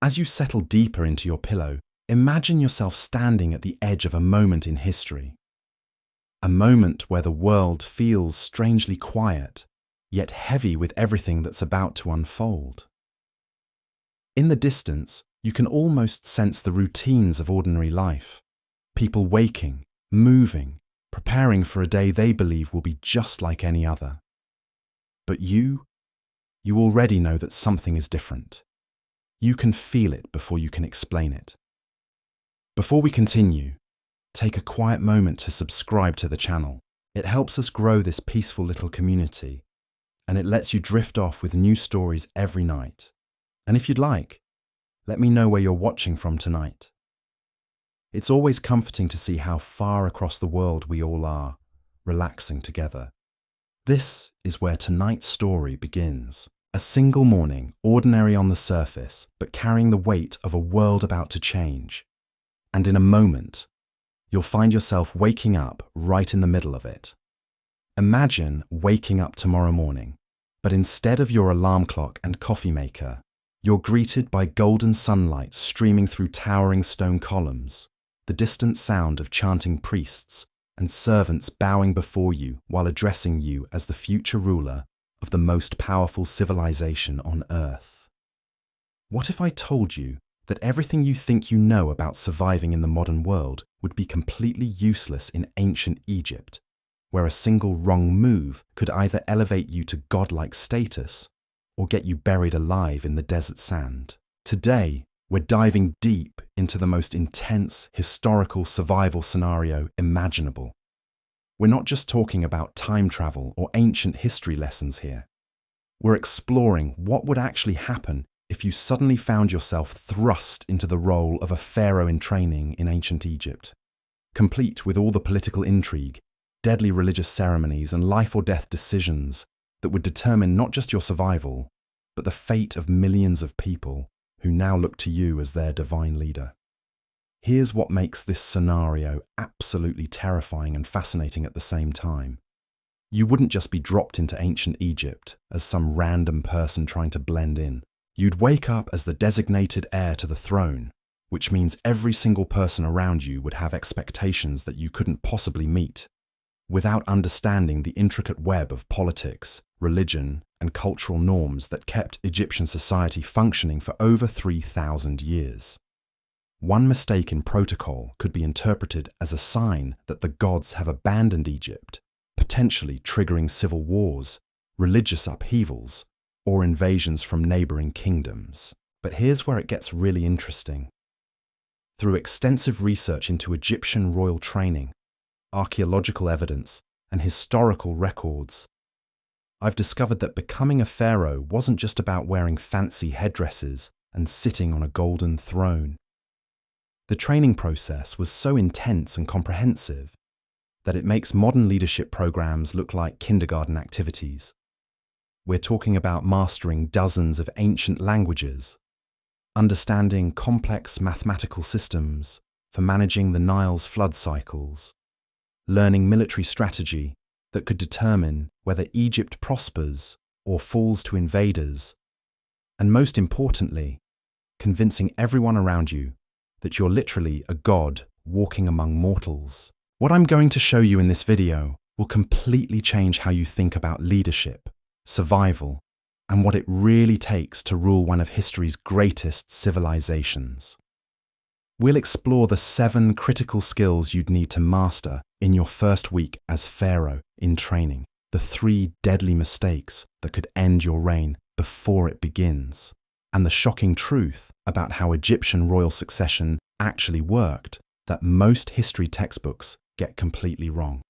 As you settle deeper into your pillow, imagine yourself standing at the edge of a moment in history. A moment where the world feels strangely quiet, yet heavy with everything that's about to unfold. In the distance, you can almost sense the routines of ordinary life. People waking, moving, preparing for a day they believe will be just like any other. But you already know that something is different. You can feel it before you can explain it. Before we continue, take a quiet moment to subscribe to the channel. It helps us grow this peaceful little community, and it lets you drift off with new stories every night. And if you'd like, let me know where you're watching from tonight. It's always comforting to see how far across the world we all are, relaxing together. This is where tonight's story begins. A single morning, ordinary on the surface, but carrying the weight of a world about to change. And in a moment, you'll find yourself waking up right in the middle of it. Imagine waking up tomorrow morning, but instead of your alarm clock and coffee maker, you're greeted by golden sunlight streaming through towering stone columns, the distant sound of chanting priests and servants bowing before you while addressing you as the future ruler of the most powerful civilization on Earth. What if I told you that everything you think you know about surviving in the modern world would be completely useless in ancient Egypt, where a single wrong move could either elevate you to godlike status or get you buried alive in the desert sand? Today, we're diving deep into the most intense historical survival scenario imaginable. We're not just talking about time travel or ancient history lessons here. We're exploring what would actually happen if you suddenly found yourself thrust into the role of a pharaoh-in-training in ancient Egypt, complete with all the political intrigue, deadly religious ceremonies, and life or death decisions that would determine not just your survival, but the fate of millions of people who now look to you as their divine leader. Here's what makes this scenario absolutely terrifying and fascinating at the same time. You wouldn't just be dropped into ancient Egypt as some random person trying to blend in. You'd wake up as the designated heir to the throne, which means every single person around you would have expectations that you couldn't possibly meet, without understanding the intricate web of politics, religion, and cultural norms that kept Egyptian society functioning for over 3,000 years. One mistake in protocol could be interpreted as a sign that the gods have abandoned Egypt, potentially triggering civil wars, religious upheavals, or invasions from neighboring kingdoms. But here's where it gets really interesting. Through extensive research into Egyptian royal training, archaeological evidence, and historical records, I've discovered that becoming a pharaoh wasn't just about wearing fancy headdresses and sitting on a golden throne. The training process was so intense and comprehensive that it makes modern leadership programs look like kindergarten activities. We're talking about mastering dozens of ancient languages, understanding complex mathematical systems for managing the Nile's flood cycles, learning military strategy that could determine whether Egypt prospers or falls to invaders, and most importantly, convincing everyone around you that you're literally a god walking among mortals. What I'm going to show you in this video will completely change how you think about leadership, survival, and what it really takes to rule one of history's greatest civilizations. We'll explore the 7 critical skills you'd need to master in your first week as pharaoh in training, the 3 deadly mistakes that could end your reign before it begins, and the shocking truth about how Egyptian royal succession actually worked that most history textbooks get completely wrong.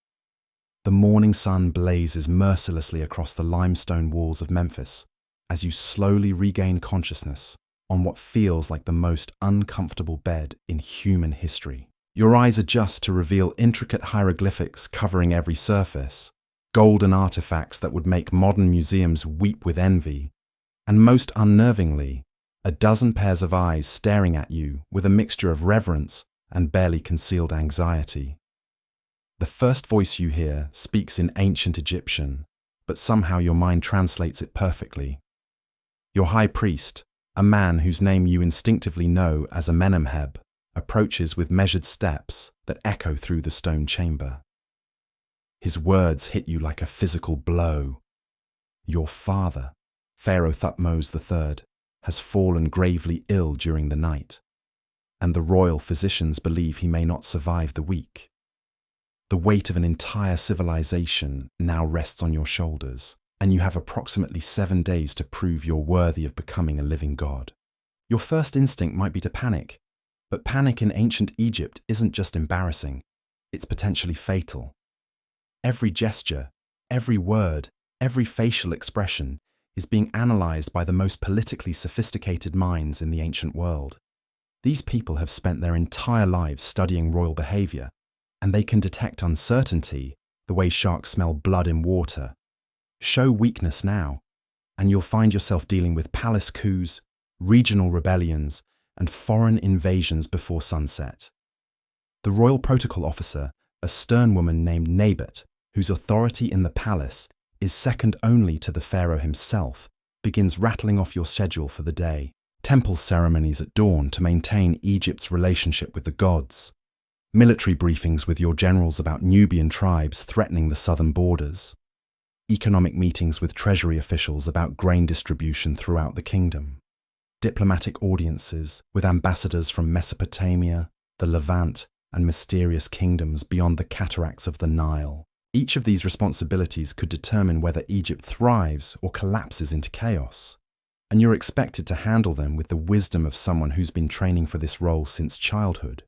The morning sun blazes mercilessly across the limestone walls of Memphis as you slowly regain consciousness on what feels like the most uncomfortable bed in human history. Your eyes adjust to reveal intricate hieroglyphics covering every surface, golden artifacts that would make modern museums weep with envy, and most unnervingly, a dozen pairs of eyes staring at you with a mixture of reverence and barely concealed anxiety. The first voice you hear speaks in ancient Egyptian, but somehow your mind translates it perfectly. Your high priest, A man whose name you instinctively know as Amenemheb approaches with measured steps that echo through the stone chamber. His words hit you like a physical blow. Your father, Pharaoh Thutmose III, has fallen gravely ill during the night, and the royal physicians believe he may not survive the week. The weight of an entire civilization now rests on your shoulders, and you have approximately 7 days to prove you're worthy of becoming a living god. Your first instinct might be to panic, but panic in ancient Egypt isn't just embarrassing, it's potentially fatal. Every gesture, every word, every facial expression is being analyzed by the most politically sophisticated minds in the ancient world. These people have spent their entire lives studying royal behavior, and they can detect uncertainty the way sharks smell blood in water. Show weakness now, and you'll find yourself dealing with palace coups, regional rebellions, and foreign invasions before sunset. The royal protocol officer, a stern woman named Nabat, whose authority in the palace is second only to the pharaoh himself, begins rattling off your schedule for the day. Temple ceremonies at dawn to maintain Egypt's relationship with the gods. Military briefings with your generals about Nubian tribes threatening the southern borders. Economic meetings with treasury officials about grain distribution throughout the kingdom. Diplomatic audiences with ambassadors from Mesopotamia, the Levant, and mysterious kingdoms beyond the cataracts of the Nile. Each of these responsibilities could determine whether Egypt thrives or collapses into chaos, and you're expected to handle them with the wisdom of someone who's been training for this role since childhood.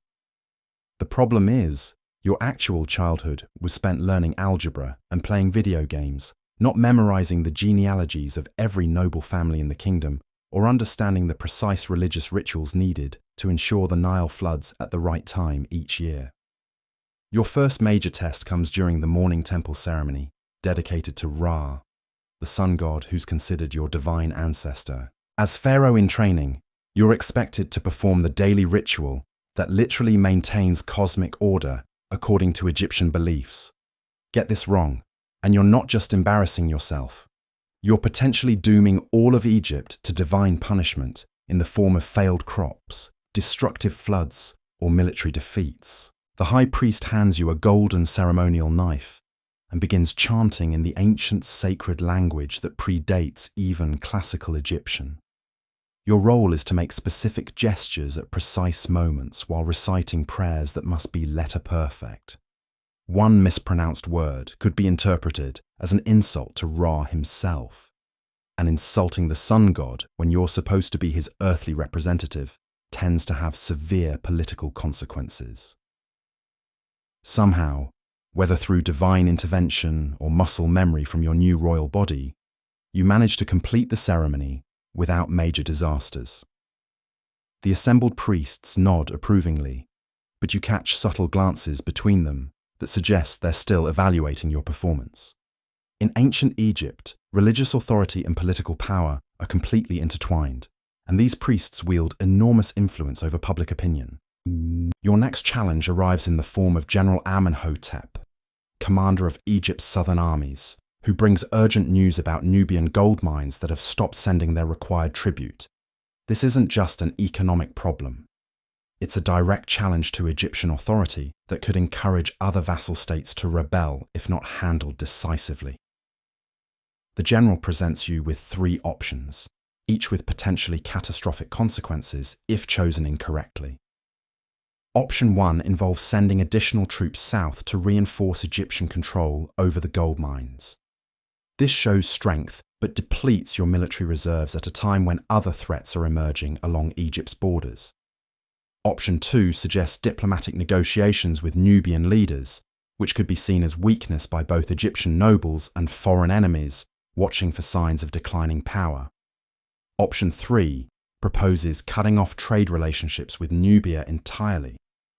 The problem is, your actual childhood was spent learning algebra and playing video games, not memorizing the genealogies of every noble family in the kingdom or understanding the precise religious rituals needed to ensure the Nile floods at the right time each year. Your first major test comes during the morning temple ceremony, dedicated to Ra, the sun god who's considered your divine ancestor. As Pharaoh-in-Training, you're expected to perform the daily ritual that literally maintains cosmic order according to Egyptian beliefs. Get this wrong, and you're not just embarrassing yourself. You're potentially dooming all of Egypt to divine punishment in the form of failed crops, destructive floods, or military defeats. The high priest hands you a golden ceremonial knife and begins chanting in the ancient sacred language that predates even classical Egyptian. Your role is to make specific gestures at precise moments while reciting prayers that must be letter perfect. One mispronounced word could be interpreted as an insult to Ra himself, and insulting the sun god when you're supposed to be his earthly representative tends to have severe political consequences. Somehow, whether through divine intervention or muscle memory from your new royal body, you manage to complete the ceremony without major disasters. The assembled priests nod approvingly, but you catch subtle glances between them that suggest they're still evaluating your performance. In ancient Egypt, religious authority and political power are completely intertwined, and these priests wield enormous influence over public opinion. Your next challenge arrives in the form of General Amenhotep, commander of Egypt's southern armies, who brings urgent news about Nubian gold mines that have stopped sending their required tribute. This isn't just an economic problem. It's a direct challenge to Egyptian authority that could encourage other vassal states to rebel if not handled decisively. The general presents you with 3 options, each with potentially catastrophic consequences if chosen incorrectly. Option 1 involves sending additional troops south to reinforce Egyptian control over the gold mines. This shows strength but depletes your military reserves at a time when other threats are emerging along Egypt's borders. Option 2 suggests diplomatic negotiations with Nubian leaders, which could be seen as weakness by both Egyptian nobles and foreign enemies watching for signs of declining power. Option 3 proposes cutting off trade relationships with Nubia entirely,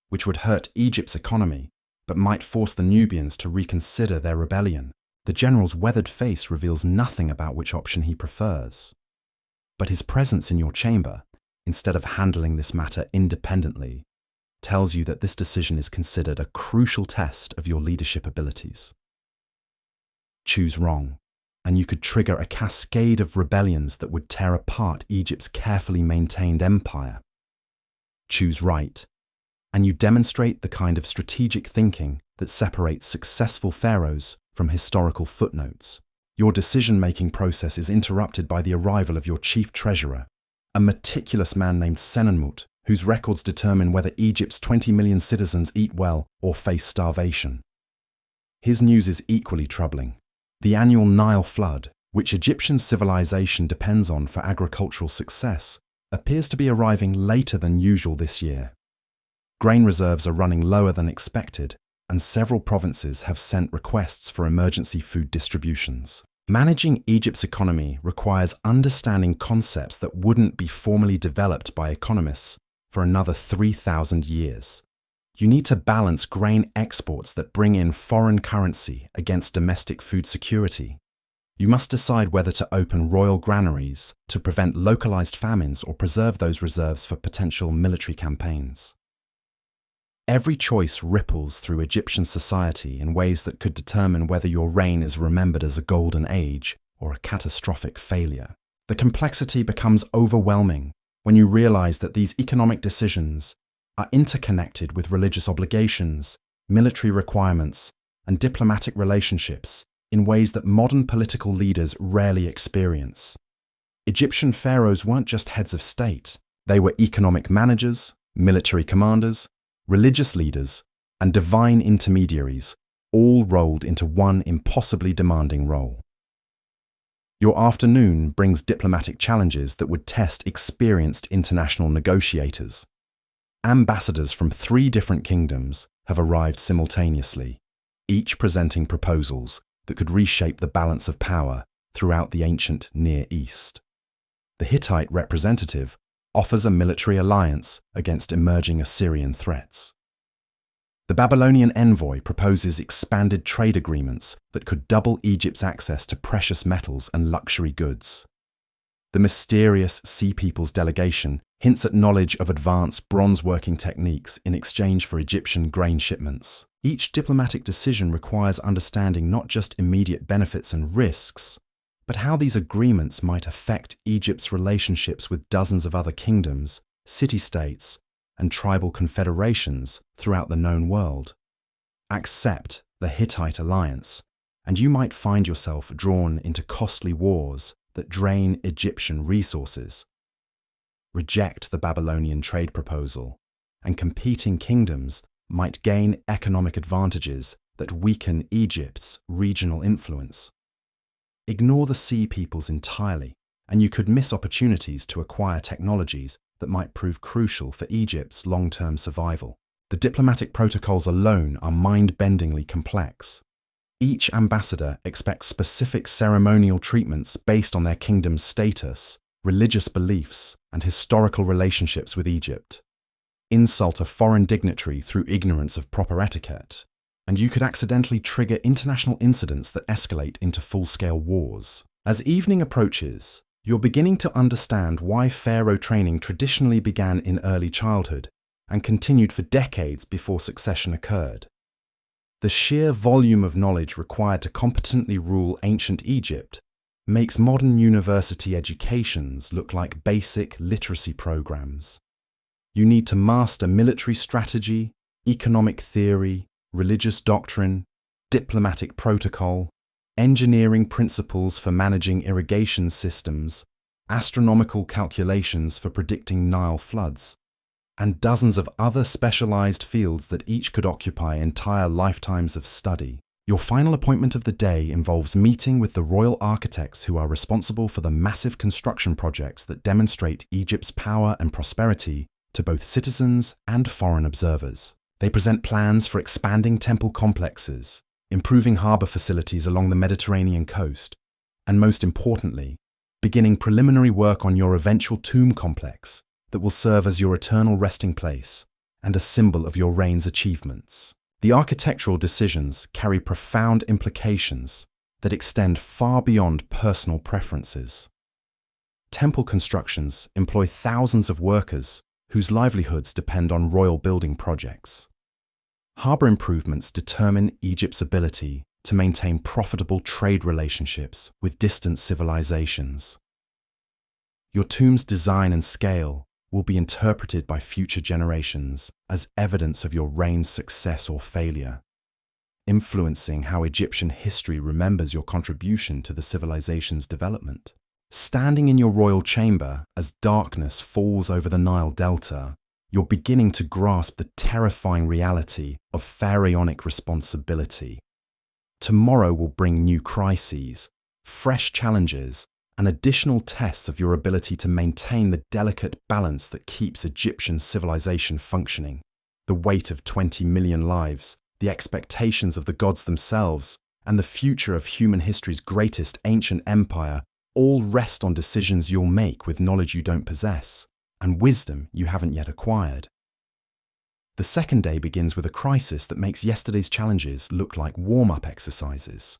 which would hurt Egypt's economy, but might force the Nubians to reconsider their rebellion. The general's weathered face reveals nothing about which option he prefers. But his presence in your chamber, instead of handling this matter independently, tells you that this decision is considered a crucial test of your leadership abilities. Choose wrong. and you could trigger a cascade of rebellions that would tear apart Egypt's carefully maintained empire. Choose right, and you demonstrate the kind of strategic thinking that separates successful pharaohs from historical footnotes. Your decision-making process is interrupted by the arrival of your chief treasurer, a meticulous man named Senenmut, whose records determine whether Egypt's 20 million citizens eat well or face starvation. His news is equally troubling. The annual Nile flood, which Egyptian civilization depends on for agricultural success, appears to be arriving later than usual this year. Grain reserves are running lower than expected, and several provinces have sent requests for emergency food distributions. Managing Egypt's economy requires understanding concepts that wouldn't be formally developed by economists for another 3,000 years. You need to balance grain exports that bring in foreign currency against domestic food security. You must decide whether to open royal granaries to prevent localized famines or preserve those reserves for potential military campaigns. Every choice ripples through Egyptian society in ways that could determine whether your reign is remembered as a golden age or a catastrophic failure. The complexity becomes overwhelming when you realize that these economic decisions are interconnected with religious obligations, military requirements, and diplomatic relationships in ways that modern political leaders rarely experience. Egyptian pharaohs weren't just heads of state. They were economic managers, military commanders, religious leaders, and divine intermediaries, all rolled into one impossibly demanding role. Your afternoon brings diplomatic challenges that would test experienced international negotiators. Ambassadors from 3 different kingdoms have arrived simultaneously, each presenting proposals that could reshape the balance of power throughout the ancient Near East. The Hittite representative offers a military alliance against emerging Assyrian threats. The Babylonian envoy proposes expanded trade agreements that could double Egypt's access to precious metals and luxury goods. The mysterious Sea Peoples delegation hints at knowledge of advanced bronze-working techniques in exchange for Egyptian grain shipments. Each diplomatic decision requires understanding not just immediate benefits and risks, but how these agreements might affect Egypt's relationships with dozens of other kingdoms, city-states, and tribal confederations throughout the known world. Accept the Hittite alliance, and you might find yourself drawn into costly wars that drain Egyptian resources. Reject the Babylonian trade proposal, and competing kingdoms might gain economic advantages that weaken Egypt's regional influence. Ignore the Sea Peoples entirely, and you could miss opportunities to acquire technologies that might prove crucial for Egypt's long-term survival. The diplomatic protocols alone are mind-bendingly complex. Each ambassador expects specific ceremonial treatments based on their kingdom's status, religious beliefs, and historical relationships with Egypt. Insult a foreign dignitary through ignorance of proper etiquette, and you could accidentally trigger international incidents that escalate into full-scale wars. As evening approaches, you're beginning to understand why pharaoh training traditionally began in early childhood and continued for decades before succession occurred. The sheer volume of knowledge required to competently rule ancient Egypt makes modern university educations look like basic literacy programs. You need to master military strategy, economic theory, religious doctrine, diplomatic protocol, engineering principles for managing irrigation systems, astronomical calculations for predicting Nile floods, and dozens of other specialized fields that each could occupy entire lifetimes of study. Your final appointment of the day involves meeting with the royal architects who are responsible for the massive construction projects that demonstrate Egypt's power and prosperity to both citizens and foreign observers. They present plans for expanding temple complexes, improving harbor facilities along the Mediterranean coast, and most importantly, beginning preliminary work on your eventual tomb complex that will serve as your eternal resting place and a symbol of your reign's achievements. The architectural decisions carry profound implications that extend far beyond personal preferences. Temple constructions employ thousands of workers whose livelihoods depend on royal building projects. Harbor improvements determine Egypt's ability to maintain profitable trade relationships with distant civilizations. Your tomb's design and scale will be interpreted by future generations as evidence of your reign's success or failure, influencing how Egyptian history remembers your contribution to the civilization's development. Standing in your royal chamber as darkness falls over the Nile Delta, you're beginning to grasp the terrifying reality of pharaonic responsibility. Tomorrow will bring new crises, fresh challenges, and additional tests of your ability to maintain the delicate balance that keeps Egyptian civilization functioning. The weight of 20 million lives, the expectations of the gods themselves, and the future of human history's greatest ancient empire all rest on decisions you'll make with knowledge you don't possess and wisdom you haven't yet acquired. The second day begins with a crisis that makes yesterday's challenges look like warm-up exercises.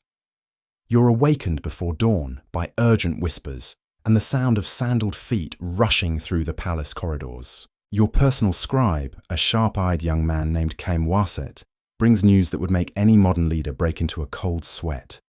You're awakened before dawn by urgent whispers and the sound of sandaled feet rushing through the palace corridors. Your personal scribe, a sharp-eyed young man named Waset, brings news that would make any modern leader break into a cold sweat.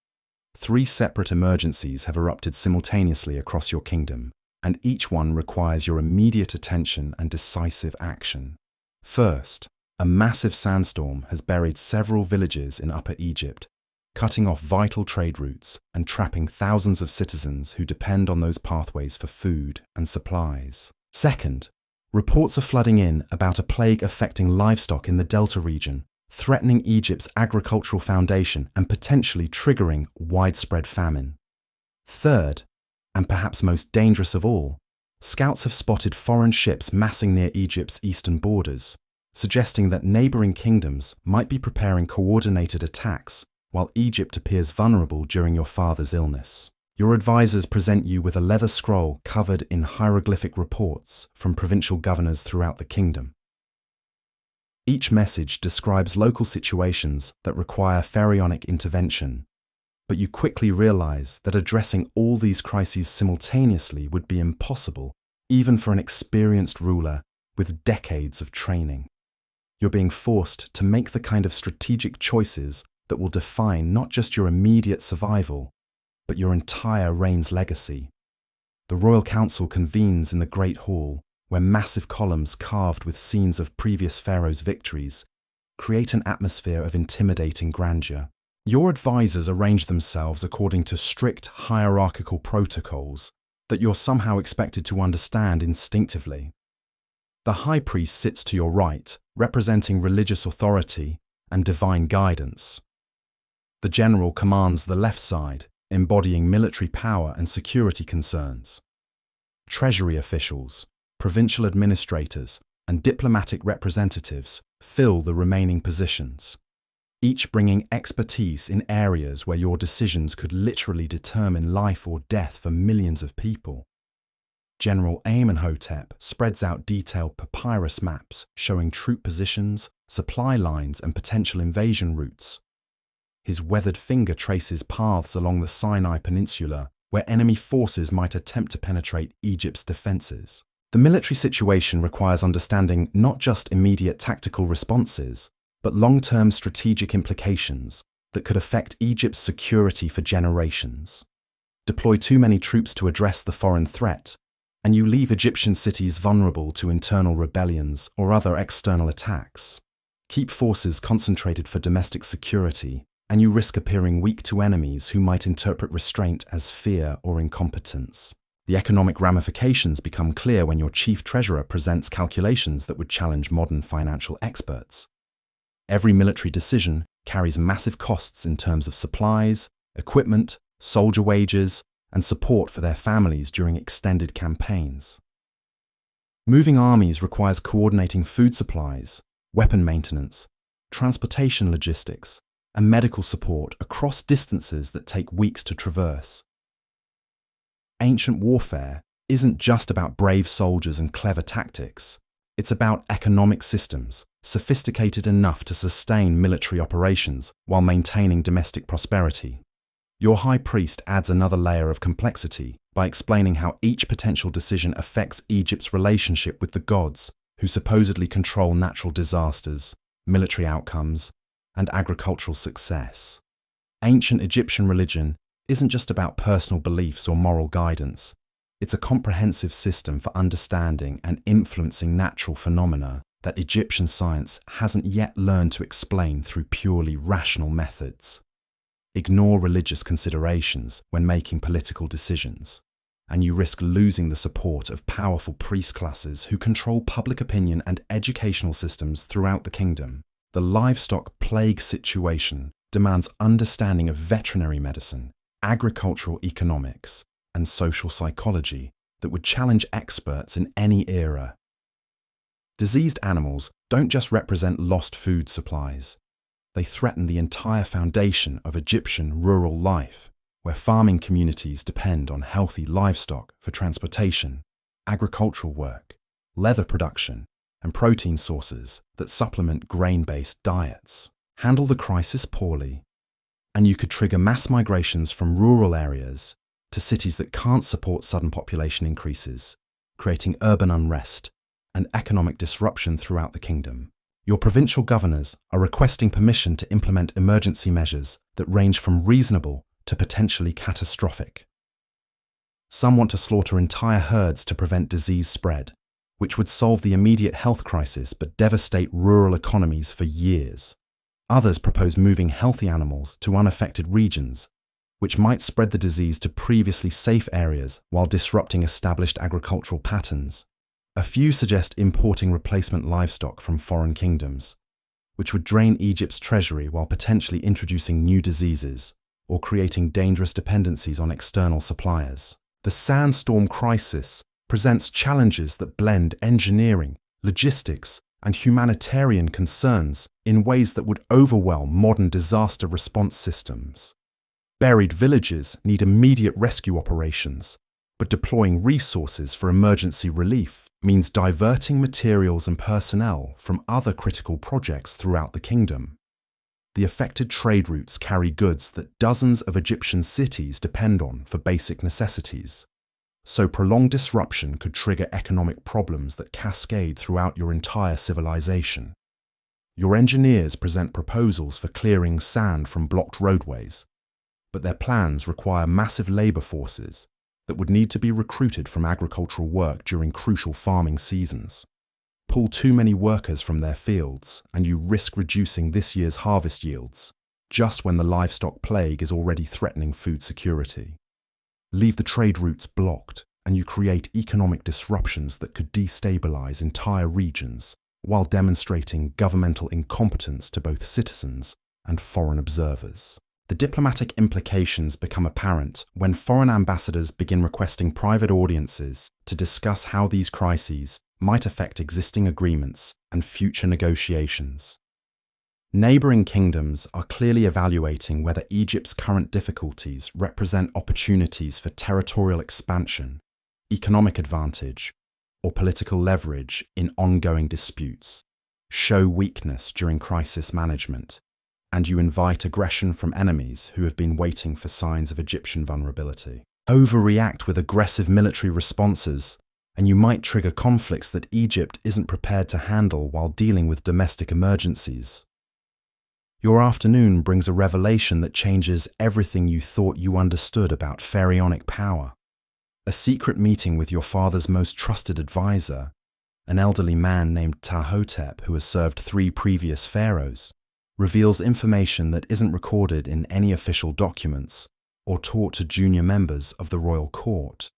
3 separate emergencies have erupted simultaneously across your kingdom, and each one requires your immediate attention and decisive action. First, a massive sandstorm has buried several villages in Upper Egypt, cutting off vital trade routes and trapping thousands of citizens who depend on those pathways for food and supplies. Second, reports are flooding in about a plague affecting livestock in the Delta region, threatening Egypt's agricultural foundation and potentially triggering widespread famine. Third, and perhaps most dangerous of all, scouts have spotted foreign ships massing near Egypt's eastern borders, suggesting that neighboring kingdoms might be preparing coordinated attacks while Egypt appears vulnerable during your father's illness. Your advisors present you with a leather scroll covered in hieroglyphic reports from provincial governors throughout the kingdom. Each message describes local situations that require pharaonic intervention, but you quickly realize that addressing all these crises simultaneously would be impossible, even for an experienced ruler with decades of training. You're being forced to make the kind of strategic choices that will define not just your immediate survival, but your entire reign's legacy. The Royal Council convenes in the Great Hall, where massive columns carved with scenes of previous pharaohs' victories create an atmosphere of intimidating grandeur. Your advisors arrange themselves according to strict hierarchical protocols that you're somehow expected to understand instinctively. The high priest sits to your right, representing religious authority and divine guidance. The general commands the left side, embodying military power and security concerns. Treasury officials, provincial administrators, and diplomatic representatives fill the remaining positions, each bringing expertise in areas where your decisions could literally determine life or death for millions of people. General Amenhotep spreads out detailed papyrus maps showing troop positions, supply lines, and potential invasion routes. His weathered finger traces paths along the Sinai Peninsula where enemy forces might attempt to penetrate Egypt's defenses. The military situation requires understanding not just immediate tactical responses, but long-term strategic implications that could affect Egypt's security for generations. Deploy too many troops to address the foreign threat, and you leave Egyptian cities vulnerable to internal rebellions or other external attacks. Keep forces concentrated for domestic security, and you risk appearing weak to enemies who might interpret restraint as fear or incompetence. The economic ramifications become clear when your chief treasurer presents calculations that would challenge modern financial experts. Every military decision carries massive costs in terms of supplies, equipment, soldier wages, and support for their families during extended campaigns. Moving armies requires coordinating food supplies, weapon maintenance, transportation logistics, and medical support across distances that take weeks to traverse. Ancient warfare isn't just about brave soldiers and clever tactics. It's about economic systems, sophisticated enough to sustain military operations while maintaining domestic prosperity. Your high priest adds another layer of complexity by explaining how each potential decision affects Egypt's relationship with the gods, who supposedly control natural disasters, military outcomes, and agricultural success. Ancient Egyptian religion isn't just about personal beliefs or moral guidance. It's a comprehensive system for understanding and influencing natural phenomena that Egyptian science hasn't yet learned to explain through purely rational methods. Ignore religious considerations when making political decisions, and you risk losing the support of powerful priest classes who control public opinion and educational systems throughout the kingdom. The livestock plague situation demands understanding of veterinary medicine, agricultural economics, and social psychology that would challenge experts in any era. Diseased animals don't just represent lost food supplies. They threaten the entire foundation of Egyptian rural life, where farming communities depend on healthy livestock for transportation, agricultural work, leather production, and protein sources that supplement grain-based diets. Handle the crisis poorly, and you could trigger mass migrations from rural areas to cities that can't support sudden population increases, creating urban unrest and economic disruption throughout the kingdom. Your provincial governors are requesting permission to implement emergency measures that range from reasonable to potentially catastrophic. Some want to slaughter entire herds to prevent disease spread, which would solve the immediate health crisis but devastate rural economies for years. Others propose moving healthy animals to unaffected regions, which might spread the disease to previously safe areas while disrupting established agricultural patterns. A few suggest importing replacement livestock from foreign kingdoms, which would drain Egypt's treasury while potentially introducing new diseases or creating dangerous dependencies on external suppliers. The sandstorm crisis presents challenges that blend engineering, logistics, and humanitarian concerns in ways that would overwhelm modern disaster response systems. Buried villages need immediate rescue operations, but deploying resources for emergency relief means diverting materials and personnel from other critical projects throughout the kingdom. The affected trade routes carry goods that dozens of Egyptian cities depend on for basic necessities, so prolonged disruption could trigger economic problems that cascade throughout your entire civilization. Your engineers present proposals for clearing sand from blocked roadways, but their plans require massive labor forces that would need to be recruited from agricultural work during crucial farming seasons. Pull too many workers from their fields, and you risk reducing this year's harvest yields, just when the livestock plague is already threatening food security. Leave the trade routes blocked, and you create economic disruptions that could destabilize entire regions while demonstrating governmental incompetence to both citizens and foreign observers. The diplomatic implications become apparent when foreign ambassadors begin requesting private audiences to discuss how these crises might affect existing agreements and future negotiations. Neighboring kingdoms are clearly evaluating whether Egypt's current difficulties represent opportunities for territorial expansion, economic advantage, or political leverage in ongoing disputes. Show weakness during crisis management, and you invite aggression from enemies who have been waiting for signs of Egyptian vulnerability. Overreact with aggressive military responses, and you might trigger conflicts that Egypt isn't prepared to handle while dealing with domestic emergencies. Your afternoon brings a revelation that changes everything you thought you understood about pharaonic power. A secret meeting with your father's most trusted advisor, an elderly man named Ptahhotep who has served 3 previous pharaohs, reveals information that isn't recorded in any official documents or taught to junior members of the royal court.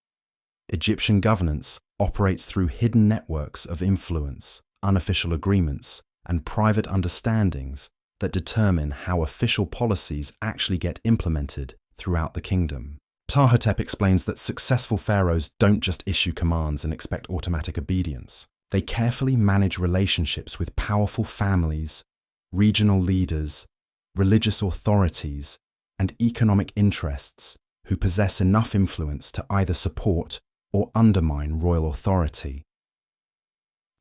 Egyptian governance operates through hidden networks of influence, unofficial agreements, and private understandings that determine how official policies actually get implemented throughout the kingdom. Ptahhotep explains that successful pharaohs don't just issue commands and expect automatic obedience. They carefully manage relationships with powerful families, regional leaders, religious authorities, and economic interests who possess enough influence to either support or undermine royal authority.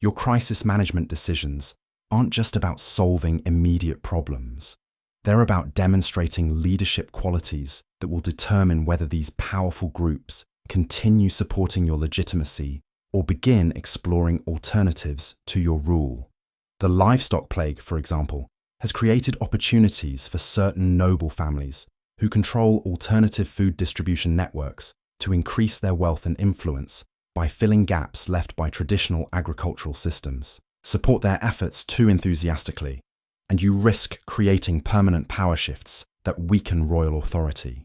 Your crisis management decisions aren't just about solving immediate problems. They're about demonstrating leadership qualities that will determine whether these powerful groups continue supporting your legitimacy or begin exploring alternatives to your rule. The livestock plague, for example, has created opportunities for certain noble families who control alternative food distribution networks to increase their wealth and influence by filling gaps left by traditional agricultural systems. Support their efforts too enthusiastically, and you risk creating permanent power shifts that weaken royal authority.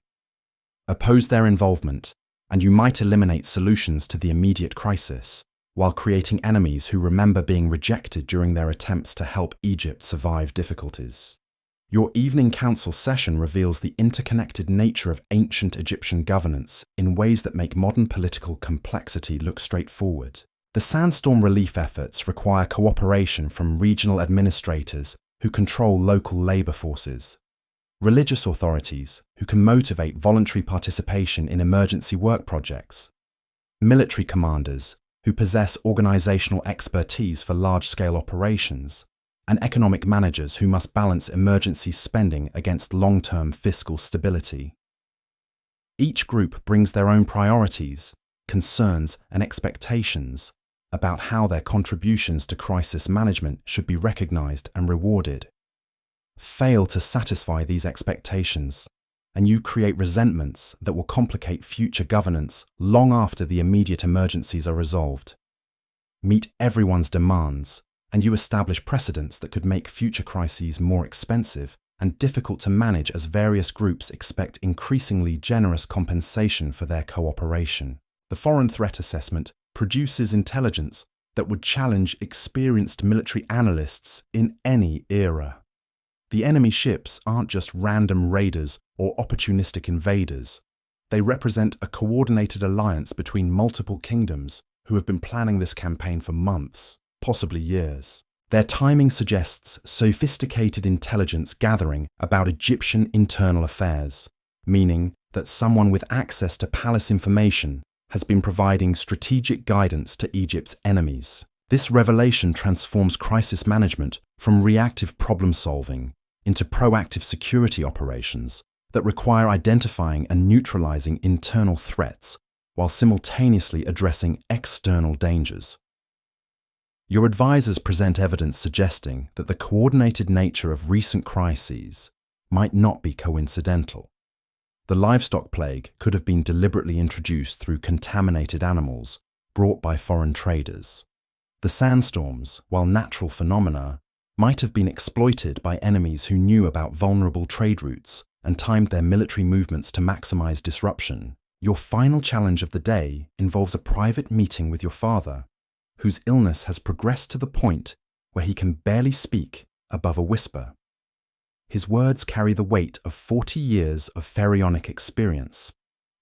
Oppose their involvement, and you might eliminate solutions to the immediate crisis, while creating enemies who remember being rejected during their attempts to help Egypt survive difficulties. Your evening council session reveals the interconnected nature of ancient Egyptian governance in ways that make modern political complexity look straightforward. The sandstorm relief efforts require cooperation from regional administrators who control local labor forces, religious authorities who can motivate voluntary participation in emergency work projects, military commanders who possess organizational expertise for large-scale operations, and economic managers who must balance emergency spending against long-term fiscal stability. Each group brings their own priorities, concerns, and expectations about how their contributions to crisis management should be recognized and rewarded. Fail to satisfy these expectations, and you create resentments that will complicate future governance long after the immediate emergencies are resolved. Meet everyone's demands, and you establish precedents that could make future crises more expensive and difficult to manage as various groups expect increasingly generous compensation for their cooperation. The foreign threat assessment produces intelligence that would challenge experienced military analysts in any era. The enemy ships aren't just random raiders or opportunistic invaders. They represent a coordinated alliance between multiple kingdoms who have been planning this campaign for months, possibly years. Their timing suggests sophisticated intelligence gathering about Egyptian internal affairs, meaning that someone with access to palace information has been providing strategic guidance to Egypt's enemies. This revelation transforms crisis management from reactive problem-solving into proactive security operations that require identifying and neutralizing internal threats while simultaneously addressing external dangers. Your advisors present evidence suggesting that the coordinated nature of recent crises might not be coincidental. The livestock plague could have been deliberately introduced through contaminated animals brought by foreign traders. The sandstorms, while natural phenomena, might have been exploited by enemies who knew about vulnerable trade routes and timed their military movements to maximize disruption. Your final challenge of the day involves a private meeting with your father, whose illness has progressed to the point where he can barely speak above a whisper. His words carry the weight of 40 years of pharaonic experience,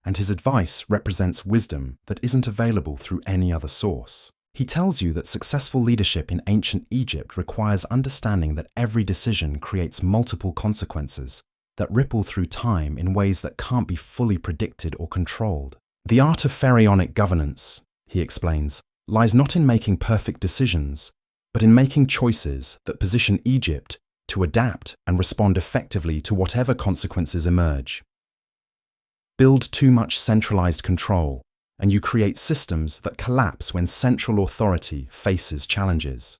and his advice represents wisdom that isn't available through any other source. He tells you that successful leadership in ancient Egypt requires understanding that every decision creates multiple consequences that ripple through time in ways that can't be fully predicted or controlled. The art of pharaonic governance, he explains, lies not in making perfect decisions, but in making choices that position Egypt to adapt and respond effectively to whatever consequences emerge. Build too much centralized control, and you create systems that collapse when central authority faces challenges.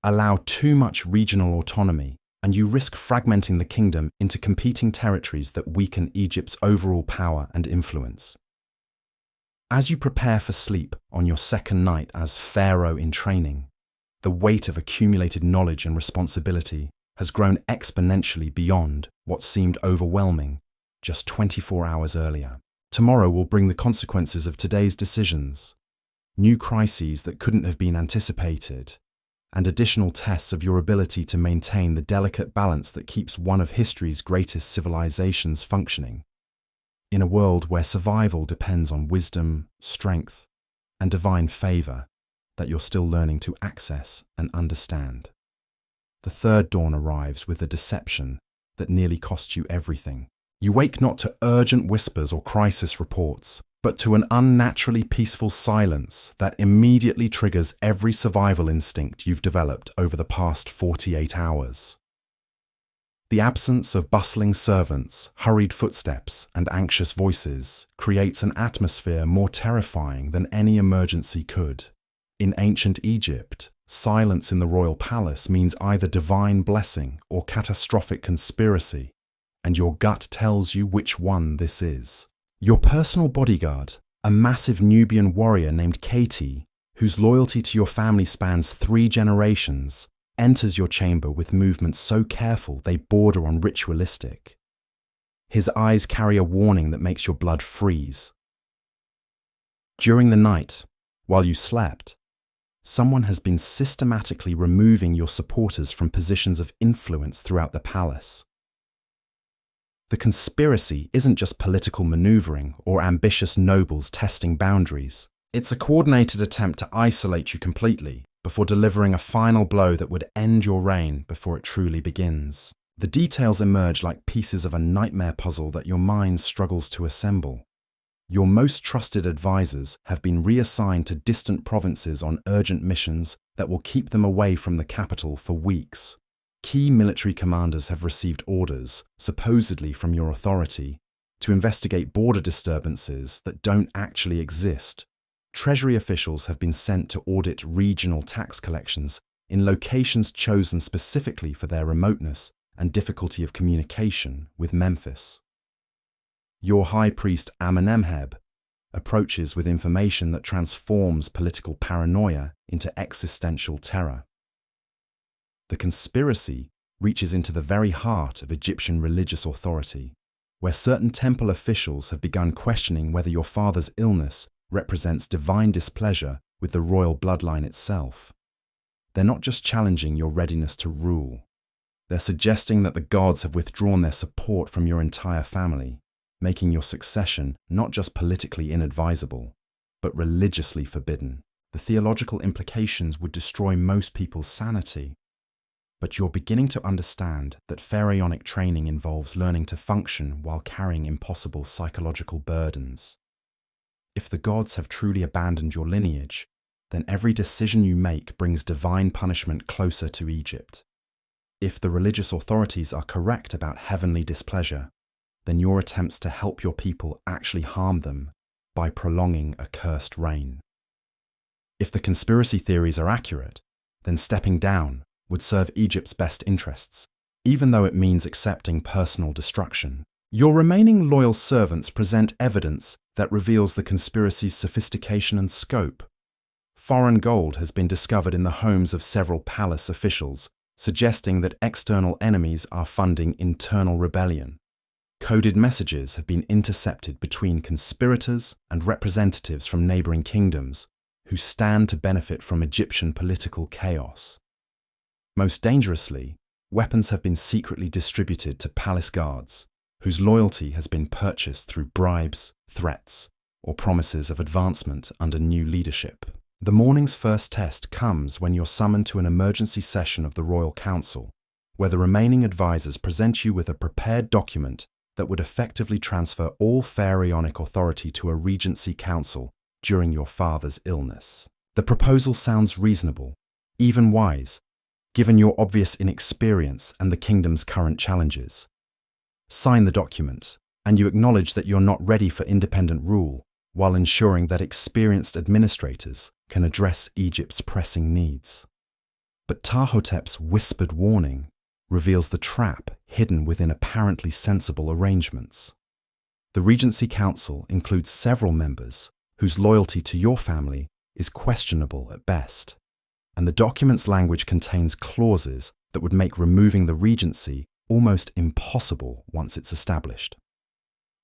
Allow too much regional autonomy, and you risk fragmenting the kingdom into competing territories that weaken Egypt's overall power and influence. As you prepare for sleep on your second night as Pharaoh-in-Training, the weight of accumulated knowledge and responsibility has grown exponentially beyond what seemed overwhelming just 24 hours earlier. Tomorrow will bring the consequences of today's decisions, new crises that couldn't have been anticipated, and additional tests of your ability to maintain the delicate balance that keeps one of history's greatest civilizations functioning. In a world where survival depends on wisdom, strength, and divine favor that you're still learning to access and understand. The third dawn arrives with a deception that nearly cost you everything. You wake not to urgent whispers or crisis reports, but to an unnaturally peaceful silence that immediately triggers every survival instinct you've developed over the past 48 hours. The absence of bustling servants, hurried footsteps, and anxious voices creates an atmosphere more terrifying than any emergency could. In ancient Egypt, silence in the royal palace means either divine blessing or catastrophic conspiracy, and your gut tells you which one this is. Your personal bodyguard, a massive Nubian warrior named Katie, whose loyalty to your family spans 3 generations, enters your chamber with movements so careful they border on ritualistic. His eyes carry a warning that makes your blood freeze. During the night, while you slept, someone has been systematically removing your supporters from positions of influence throughout the palace. The conspiracy isn't just political maneuvering or ambitious nobles testing boundaries. It's a coordinated attempt to isolate you completely before delivering a final blow that would end your reign before it truly begins. The details emerge like pieces of a nightmare puzzle that your mind struggles to assemble. Your most trusted advisors have been reassigned to distant provinces on urgent missions that will keep them away from the capital for weeks. Key military commanders have received orders, supposedly from your authority, to investigate border disturbances that don't actually exist. Treasury officials have been sent to audit regional tax collections in locations chosen specifically for their remoteness and difficulty of communication with Memphis. Your high priest Amenemheb approaches with information that transforms political paranoia into existential terror. The conspiracy reaches into the very heart of Egyptian religious authority, where certain temple officials have begun questioning whether your father's illness represents divine displeasure with the royal bloodline itself. They're not just challenging your readiness to rule. They're suggesting that the gods have withdrawn their support from your entire family, making your succession not just politically inadvisable, but religiously forbidden. The theological implications would destroy most people's sanity. But you're beginning to understand that pharaonic training involves learning to function while carrying impossible psychological burdens. If the gods have truly abandoned your lineage, then every decision you make brings divine punishment closer to Egypt. If the religious authorities are correct about heavenly displeasure, then your attempts to help your people actually harm them by prolonging a cursed reign. If the conspiracy theories are accurate, then stepping down would serve Egypt's best interests, even though it means accepting personal destruction. Your remaining loyal servants present evidence that reveals the conspiracy's sophistication and scope. Foreign gold has been discovered in the homes of several palace officials, suggesting that external enemies are funding internal rebellion. Coded messages have been intercepted between conspirators and representatives from neighboring kingdoms who stand to benefit from Egyptian political chaos. Most dangerously, weapons have been secretly distributed to palace guards, whose loyalty has been purchased through bribes, threats, or promises of advancement under new leadership. The morning's first test comes when you're summoned to an emergency session of the Royal Council, where the remaining advisors present you with a prepared document that would effectively transfer all pharaonic authority to a regency council during your father's illness. The proposal sounds reasonable, even wise, given your obvious inexperience and the kingdom's current challenges. Sign the document, and you acknowledge that you're not ready for independent rule, while ensuring that experienced administrators can address Egypt's pressing needs. But Ptahhotep's whispered warning reveals the trap hidden within apparently sensible arrangements. The Regency Council includes several members whose loyalty to your family is questionable at best, and the document's language contains clauses that would make removing the regency almost impossible once it's established.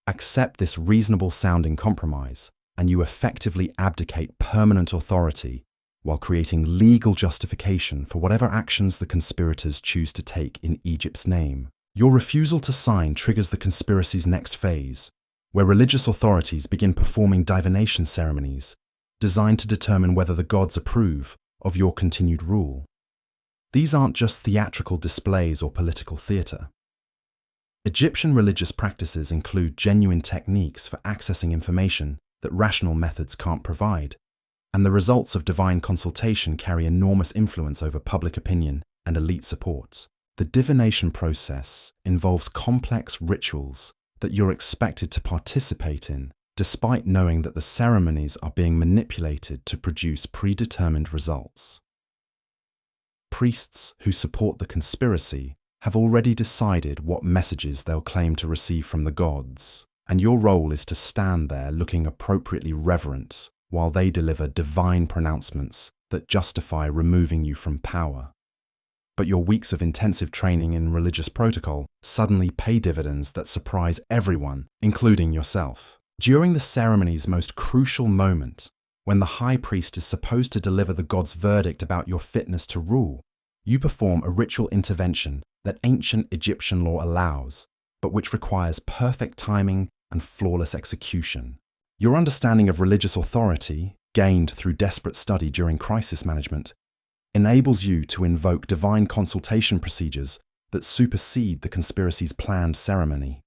Accept this reasonable-sounding compromise, and you effectively abdicate permanent authority while creating legal justification for whatever actions the conspirators choose to take in Egypt's name. Your refusal to sign triggers the conspiracy's next phase, where religious authorities begin performing divination ceremonies designed to determine whether the gods approve of your continued rule. These aren't just theatrical displays or political theatre. Egyptian religious practices include genuine techniques for accessing information that rational methods can't provide, and the results of divine consultation carry enormous influence over public opinion and elite support. The divination process involves complex rituals that you're expected to participate in, despite knowing that the ceremonies are being manipulated to produce predetermined results. Priests who support the conspiracy have already decided what messages they'll claim to receive from the gods, and your role is to stand there looking appropriately reverent while they deliver divine pronouncements that justify removing you from power. But your weeks of intensive training in religious protocol suddenly pay dividends that surprise everyone, including yourself. During the ceremony's most crucial moment, when the high priest is supposed to deliver the god's verdict about your fitness to rule, you perform a ritual intervention that ancient Egyptian law allows, but which requires perfect timing and flawless execution. Your understanding of religious authority, gained through desperate study during crisis management, enables you to invoke divine consultation procedures that supersede the conspiracy's planned ceremony.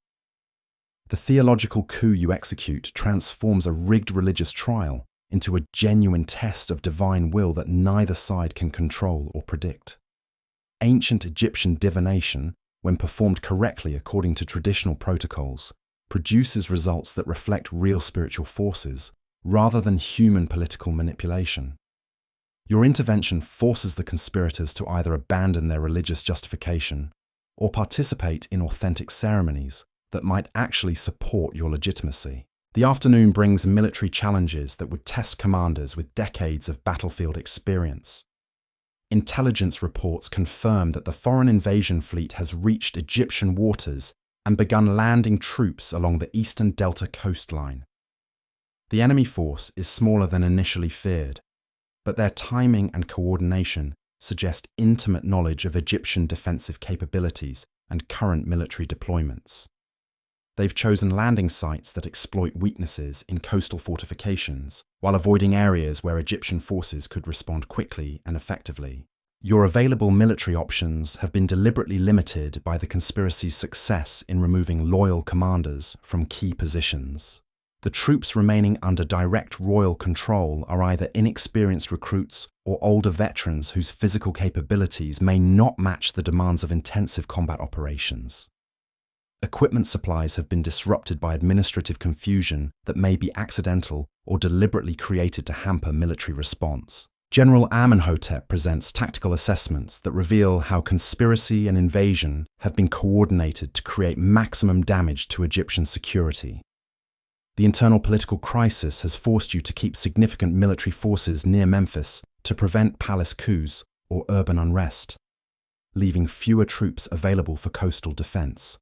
The theological coup you execute transforms a rigged religious trial into a genuine test of divine will that neither side can control or predict. Ancient Egyptian divination, when performed correctly according to traditional protocols, produces results that reflect real spiritual forces rather than human political manipulation. Your intervention forces the conspirators to either abandon their religious justification or participate in authentic ceremonies that might actually support your legitimacy. The afternoon brings military challenges that would test commanders with decades of battlefield experience. Intelligence reports confirm that the foreign invasion fleet has reached Egyptian waters and begun landing troops along the eastern delta coastline. The enemy force is smaller than initially feared, but their timing and coordination suggest intimate knowledge of Egyptian defensive capabilities and current military deployments. They've chosen landing sites that exploit weaknesses in coastal fortifications, while avoiding areas where Egyptian forces could respond quickly and effectively. Your available military options have been deliberately limited by the conspiracy's success in removing loyal commanders from key positions. The troops remaining under direct royal control are either inexperienced recruits or older veterans whose physical capabilities may not match the demands of intensive combat operations. Equipment supplies have been disrupted by administrative confusion that may be accidental or deliberately created to hamper military response. General Amenhotep presents tactical assessments that reveal how conspiracy and invasion have been coordinated to create maximum damage to Egyptian security. The internal political crisis has forced you to keep significant military forces near Memphis to prevent palace coups or urban unrest, leaving fewer troops available for coastal defense.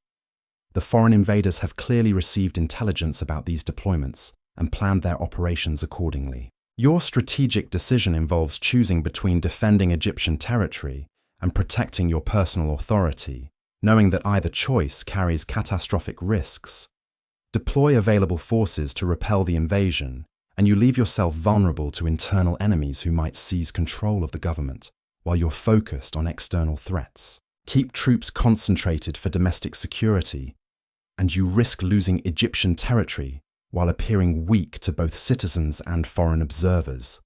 The foreign invaders have clearly received intelligence about these deployments and planned their operations accordingly. Your strategic decision involves choosing between defending Egyptian territory and protecting your personal authority, knowing that either choice carries catastrophic risks. Deploy available forces to repel the invasion, and you leave yourself vulnerable to internal enemies who might seize control of the government, while you're focused on external threats. Keep troops concentrated for domestic security, and you risk losing Egyptian territory while appearing weak to both citizens and foreign observers.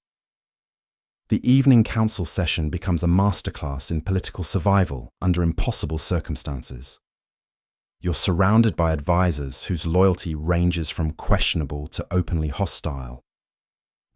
The evening council session becomes a masterclass in political survival under impossible circumstances. You're surrounded by advisors whose loyalty ranges from questionable to openly hostile,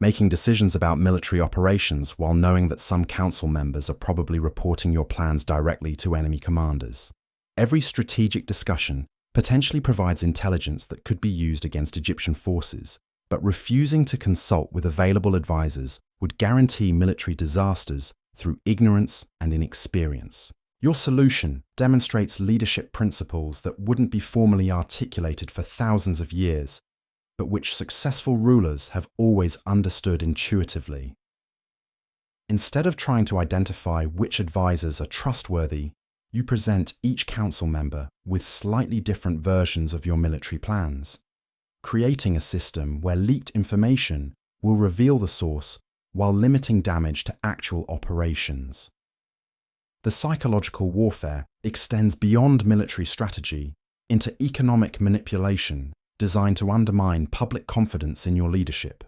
making decisions about military operations while knowing that some council members are probably reporting your plans directly to enemy commanders. Every strategic discussion potentially provides intelligence that could be used against Egyptian forces, but refusing to consult with available advisors would guarantee military disasters through ignorance and inexperience. Your solution demonstrates leadership principles that wouldn't be formally articulated for thousands of years, but which successful rulers have always understood intuitively. Instead of trying to identify which advisors are trustworthy, you present each council member with slightly different versions of your military plans, creating a system where leaked information will reveal the source while limiting damage to actual operations. The psychological warfare extends beyond military strategy into economic manipulation designed to undermine public confidence in your leadership.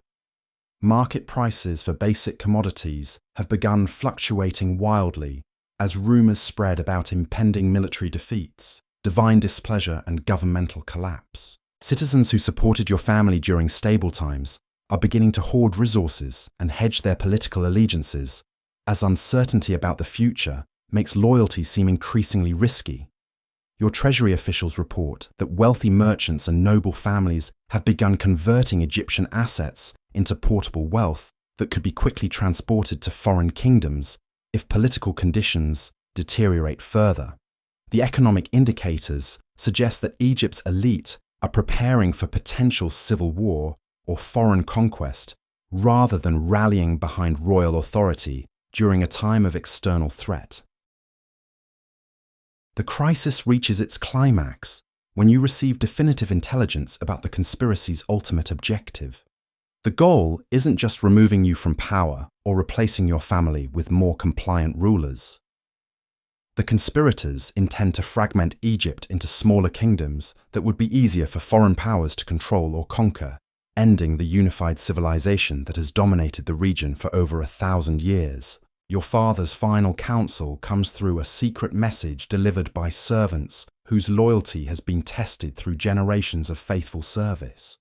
Market prices for basic commodities have begun fluctuating wildly as rumors spread about impending military defeats, divine displeasure, and governmental collapse. Citizens who supported your family during stable times are beginning to hoard resources and hedge their political allegiances as uncertainty about the future makes loyalty seem increasingly risky. Your treasury officials report that wealthy merchants and noble families have begun converting Egyptian assets into portable wealth that could be quickly transported to foreign kingdoms if political conditions deteriorate further. The economic indicators suggest that Egypt's elite are preparing for potential civil war or foreign conquest rather than rallying behind royal authority during a time of external threat. The crisis reaches its climax when you receive definitive intelligence about the conspiracy's ultimate objective. The goal isn't just removing you from power or replacing your family with more compliant rulers. The conspirators intend to fragment Egypt into smaller kingdoms that would be easier for foreign powers to control or conquer, ending the unified civilization that has dominated the region for over 1,000 years. Your father's final counsel comes through a secret message delivered by servants whose loyalty has been tested through generations of faithful service.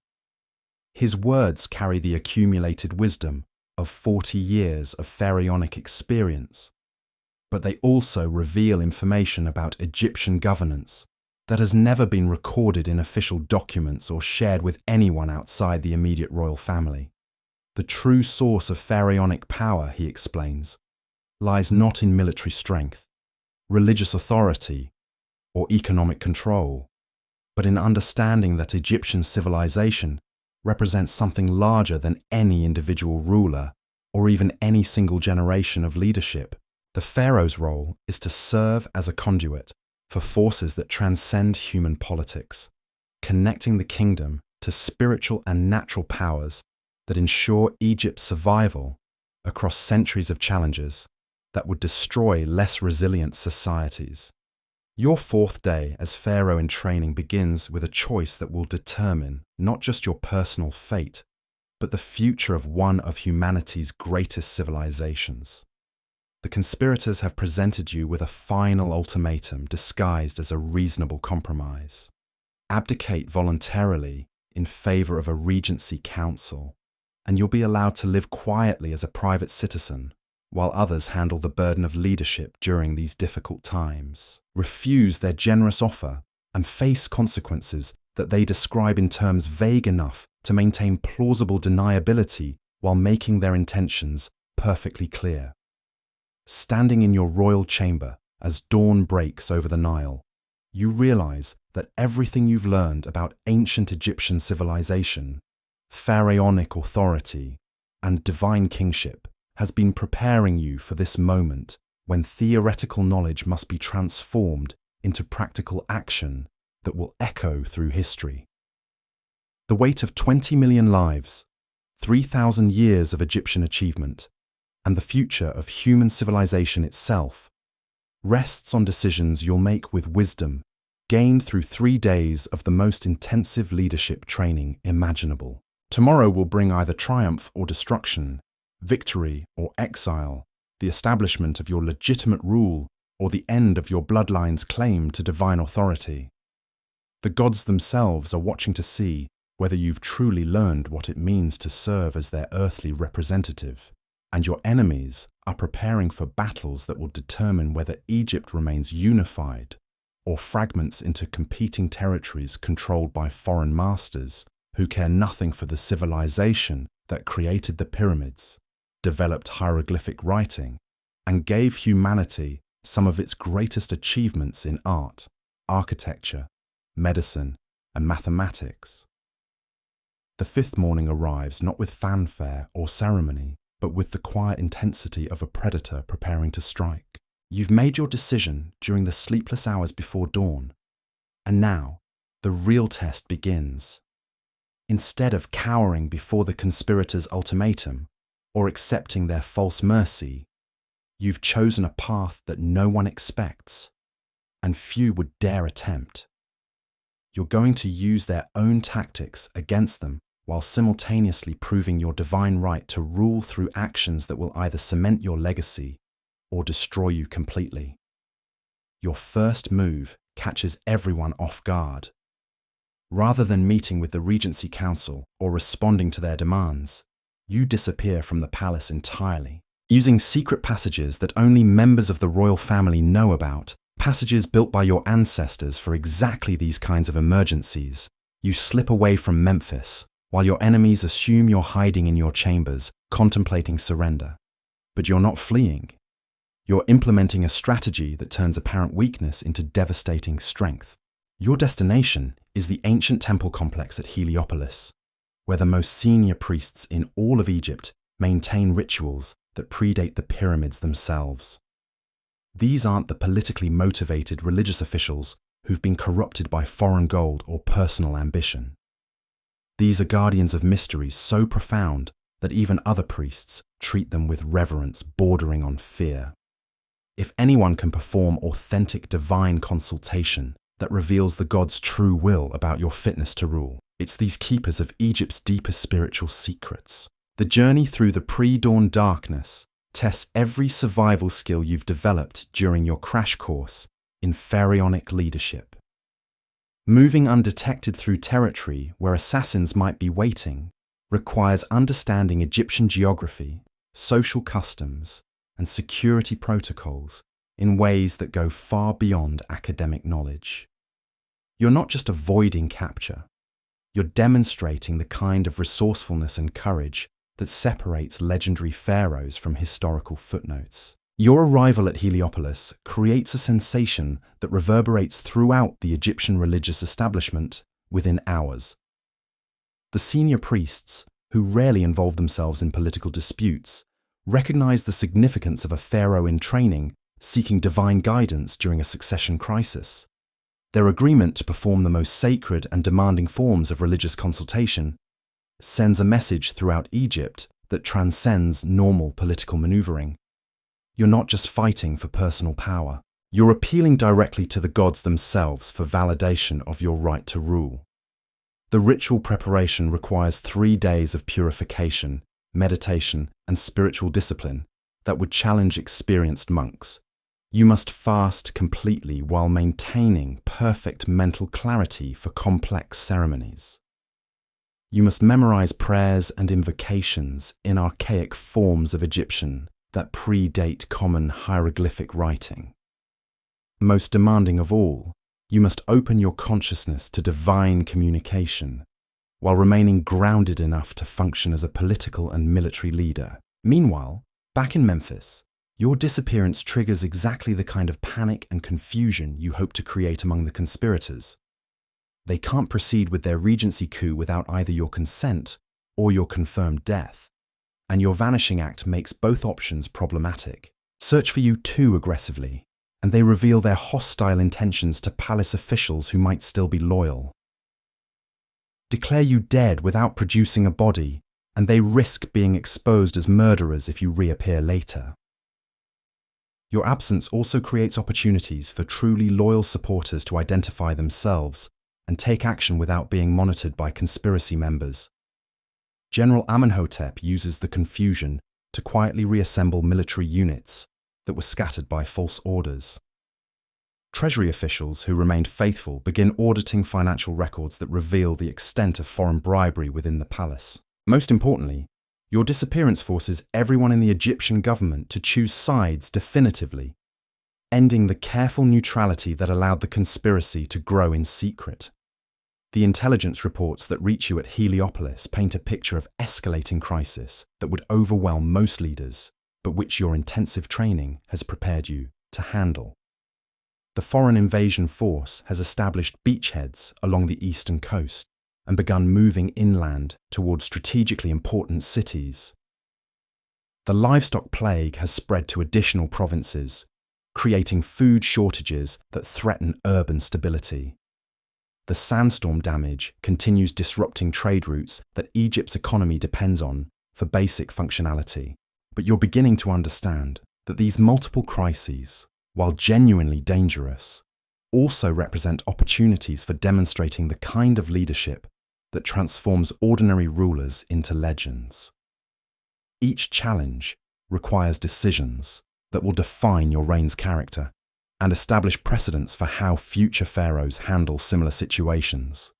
His words carry the accumulated wisdom of 40 years of pharaonic experience, but they also reveal information about Egyptian governance that has never been recorded in official documents or shared with anyone outside the immediate royal family. The true source of pharaonic power, he explains, lies not in military strength, religious authority, or economic control, but in understanding that Egyptian civilization represents something larger than any individual ruler or even any single generation of leadership. The pharaoh's role is to serve as a conduit for forces that transcend human politics, connecting the kingdom to spiritual and natural powers that ensure Egypt's survival across centuries of challenges that would destroy less resilient societies. Your fourth day as Pharaoh-in-Training begins with a choice that will determine not just your personal fate, but the future of one of humanity's greatest civilizations. The conspirators have presented you with a final ultimatum disguised as a reasonable compromise. Abdicate voluntarily in favor of a regency council, and you'll be allowed to live quietly as a private citizen, while others handle the burden of leadership during these difficult times. Refuse their generous offer and face consequences that they describe in terms vague enough to maintain plausible deniability while making their intentions perfectly clear. Standing in your royal chamber as dawn breaks over the Nile, you realize that everything you've learned about ancient Egyptian civilization, pharaonic authority, and divine kingship has been preparing you for this moment when theoretical knowledge must be transformed into practical action that will echo through history. The weight of 20 million lives, 3,000 years of Egyptian achievement, and the future of human civilization itself rests on decisions you'll make with wisdom, gained through 3 days of the most intensive leadership training imaginable. Tomorrow will bring either triumph or destruction, victory or exile, the establishment of your legitimate rule or the end of your bloodline's claim to divine authority. The gods themselves are watching to see whether you've truly learned what it means to serve as their earthly representative, and your enemies are preparing for battles that will determine whether Egypt remains unified or fragments into competing territories controlled by foreign masters who care nothing for the civilization that created the pyramids, developed hieroglyphic writing, and gave humanity some of its greatest achievements in art, architecture, medicine, and mathematics. The fifth morning arrives not with fanfare or ceremony, but with the quiet intensity of a predator preparing to strike. You've made your decision during the sleepless hours before dawn, and now the real test begins. Instead of cowering before the conspirators' ultimatum or accepting their false mercy, you've chosen a path that no one expects, and few would dare attempt. You're going to use their own tactics against them while simultaneously proving your divine right to rule through actions that will either cement your legacy or destroy you completely. Your first move catches everyone off guard. Rather than meeting with the Regency Council or responding to their demands, you disappear from the palace entirely. Using secret passages that only members of the royal family know about, passages built by your ancestors for exactly these kinds of emergencies, you slip away from Memphis, while your enemies assume you're hiding in your chambers, contemplating surrender. But you're not fleeing. You're implementing a strategy that turns apparent weakness into devastating strength. Your destination is the ancient temple complex at Heliopolis, where the most senior priests in all of Egypt maintain rituals that predate the pyramids themselves. These aren't the politically motivated religious officials who've been corrupted by foreign gold or personal ambition. These are guardians of mysteries so profound that even other priests treat them with reverence bordering on fear. If anyone can perform authentic divine consultation that reveals the God's true will about your fitness to rule, it's these keepers of Egypt's deepest spiritual secrets. The journey through the pre-dawn darkness tests every survival skill you've developed during your crash course in pharaonic leadership. Moving undetected through territory where assassins might be waiting requires understanding Egyptian geography, social customs, and security protocols in ways that go far beyond academic knowledge. You're not just avoiding capture, you're demonstrating the kind of resourcefulness and courage that separates legendary pharaohs from historical footnotes. Your arrival at Heliopolis creates a sensation that reverberates throughout the Egyptian religious establishment within hours. The senior priests, who rarely involve themselves in political disputes, recognize the significance of a pharaoh-in-training seeking divine guidance during a succession crisis. Their agreement to perform the most sacred and demanding forms of religious consultation sends a message throughout Egypt that transcends normal political maneuvering. You're not just fighting for personal power. You're appealing directly to the gods themselves for validation of your right to rule. The ritual preparation requires 3 days of purification, meditation, and spiritual discipline that would challenge experienced monks. You must fast completely while maintaining perfect mental clarity for complex ceremonies. You must memorize prayers and invocations in archaic forms of Egyptian that predate common hieroglyphic writing. Most demanding of all, you must open your consciousness to divine communication while remaining grounded enough to function as a political and military leader. Meanwhile, back in Memphis, your disappearance triggers exactly the kind of panic and confusion you hope to create among the conspirators. They can't proceed with their regency coup without either your consent or your confirmed death, and your vanishing act makes both options problematic. Search for you too aggressively, and they reveal their hostile intentions to palace officials who might still be loyal. Declare you dead without producing a body, and they risk being exposed as murderers if you reappear later. Your absence also creates opportunities for truly loyal supporters to identify themselves and take action without being monitored by conspiracy members. General Amenhotep uses the confusion to quietly reassemble military units that were scattered by false orders. Treasury officials who remained faithful begin auditing financial records that reveal the extent of foreign bribery within the palace. Most importantly, your disappearance forces everyone in the Egyptian government to choose sides definitively, ending the careful neutrality that allowed the conspiracy to grow in secret. The intelligence reports that reach you at Heliopolis paint a picture of escalating crisis that would overwhelm most leaders, but which your intensive training has prepared you to handle. The foreign invasion force has established beachheads along the eastern coast and begun moving inland toward strategically important cities. The livestock plague has spread to additional provinces, creating food shortages that threaten urban stability. The sandstorm damage continues disrupting trade routes that Egypt's economy depends on for basic functionality. But you're beginning to understand that these multiple crises, while genuinely dangerous, also represent opportunities for demonstrating the kind of leadership that transforms ordinary rulers into legends. Each challenge requires decisions that will define your reign's character and establish precedents for how future pharaohs handle similar situations.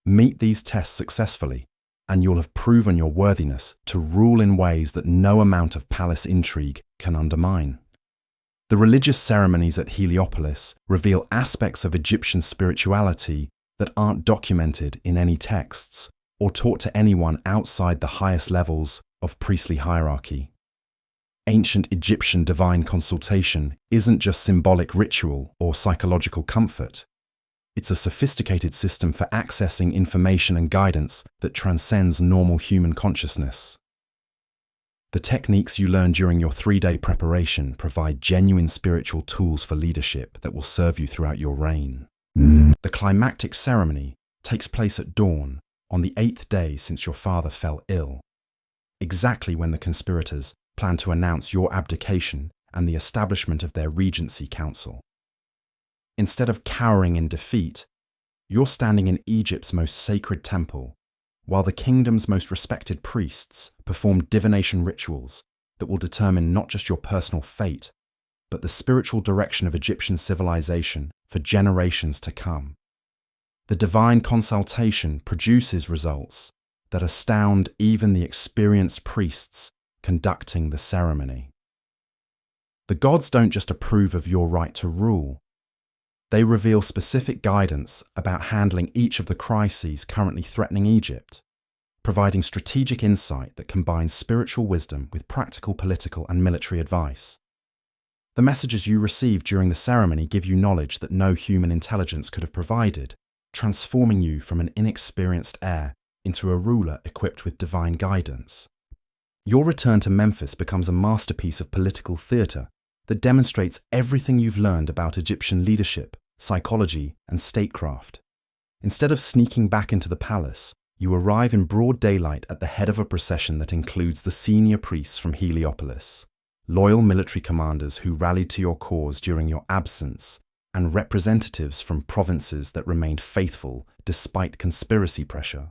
Meet these tests successfully, and you'll have proven your worthiness to rule in ways that no amount of palace intrigue can undermine. The religious ceremonies at Heliopolis reveal aspects of Egyptian spirituality that aren't documented in any texts or taught to anyone outside the highest levels of priestly hierarchy. Ancient Egyptian divine consultation isn't just symbolic ritual or psychological comfort. It's a sophisticated system for accessing information and guidance that transcends normal human consciousness. The techniques you learn during your 3-day preparation provide genuine spiritual tools for leadership that will serve you throughout your reign. The climactic ceremony takes place at dawn on the 8th day since your father fell ill, exactly when the conspirators plan to announce your abdication and the establishment of their regency council. Instead of cowering in defeat, you're standing in Egypt's most sacred temple, while the kingdom's most respected priests perform divination rituals that will determine not just your personal fate, but the spiritual direction of Egyptian civilization for generations to come. The divine consultation produces results that astound even the experienced priests conducting the ceremony. The gods don't just approve of your right to rule. They reveal specific guidance about handling each of the crises currently threatening Egypt, providing strategic insight that combines spiritual wisdom with practical political and military advice. The messages you receive during the ceremony give you knowledge that no human intelligence could have provided, transforming you from an inexperienced heir into a ruler equipped with divine guidance. Your return to Memphis becomes a masterpiece of political theatre that demonstrates everything you've learned about Egyptian leadership, psychology, and statecraft. Instead of sneaking back into the palace, you arrive in broad daylight at the head of a procession that includes the senior priests from Heliopolis, loyal military commanders who rallied to your cause during your absence, and representatives from provinces that remained faithful despite conspiracy pressure.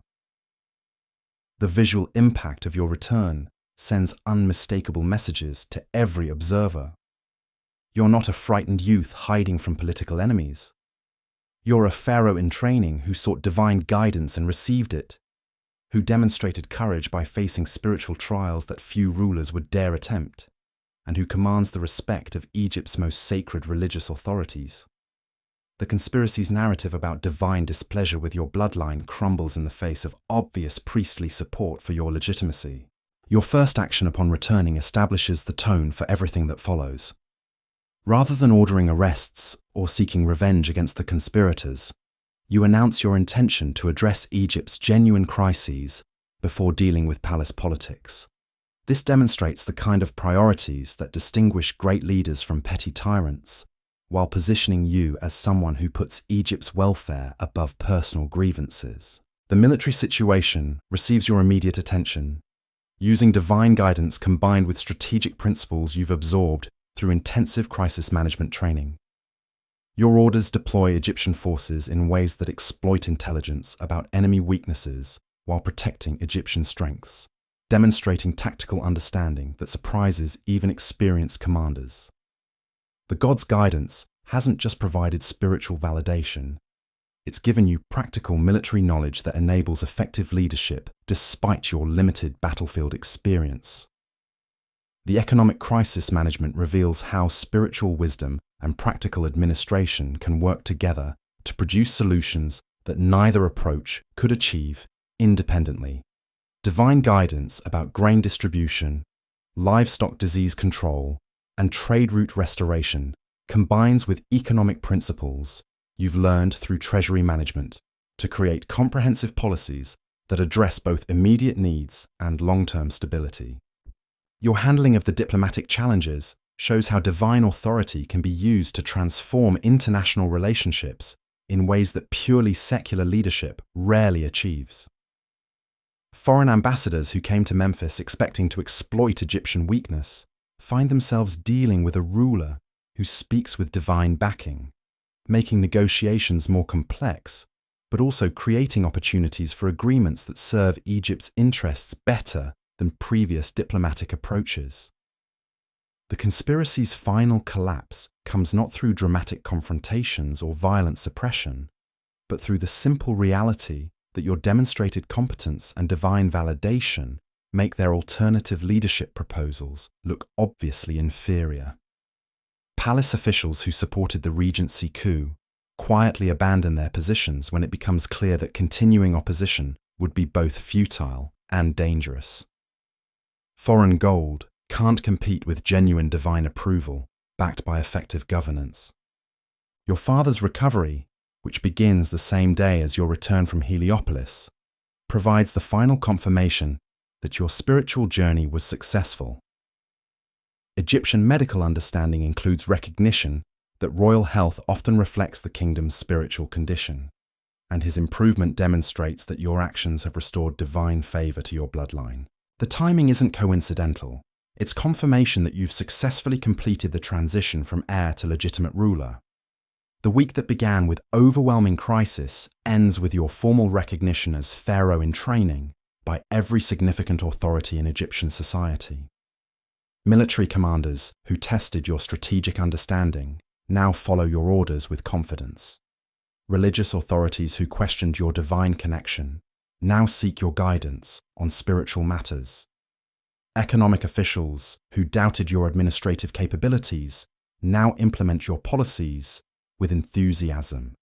The visual impact of your return sends unmistakable messages to every observer. You're not a frightened youth hiding from political enemies. You're a Pharaoh-in-Training who sought divine guidance and received it, who demonstrated courage by facing spiritual trials that few rulers would dare attempt, and who commands the respect of Egypt's most sacred religious authorities. The conspiracy's narrative about divine displeasure with your bloodline crumbles in the face of obvious priestly support for your legitimacy. Your first action upon returning establishes the tone for everything that follows. Rather than ordering arrests or seeking revenge against the conspirators, you announce your intention to address Egypt's genuine crises before dealing with palace politics. This demonstrates the kind of priorities that distinguish great leaders from petty tyrants, while positioning you as someone who puts Egypt's welfare above personal grievances. The military situation receives your immediate attention, using divine guidance combined with strategic principles you've absorbed through intensive crisis management training. Your orders deploy Egyptian forces in ways that exploit intelligence about enemy weaknesses while protecting Egyptian strengths, demonstrating tactical understanding that surprises even experienced commanders. The gods' guidance hasn't just provided spiritual validation, it's given you practical military knowledge that enables effective leadership despite your limited battlefield experience. The economic crisis management reveals how spiritual wisdom and practical administration can work together to produce solutions that neither approach could achieve independently. Divine guidance about grain distribution, livestock disease control, and trade route restoration combines with economic principles you've learned through treasury management to create comprehensive policies that address both immediate needs and long-term stability. Your handling of the diplomatic challenges shows how divine authority can be used to transform international relationships in ways that purely secular leadership rarely achieves. Foreign ambassadors who came to Memphis expecting to exploit Egyptian weakness find themselves dealing with a ruler who speaks with divine backing, making negotiations more complex, but also creating opportunities for agreements that serve Egypt's interests better than previous diplomatic approaches. The conspiracy's final collapse comes not through dramatic confrontations or violent suppression, but through the simple reality that your demonstrated competence and divine validation make their alternative leadership proposals look obviously inferior. Palace officials who supported the regency coup quietly abandon their positions when it becomes clear that continuing opposition would be both futile and dangerous. Foreign gold can't compete with genuine divine approval backed by effective governance. Your father's recovery, which begins the same day as your return from Heliopolis, provides the final confirmation that your spiritual journey was successful. Egyptian medical understanding includes recognition that royal health often reflects the kingdom's spiritual condition, and his improvement demonstrates that your actions have restored divine favor to your bloodline. The timing isn't coincidental. It's confirmation that you've successfully completed the transition from heir to legitimate ruler. The week that began with overwhelming crisis ends with your formal recognition as Pharaoh-in-Training by every significant authority in Egyptian society. Military commanders who tested your strategic understanding now follow your orders with confidence. Religious authorities who questioned your divine connection now seek your guidance on spiritual matters. Economic officials who doubted your administrative capabilities now implement your policies with enthusiasm.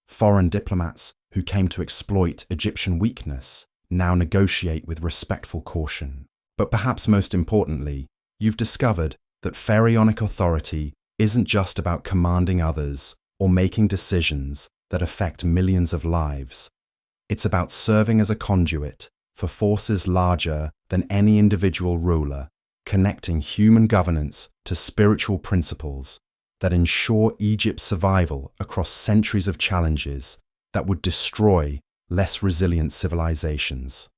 Foreign diplomats who came to exploit Egyptian weakness now negotiate with respectful caution. But perhaps most importantly, you've discovered that pharaonic authority isn't just about commanding others or making decisions that affect millions of lives. It's about serving as a conduit for forces larger than any individual ruler, connecting human governance to spiritual principles that ensure Egypt's survival across centuries of challenges that would destroy less resilient civilizations.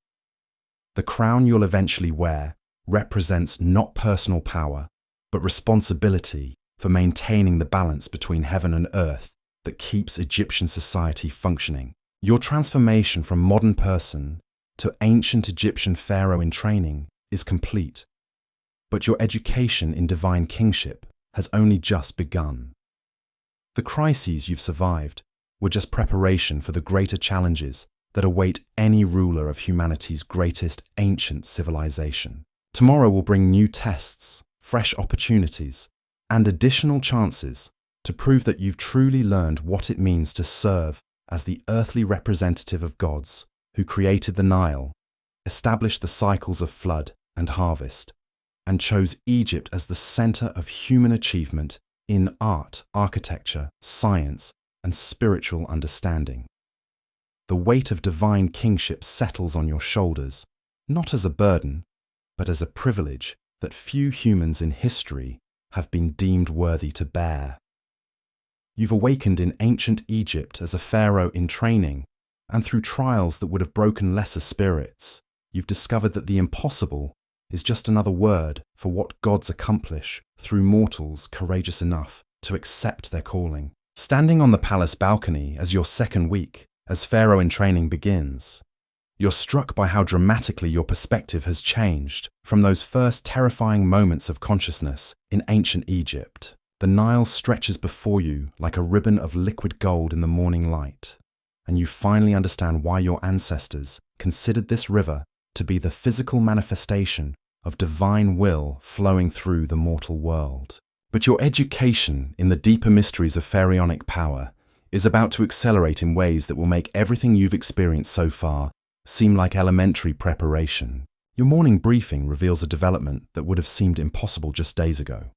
The crown you'll eventually wear represents not personal power, but responsibility for maintaining the balance between heaven and earth that keeps Egyptian society functioning. Your transformation from modern person to ancient Egyptian pharaoh-in-training is complete, but your education in divine kingship has only just begun. The crises you've survived were just preparation for the greater challenges that await any ruler of humanity's greatest ancient civilization. Tomorrow will bring new tests, fresh opportunities, and additional chances to prove that you've truly learned what it means to serve as the earthly representative of gods who created the Nile, established the cycles of flood and harvest, and chose Egypt as the center of human achievement in art, architecture, science, and spiritual understanding. The weight of divine kingship settles on your shoulders, not as a burden, but as a privilege that few humans in history have been deemed worthy to bear. You've awakened in ancient Egypt as a pharaoh in training, and through trials that would have broken lesser spirits, you've discovered that the impossible is just another word for what gods accomplish through mortals courageous enough to accept their calling. Standing on the palace balcony as your second week, as Pharaoh in training begins, you're struck by how dramatically your perspective has changed from those first terrifying moments of consciousness in ancient Egypt. The Nile stretches before you like a ribbon of liquid gold in the morning light, and you finally understand why your ancestors considered this river to be the physical manifestation of divine will flowing through the mortal world. But your education in the deeper mysteries of pharaonic power is about to accelerate in ways that will make everything you've experienced so far seem like elementary preparation. Your morning briefing reveals a development that would have seemed impossible just days ago.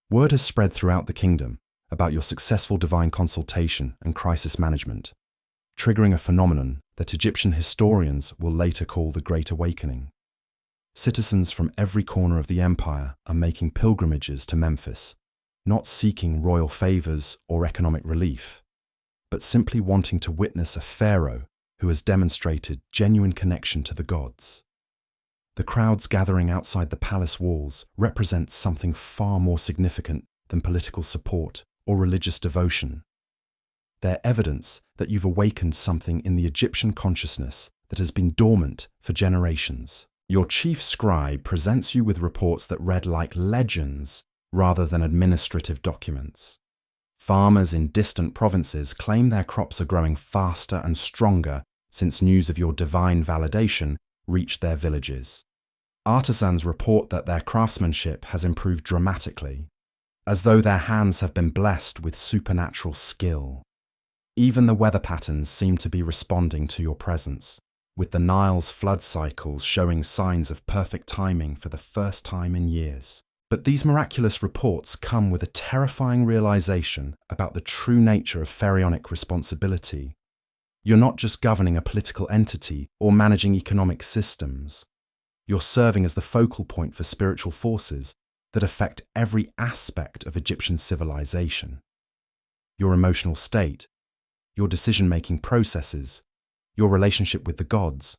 Word has spread throughout the kingdom about your successful divine consultation and crisis management, triggering a phenomenon that Egyptian historians will later call the Great Awakening. Citizens from every corner of the empire are making pilgrimages to Memphis, not seeking royal favors or economic relief, but simply wanting to witness a pharaoh who has demonstrated genuine connection to the gods. The crowds gathering outside the palace walls represent something far more significant than political support or religious devotion. They're evidence that you've awakened something in the Egyptian consciousness that has been dormant for generations. Your chief scribe presents you with reports that read like legends rather than administrative documents. Farmers in distant provinces claim their crops are growing faster and stronger since news of your divine validation reached their villages. Artisans report that their craftsmanship has improved dramatically, as though their hands have been blessed with supernatural skill. Even the weather patterns seem to be responding to your presence, with the Nile's flood cycles showing signs of perfect timing for the first time in years. But these miraculous reports come with a terrifying realization about the true nature of pharaonic responsibility. You're not just governing a political entity or managing economic systems. You're serving as the focal point for spiritual forces that affect every aspect of Egyptian civilization. Your emotional state, your decision-making processes, your relationship with the gods,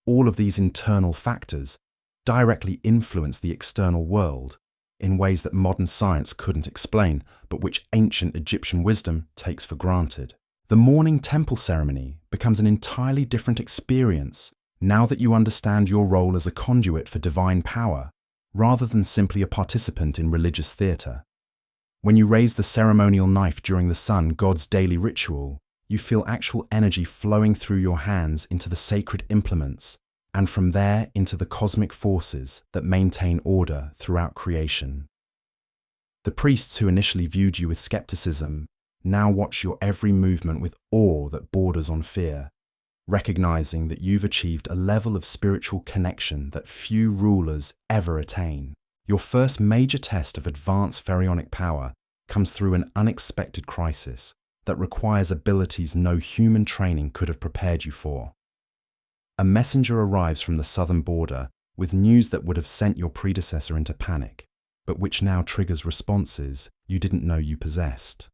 all of these internal factors directly influence the external world in ways that modern science couldn't explain, but which ancient Egyptian wisdom takes for granted. The morning temple ceremony becomes an entirely different experience now that you understand your role as a conduit for divine power, rather than simply a participant in religious theatre. When you raise the ceremonial knife during the sun, God's daily ritual, you feel actual energy flowing through your hands into the sacred implements, and from there into the cosmic forces that maintain order throughout creation. The priests who initially viewed you with skepticism now watch your every movement with awe that borders on fear, recognizing that you've achieved a level of spiritual connection that few rulers ever attain. Your first major test of advanced pharaonic power comes through an unexpected crisis that requires abilities no human training could have prepared you for. A messenger arrives from the southern border with news that would have sent your predecessor into panic, but which now triggers responses you didn't know you possessed.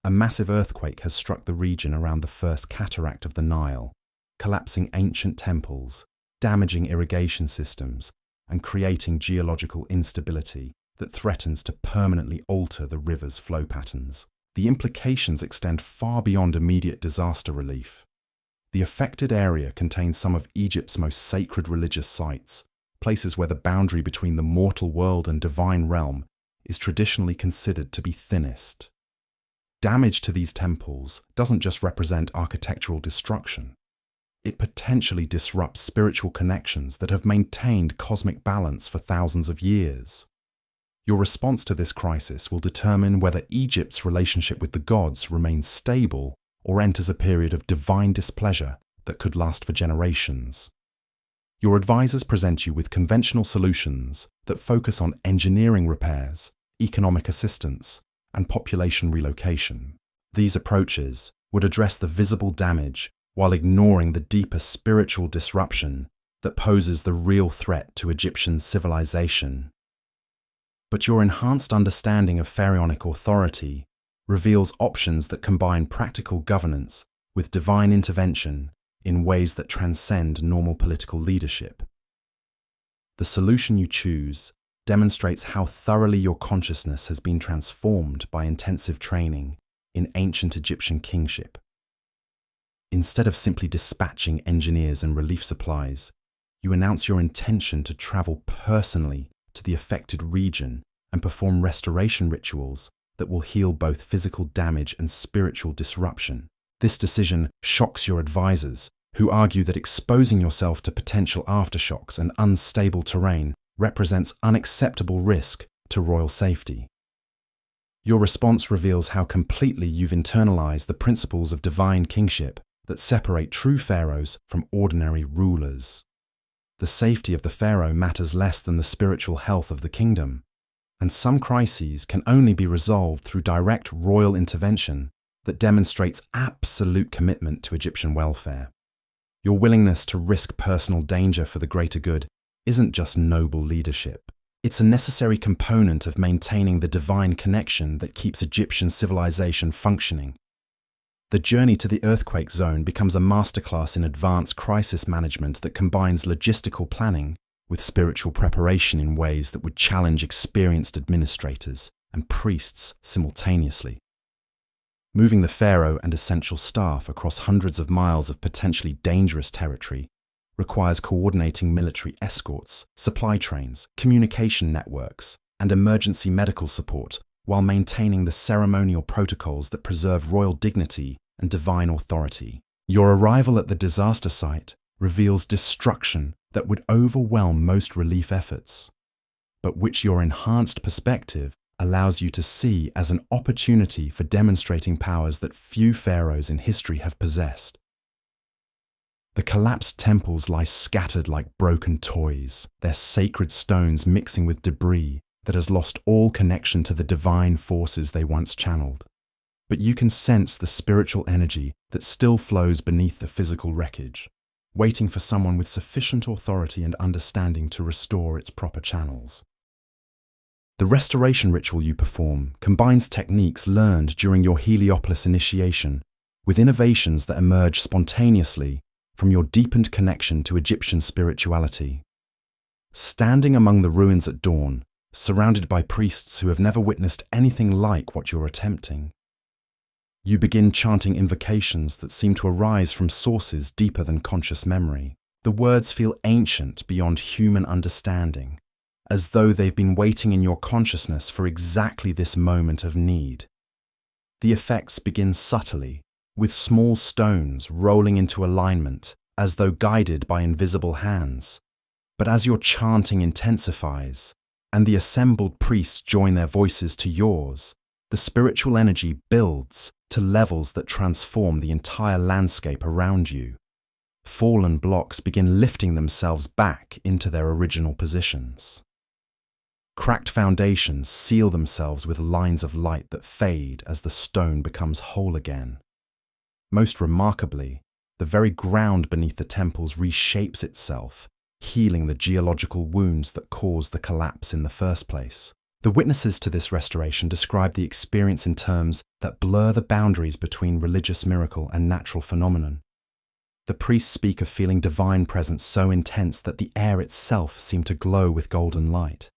A massive earthquake has struck the region around the first cataract of the Nile, collapsing ancient temples, damaging irrigation systems, and creating geological instability that threatens to permanently alter the river's flow patterns. The implications extend far beyond immediate disaster relief. The affected area contains some of Egypt's most sacred religious sites, places where the boundary between the mortal world and divine realm is traditionally considered to be thinnest. Damage to these temples doesn't just represent architectural destruction. It potentially disrupts spiritual connections that have maintained cosmic balance for thousands of years. Your response to this crisis will determine whether Egypt's relationship with the gods remains stable or enters a period of divine displeasure that could last for generations. Your advisors present you with conventional solutions that focus on engineering repairs, economic assistance, and population relocation. These approaches would address the visible damage while ignoring the deeper spiritual disruption that poses the real threat to Egyptian civilization. But your enhanced understanding of pharaonic authority reveals options that combine practical governance with divine intervention in ways that transcend normal political leadership. The solution you choose demonstrates how thoroughly your consciousness has been transformed by intensive training in ancient Egyptian kingship. Instead of simply dispatching engineers and relief supplies, you announce your intention to travel personally to the affected region and perform restoration rituals that will heal both physical damage and spiritual disruption. This decision shocks your advisors, who argue that exposing yourself to potential aftershocks and unstable terrain represents unacceptable risk to royal safety. Your response reveals how completely you've internalized the principles of divine kingship that separate true pharaohs from ordinary rulers. The safety of the pharaoh matters less than the spiritual health of the kingdom, and some crises can only be resolved through direct royal intervention that demonstrates absolute commitment to Egyptian welfare. Your willingness to risk personal danger for the greater good isn't just noble leadership. It's a necessary component of maintaining the divine connection that keeps Egyptian civilization functioning. The journey to the earthquake zone becomes a masterclass in advanced crisis management that combines logistical planning with spiritual preparation in ways that would challenge experienced administrators and priests simultaneously. Moving the pharaoh and essential staff across hundreds of miles of potentially dangerous territory requires coordinating military escorts, supply trains, communication networks, and emergency medical support while maintaining the ceremonial protocols that preserve royal dignity and divine authority. Your arrival at the disaster site reveals destruction that would overwhelm most relief efforts, but which your enhanced perspective allows you to see as an opportunity for demonstrating powers that few pharaohs in history have possessed. The collapsed temples lie scattered like broken toys, their sacred stones mixing with debris that has lost all connection to the divine forces they once channeled. But you can sense the spiritual energy that still flows beneath the physical wreckage, waiting for someone with sufficient authority and understanding to restore its proper channels. The restoration ritual you perform combines techniques learned during your Heliopolis initiation with innovations that emerge spontaneously from your deepened connection to Egyptian spirituality. Standing among the ruins at dawn, surrounded by priests who have never witnessed anything like what you're attempting, you begin chanting invocations that seem to arise from sources deeper than conscious memory. The words feel ancient beyond human understanding, as though they've been waiting in your consciousness for exactly this moment of need. The effects begin subtly, with small stones rolling into alignment as though guided by invisible hands. But as your chanting intensifies, and the assembled priests join their voices to yours, the spiritual energy builds to levels that transform the entire landscape around you. Fallen blocks begin lifting themselves back into their original positions. Cracked foundations seal themselves with lines of light that fade as the stone becomes whole again. Most remarkably, the very ground beneath the temples reshapes itself, healing the geological wounds that caused the collapse in the first place. The witnesses to this restoration describe the experience in terms that blur the boundaries between religious miracle and natural phenomenon. The priests speak of feeling divine presence so intense that the air itself seemed to glow with golden light.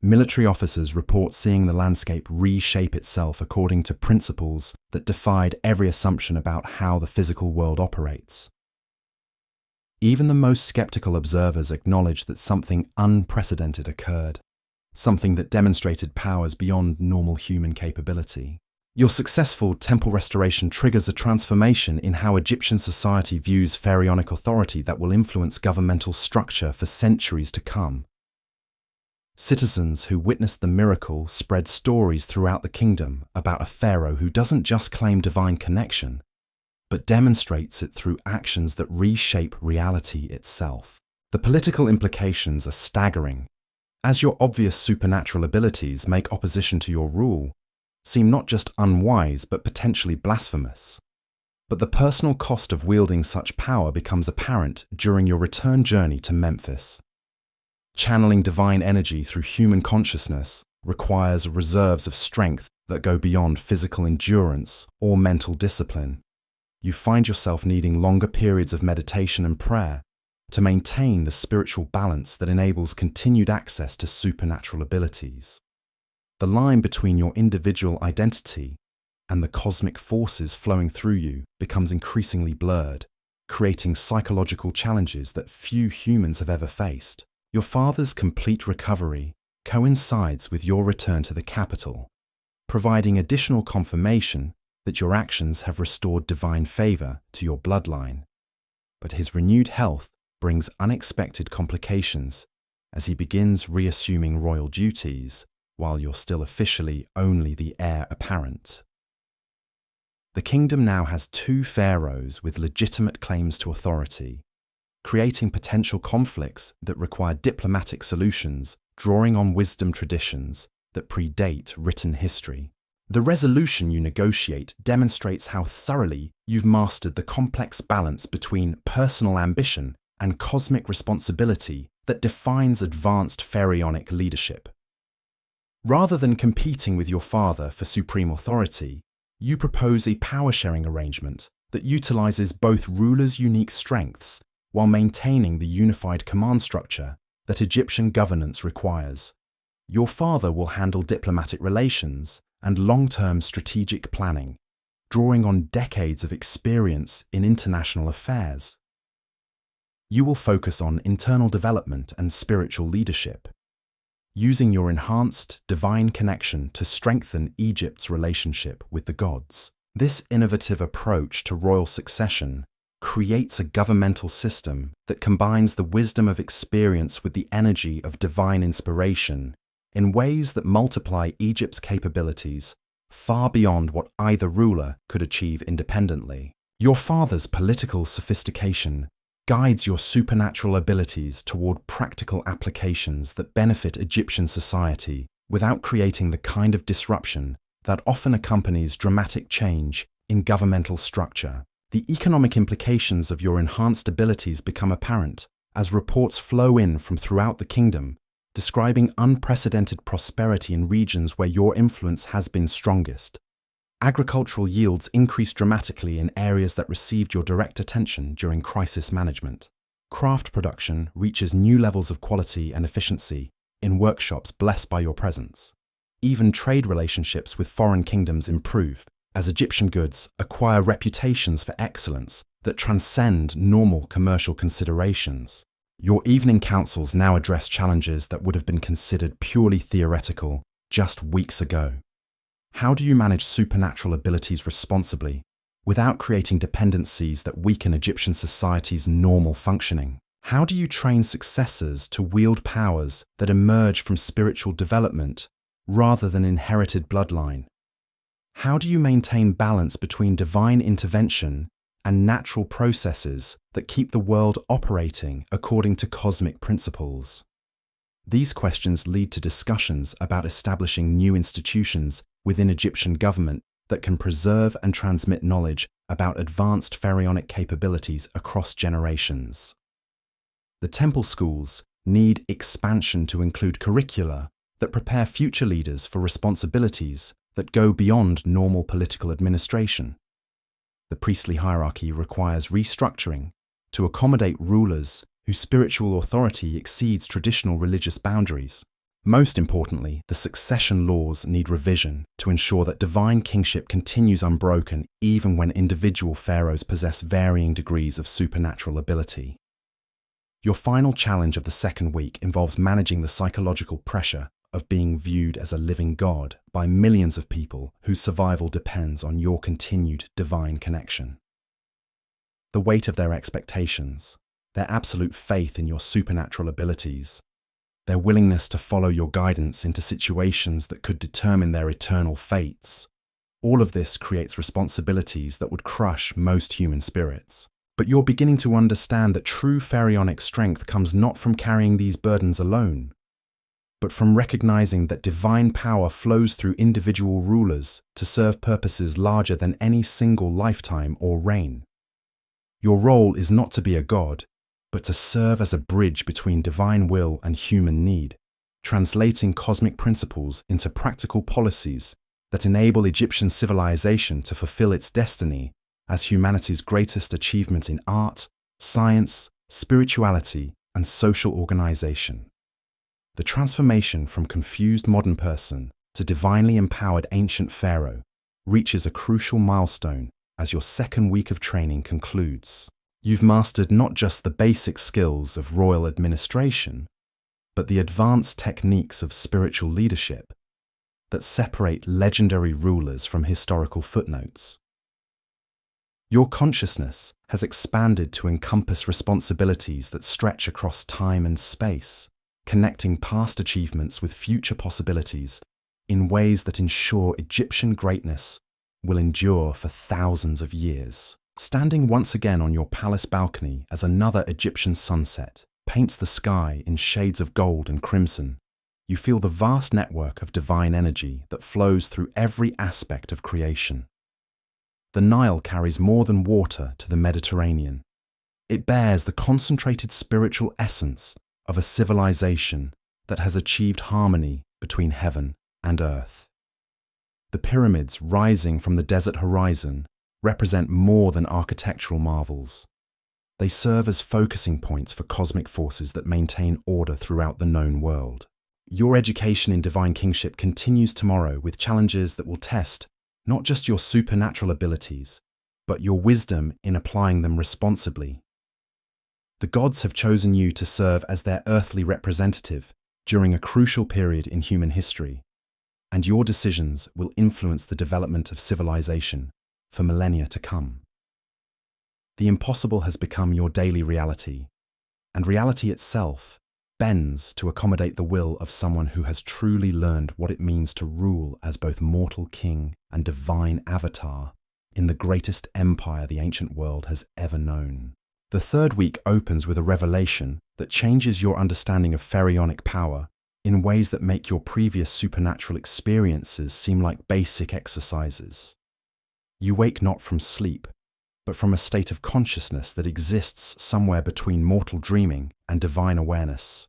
Military officers report seeing the landscape reshape itself according to principles that defied every assumption about how the physical world operates. Even the most skeptical observers acknowledge that something unprecedented occurred, something that demonstrated powers beyond normal human capability. Your successful temple restoration triggers a transformation in how Egyptian society views pharaonic authority that will influence governmental structure for centuries to come. Citizens who witnessed the miracle spread stories throughout the kingdom about a pharaoh who doesn't just claim divine connection, but demonstrates it through actions that reshape reality itself. The political implications are staggering, as your obvious supernatural abilities make opposition to your rule seem not just unwise but potentially blasphemous. But the personal cost of wielding such power becomes apparent during your return journey to Memphis. Channeling divine energy through human consciousness requires reserves of strength that go beyond physical endurance or mental discipline. You find yourself needing longer periods of meditation and prayer to maintain the spiritual balance that enables continued access to supernatural abilities. The line between your individual identity and the cosmic forces flowing through you becomes increasingly blurred, creating psychological challenges that few humans have ever faced. Your father's complete recovery coincides with your return to the capital, providing additional confirmation that your actions have restored divine favor to your bloodline. But his renewed health brings unexpected complications as he begins reassuming royal duties while you're still officially only the heir apparent. The kingdom now has two pharaohs with legitimate claims to authority, creating potential conflicts that require diplomatic solutions, drawing on wisdom traditions that predate written history. The resolution you negotiate demonstrates how thoroughly you've mastered the complex balance between personal ambition and cosmic responsibility that defines advanced pharaonic leadership. Rather than competing with your father for supreme authority, you propose a power-sharing arrangement that utilizes both rulers' unique strengths while maintaining the unified command structure that Egyptian governance requires. Your father will handle diplomatic relations and long-term strategic planning, drawing on decades of experience in international affairs. You will focus on internal development and spiritual leadership, using your enhanced divine connection to strengthen Egypt's relationship with the gods. This innovative approach to royal succession creates a governmental system that combines the wisdom of experience with the energy of divine inspiration in ways that multiply Egypt's capabilities far beyond what either ruler could achieve independently. Your father's political sophistication guides your supernatural abilities toward practical applications that benefit Egyptian society without creating the kind of disruption that often accompanies dramatic change in governmental structure. The economic implications of your enhanced abilities become apparent as reports flow in from throughout the kingdom, describing unprecedented prosperity in regions where your influence has been strongest. Agricultural yields increase dramatically in areas that received your direct attention during crisis management. Craft production reaches new levels of quality and efficiency in workshops blessed by your presence. Even trade relationships with foreign kingdoms improve as Egyptian goods acquire reputations for excellence that transcend normal commercial considerations. Your evening councils now address challenges that would have been considered purely theoretical just weeks ago. How do you manage supernatural abilities responsibly without creating dependencies that weaken Egyptian society's normal functioning? How do you train successors to wield powers that emerge from spiritual development rather than inherited bloodline? How do you maintain balance between divine intervention and natural processes that keep the world operating according to cosmic principles? These questions lead to discussions about establishing new institutions within Egyptian government that can preserve and transmit knowledge about advanced pharaonic capabilities across generations. The temple schools need expansion to include curricula that prepare future leaders for responsibilities that go beyond normal political administration. The priestly hierarchy requires restructuring to accommodate rulers whose spiritual authority exceeds traditional religious boundaries. Most importantly, the succession laws need revision to ensure that divine kingship continues unbroken even when individual pharaohs possess varying degrees of supernatural ability. Your final challenge of the second week involves managing the psychological pressure of being viewed as a living god by millions of people whose survival depends on your continued divine connection. The weight of their expectations, their absolute faith in your supernatural abilities, their willingness to follow your guidance into situations that could determine their eternal fates, all of this creates responsibilities that would crush most human spirits. But you're beginning to understand that true pharaonic strength comes not from carrying these burdens alone, but from recognizing that divine power flows through individual rulers to serve purposes larger than any single lifetime or reign. Your role is not to be a god, but to serve as a bridge between divine will and human need, translating cosmic principles into practical policies that enable Egyptian civilization to fulfill its destiny as humanity's greatest achievement in art, science, spirituality, and social organization. The transformation from confused modern person to divinely empowered ancient pharaoh reaches a crucial milestone as your second week of training concludes. You've mastered not just the basic skills of royal administration, but the advanced techniques of spiritual leadership that separate legendary rulers from historical footnotes. Your consciousness has expanded to encompass responsibilities that stretch across time and space, connecting past achievements with future possibilities in ways that ensure Egyptian greatness will endure for thousands of years. Standing once again on your palace balcony as another Egyptian sunset paints the sky in shades of gold and crimson, you feel the vast network of divine energy that flows through every aspect of creation. The Nile carries more than water to the Mediterranean. It bears the concentrated spiritual essence of a civilization that has achieved harmony between heaven and earth. The pyramids rising from the desert horizon represent more than architectural marvels. They serve as focusing points for cosmic forces that maintain order throughout the known world. Your education in divine kingship continues tomorrow with challenges that will test not just your supernatural abilities, but your wisdom in applying them responsibly. The gods have chosen you to serve as their earthly representative, during a crucial period in human history, and your decisions will influence the development of civilization for millennia to come. The impossible has become your daily reality, and reality itself bends to accommodate the will of someone who has truly learned what it means to rule as both mortal king and divine avatar in the greatest empire the ancient world has ever known. The third week opens with a revelation that changes your understanding of pharaonic power in ways that make your previous supernatural experiences seem like basic exercises. You wake not from sleep, but from a state of consciousness that exists somewhere between mortal dreaming and divine awareness,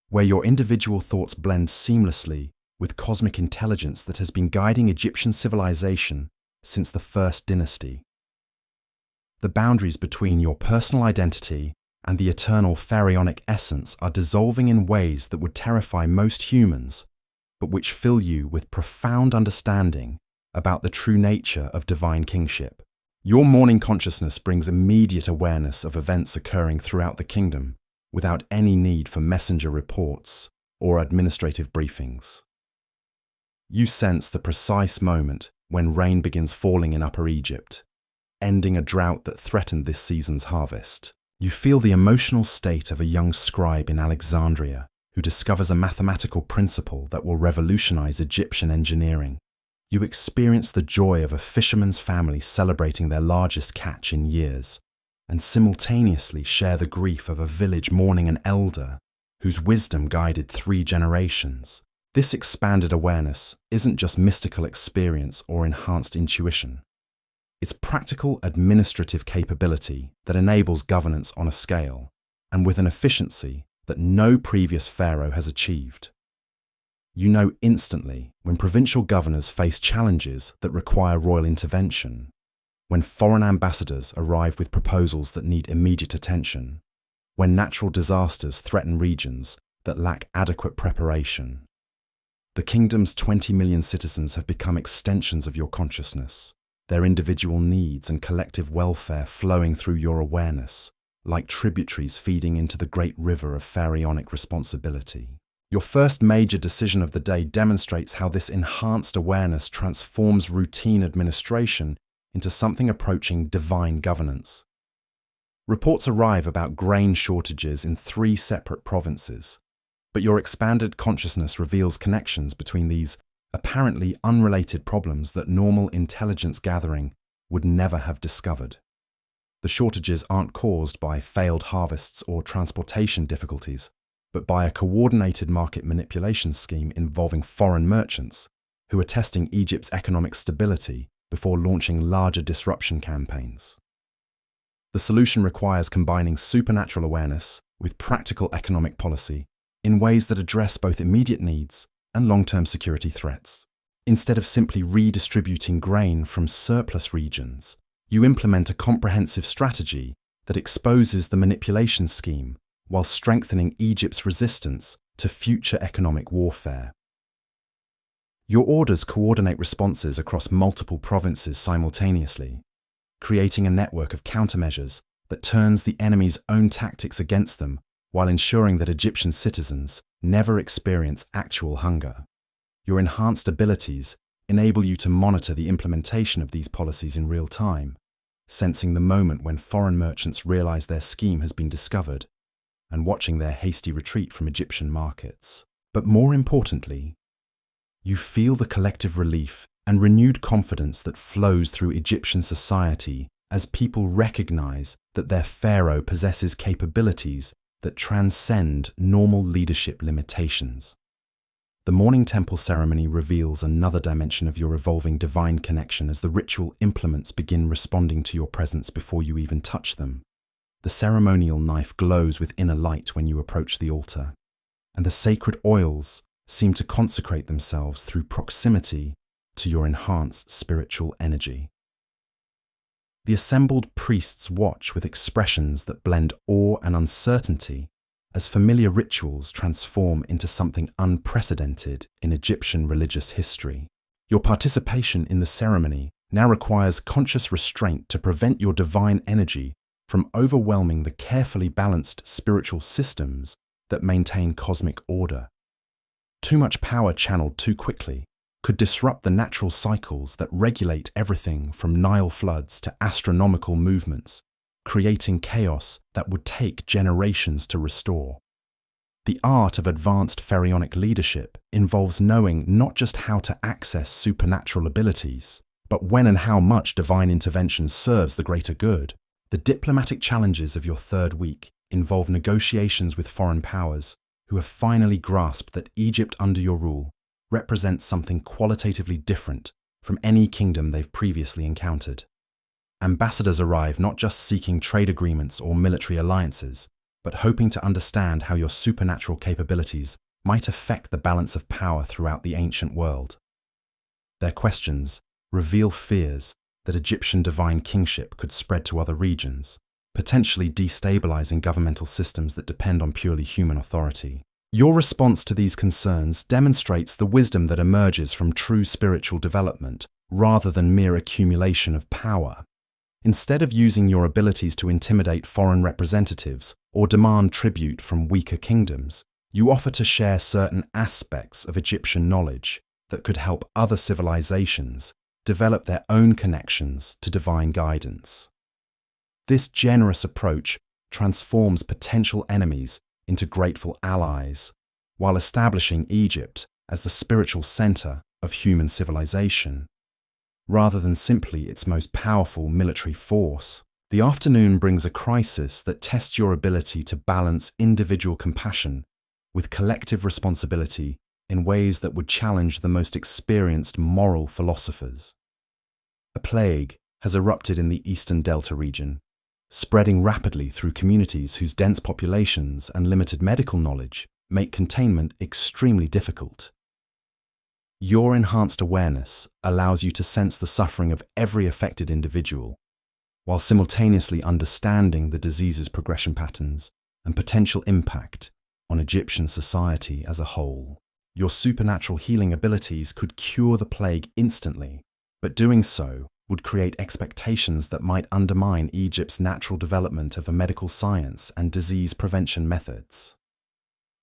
where your individual thoughts blend seamlessly with cosmic intelligence that has been guiding Egyptian civilization since the first dynasty. The boundaries between your personal identity and the eternal pharaonic essence are dissolving in ways that would terrify most humans, but which fill you with profound understanding about the true nature of divine kingship. Your morning consciousness brings immediate awareness of events occurring throughout the kingdom without any need for messenger reports or administrative briefings. You sense the precise moment when rain begins falling in Upper Egypt, ending a drought that threatened this season's harvest. You feel the emotional state of a young scribe in Alexandria who discovers a mathematical principle that will revolutionize Egyptian engineering. You experience the joy of a fisherman's family celebrating their largest catch in years, and simultaneously share the grief of a village mourning an elder whose wisdom guided 3 generations. This expanded awareness isn't just mystical experience or enhanced intuition. It's practical administrative capability that enables governance on a scale, and with an efficiency that no previous pharaoh has achieved. You know instantly when provincial governors face challenges that require royal intervention, when foreign ambassadors arrive with proposals that need immediate attention, when natural disasters threaten regions that lack adequate preparation. The kingdom's 20 million citizens have become extensions of your consciousness, their individual needs and collective welfare flowing through your awareness, like tributaries feeding into the great river of pharaonic responsibility. Your first major decision of the day demonstrates how this enhanced awareness transforms routine administration into something approaching divine governance. Reports arrive about grain shortages in 3 separate provinces, but your expanded consciousness reveals connections between these apparently unrelated problems that normal intelligence gathering would never have discovered. The shortages aren't caused by failed harvests or transportation difficulties, but by a coordinated market manipulation scheme involving foreign merchants who are testing Egypt's economic stability before launching larger disruption campaigns. The solution requires combining supernatural awareness with practical economic policy in ways that address both immediate needs and long-term security threats. Instead of simply redistributing grain from surplus regions, you implement a comprehensive strategy that exposes the manipulation scheme while strengthening Egypt's resistance to future economic warfare. Your orders coordinate responses across multiple provinces simultaneously, creating a network of countermeasures that turns the enemy's own tactics against them while ensuring that Egyptian citizens never experience actual hunger. Your enhanced abilities enable you to monitor the implementation of these policies in real time, sensing the moment when foreign merchants realize their scheme has been discovered and watching their hasty retreat from Egyptian markets. But more importantly, you feel the collective relief and renewed confidence that flows through Egyptian society as people recognize that their pharaoh possesses capabilities that transcend normal leadership limitations. The morning temple ceremony reveals another dimension of your evolving divine connection as the ritual implements begin responding to your presence before you even touch them. The ceremonial knife glows with inner light when you approach the altar, and the sacred oils seem to consecrate themselves through proximity to your enhanced spiritual energy. The assembled priests watch with expressions that blend awe and uncertainty as familiar rituals transform into something unprecedented in Egyptian religious history. Your participation in the ceremony now requires conscious restraint to prevent your divine energy from overwhelming the carefully balanced spiritual systems that maintain cosmic order. Too much power channeled too quickly could disrupt the natural cycles that regulate everything from Nile floods to astronomical movements, creating chaos that would take generations to restore. The art of advanced pharaonic leadership involves knowing not just how to access supernatural abilities, but when and how much divine intervention serves the greater good. The diplomatic challenges of your third week involve negotiations with foreign powers who have finally grasped that Egypt under your rule represents something qualitatively different from any kingdom they've previously encountered. Ambassadors arrive not just seeking trade agreements or military alliances, but hoping to understand how your supernatural capabilities might affect the balance of power throughout the ancient world. Their questions reveal fears that Egyptian divine kingship could spread to other regions, potentially destabilizing governmental systems that depend on purely human authority. Your response to these concerns demonstrates the wisdom that emerges from true spiritual development rather than mere accumulation of power. Instead of using your abilities to intimidate foreign representatives or demand tribute from weaker kingdoms, you offer to share certain aspects of Egyptian knowledge that could help other civilizations develop their own connections to divine guidance. This generous approach transforms potential enemies into grateful allies, while establishing Egypt as the spiritual center of human civilization, rather than simply its most powerful military force. The afternoon brings a crisis that tests your ability to balance individual compassion with collective responsibility in ways that would challenge the most experienced moral philosophers. A plague has erupted in the Eastern Delta region, spreading rapidly through communities whose dense populations and limited medical knowledge make containment extremely difficult. Your enhanced awareness allows you to sense the suffering of every affected individual, while simultaneously understanding the disease's progression patterns and potential impact on Egyptian society as a whole. Your supernatural healing abilities could cure the plague instantly, but doing so would create expectations that might undermine Egypt's natural development of a medical science and disease prevention methods.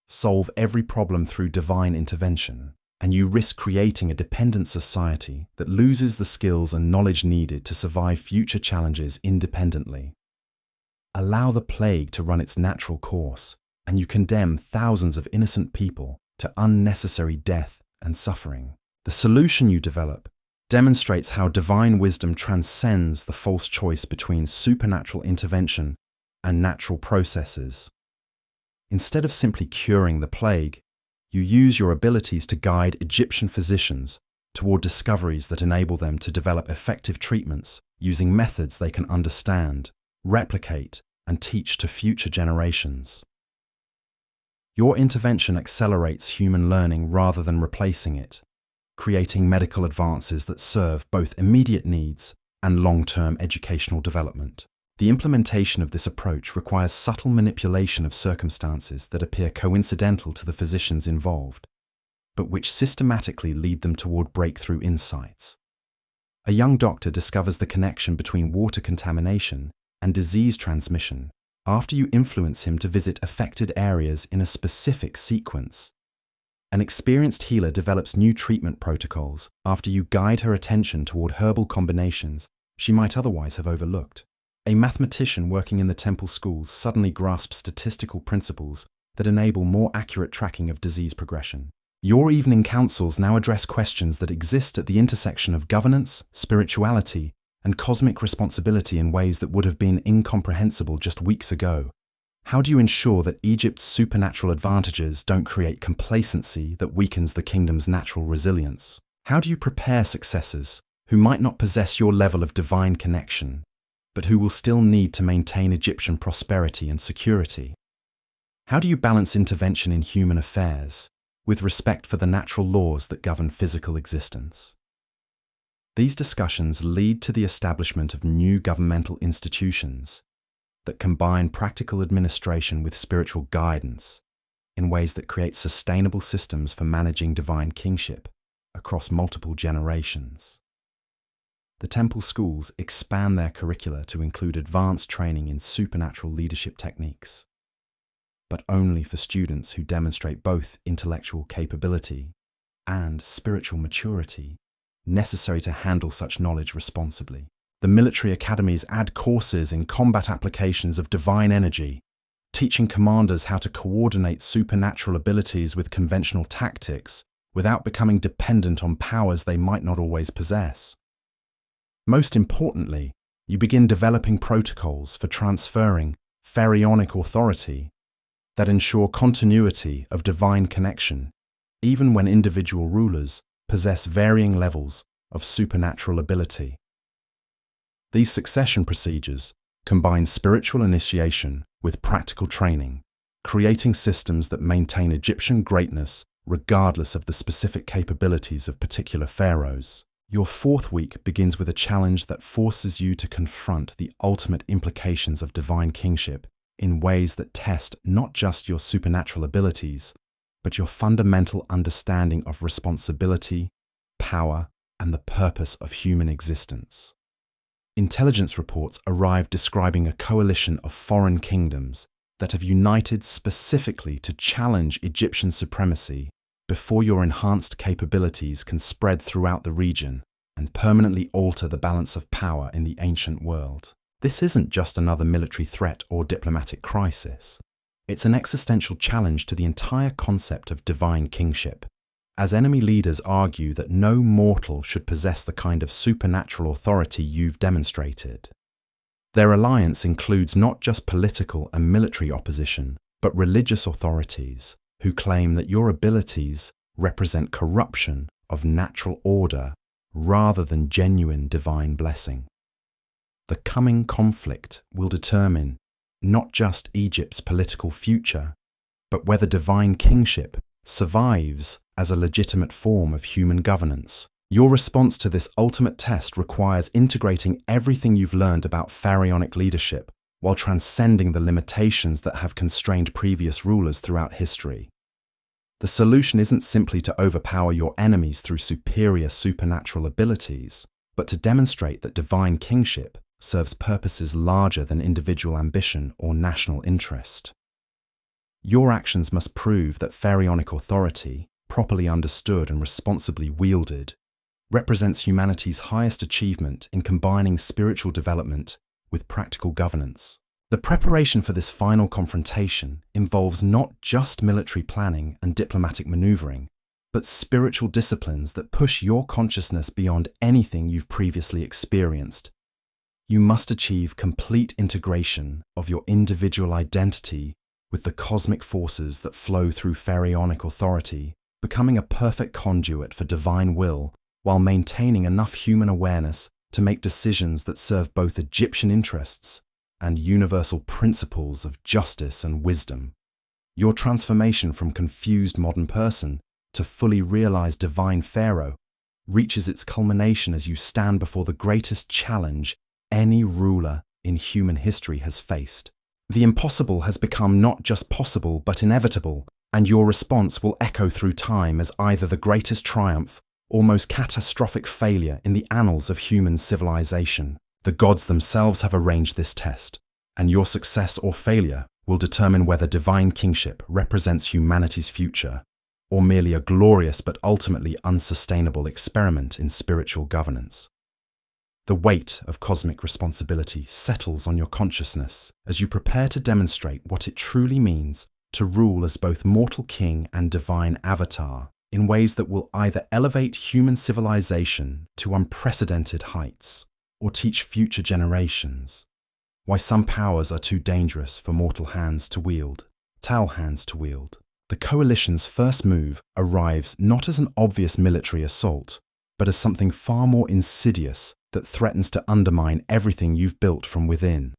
Solve every problem through divine intervention, and you risk creating a dependent society that loses the skills and knowledge needed to survive future challenges independently. Allow the plague to run its natural course, and you condemn thousands of innocent people to unnecessary death and suffering. The solution you develop demonstrates how divine wisdom transcends the false choice between supernatural intervention and natural processes. Instead of simply curing the plague, you use your abilities to guide Egyptian physicians toward discoveries that enable them to develop effective treatments using methods they can understand, replicate, and teach to future generations. Your intervention accelerates human learning rather than replacing it, creating medical advances that serve both immediate needs and long-term educational development. The implementation of this approach requires subtle manipulation of circumstances that appear coincidental to the physicians involved, but which systematically lead them toward breakthrough insights. A young doctor discovers the connection between water contamination and disease transmission after you influence him to visit affected areas in a specific sequence. An experienced healer develops new treatment protocols after you guide her attention toward herbal combinations she might otherwise have overlooked. A mathematician working in the temple schools suddenly grasps statistical principles that enable more accurate tracking of disease progression. Your evening councils now address questions that exist at the intersection of governance, spirituality, and cosmic responsibility in ways that would have been incomprehensible just weeks ago. How do you ensure that Egypt's supernatural advantages don't create complacency that weakens the kingdom's natural resilience? How do you prepare successors who might not possess your level of divine connection, but who will still need to maintain Egyptian prosperity and security? How do you balance intervention in human affairs with respect for the natural laws that govern physical existence? These discussions lead to the establishment of new governmental institutions that combine practical administration with spiritual guidance in ways that create sustainable systems for managing divine kingship across multiple generations. The temple schools expand their curricula to include advanced training in supernatural leadership techniques. but only for students who demonstrate both intellectual capability and spiritual maturity necessary to handle such knowledge responsibly. The military academies add courses in combat applications of divine energy, teaching commanders how to coordinate supernatural abilities with conventional tactics without becoming dependent on powers they might not always possess. Most importantly, you begin developing protocols for transferring pharaonic authority that ensure continuity of divine connection, even when individual rulers possess varying levels of supernatural ability. These succession procedures combine spiritual initiation with practical training, creating systems that maintain Egyptian greatness regardless of the specific capabilities of particular pharaohs. Your fourth week begins with a challenge that forces you to confront the ultimate implications of divine kingship in ways that test not just your supernatural abilities, but your fundamental understanding of responsibility, power, and the purpose of human existence. Intelligence reports arrive describing a coalition of foreign kingdoms that have united specifically to challenge Egyptian supremacy before your enhanced capabilities can spread throughout the region and permanently alter the balance of power in the ancient world. This isn't just another military threat or diplomatic crisis. It's an existential challenge to the entire concept of divine kingship, as enemy leaders argue that no mortal should possess the kind of supernatural authority you've demonstrated. Their alliance includes not just political and military opposition, but religious authorities who claim that your abilities represent corruption of natural order rather than genuine divine blessing. The coming conflict will determine not just Egypt's political future, but whether divine kingship survives as a legitimate form of human governance. Your response to this ultimate test requires integrating everything you've learned about pharaonic leadership while transcending the limitations that have constrained previous rulers throughout history. The solution isn't simply to overpower your enemies through superior supernatural abilities, but to demonstrate that divine kingship serves purposes larger than individual ambition or national interest. Your actions must prove that pharaonic authority, properly understood and responsibly wielded, represents humanity's highest achievement in combining spiritual development with practical governance. The preparation for this final confrontation involves not just military planning and diplomatic maneuvering, but spiritual disciplines that push your consciousness beyond anything you've previously experienced. You must achieve complete integration of your individual identity with the cosmic forces that flow through pharaonic authority, becoming a perfect conduit for divine will while maintaining enough human awareness to make decisions that serve both Egyptian interests and universal principles of justice and wisdom. Your transformation from confused modern person to fully realized divine pharaoh reaches its culmination as you stand before the greatest challenge any ruler in human history has faced. The impossible has become not just possible but inevitable, and your response will echo through time as either the greatest triumph or most catastrophic failure in the annals of human civilization. The gods themselves have arranged this test, and your success or failure will determine whether divine kingship represents humanity's future, or merely a glorious but ultimately unsustainable experiment in spiritual governance. The weight of cosmic responsibility settles on your consciousness as you prepare to demonstrate what it truly means to rule as both mortal king and divine avatar in ways that will either elevate human civilization to unprecedented heights or teach future generations why some powers are too dangerous for mortal hands to wield, Tau hands to wield. The coalition's first move arrives not as an obvious military assault, but as something far more insidious that threatens to undermine everything you've built from within.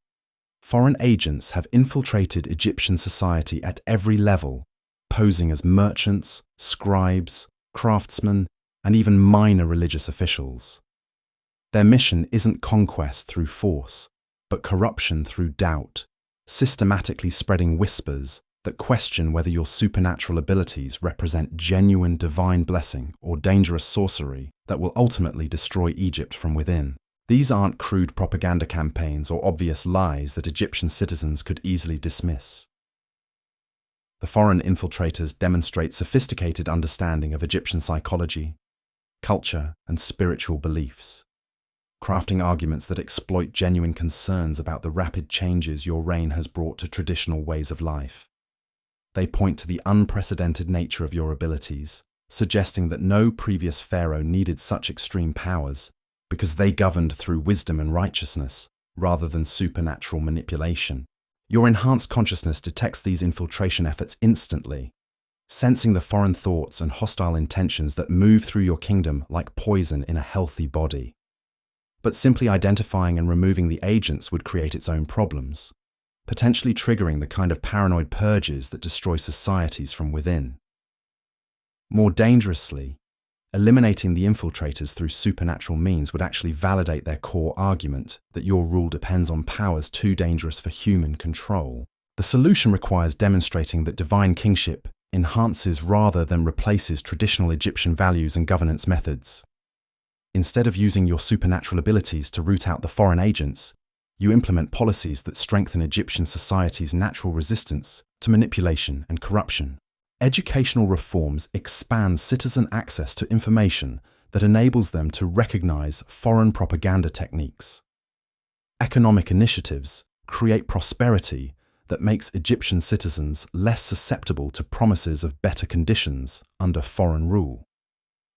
Foreign agents have infiltrated Egyptian society at every level, posing as merchants, scribes, craftsmen, and even minor religious officials. Their mission isn't conquest through force, but corruption through doubt, systematically spreading whispers that question whether your supernatural abilities represent genuine divine blessing or dangerous sorcery that will ultimately destroy Egypt from within. These aren't crude propaganda campaigns or obvious lies that Egyptian citizens could easily dismiss. The foreign infiltrators demonstrate sophisticated understanding of Egyptian psychology, culture, and spiritual beliefs, crafting arguments that exploit genuine concerns about the rapid changes your reign has brought to traditional ways of life. They point to the unprecedented nature of your abilities, suggesting that no previous pharaoh needed such extreme powers because they governed through wisdom and righteousness rather than supernatural manipulation. Your enhanced consciousness detects these infiltration efforts instantly, sensing the foreign thoughts and hostile intentions that move through your kingdom like poison in a healthy body. But simply identifying and removing the agents would create its own problems, potentially triggering the kind of paranoid purges that destroy societies from within. More dangerously, eliminating the infiltrators through supernatural means would actually validate their core argument that your rule depends on powers too dangerous for human control. The solution requires demonstrating that divine kingship enhances rather than replaces traditional Egyptian values and governance methods. Instead of using your supernatural abilities to root out the foreign agents, you implement policies that strengthen Egyptian society's natural resistance to manipulation and corruption. Educational reforms expand citizen access to information that enables them to recognize foreign propaganda techniques. Economic initiatives create prosperity that makes Egyptian citizens less susceptible to promises of better conditions under foreign rule.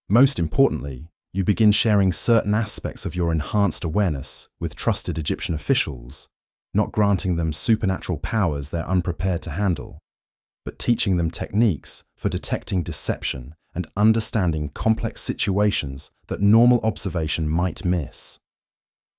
Most importantly, you begin sharing certain aspects of your enhanced awareness with trusted Egyptian officials, not granting them supernatural powers they're unprepared to handle, but teaching them techniques for detecting deception and understanding complex situations that normal observation might miss.